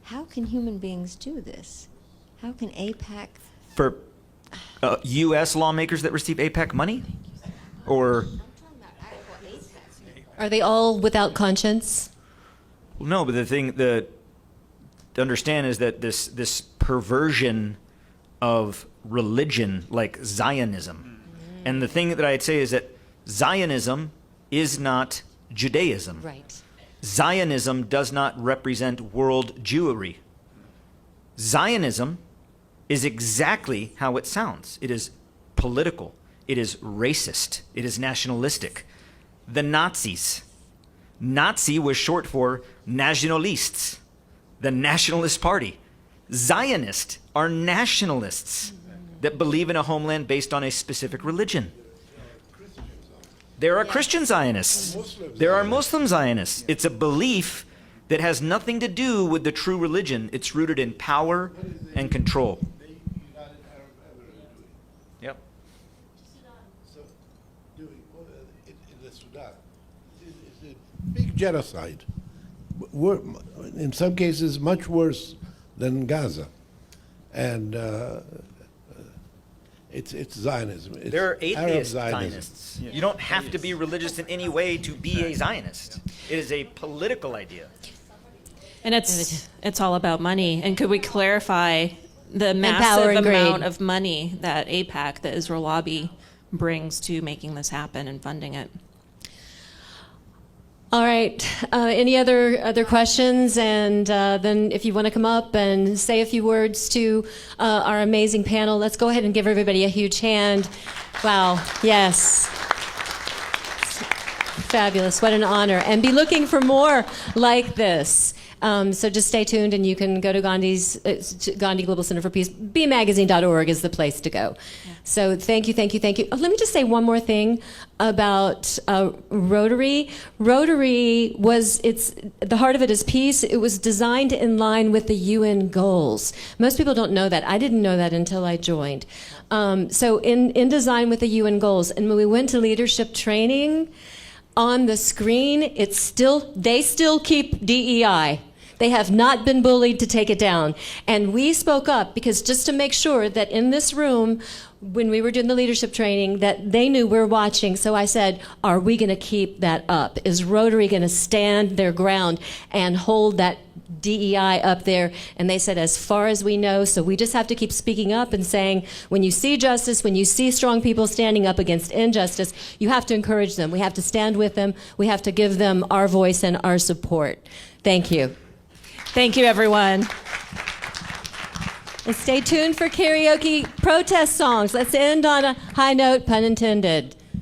How can human beings do this? How can AIPAC... For U.S. lawmakers that receive AIPAC money? Or are they all without conscience? Well, no, but the thing to understand is that this perversion of religion, like Zionism, and the thing that I'd say is that Zionism is not Judaism. Right. Zionism does not represent world Jewry. Zionism is exactly how it sounds. It is political. It is racist. It is nationalistic. The Nazis. Nazi was short for nationalists, the nationalist party. Zionists are nationalists that believe in a homeland based on a specific religion. There are Christian Zionists. There are Muslim Zionists. It's a belief that has nothing to do with the true religion. It's rooted in power and control. Yep. So, in the Sudan, it's a big genocide. In some cases, much worse than Gaza. And it's Zionism. It's there are atheist Arab Zionism. Zionists. You don't have to be religious in any way to be a Zionist. It is a political idea. And it's all about money. And could we clarify the massive amount of money that AIPAC, the Israel lobby, brings to making this happen and funding it? All right. Any other questions? And then if you want to come up and say a few words to our amazing panel, let's go ahead and give everybody a huge hand. Wow. Yes. Fabulous. What an honor. And be looking for more like this. So just stay tuned, and you can go to Gandhi Global Center for Peace. bmagazine.org is the place to go. Yeah. So thank you. Let me just say one more thing about Rotary. Rotary the heart of it is peace. It was designed in line with the UN goals. Most people don't know that. I didn't know that until I joined. So in design with the UN goals, and when we went to leadership training, on the screen, they still keep DEI. They have not been bullied to take it down. And we spoke up because just to make sure that in this room, when we were doing the leadership training, that they knew we're watching. So I said, are we going to keep that up? Is Rotary going to stand their ground and hold that DEI up there? And they said, as far as we know. So we just have to keep speaking up and saying, when you see justice, when you see strong people standing up against injustice, you have to encourage them. We have to stand with them. We have to give them our voice and our support. Thank you. Thank you, everyone. And stay tuned for karaoke protest songs. Let's end on a high note, pun intended.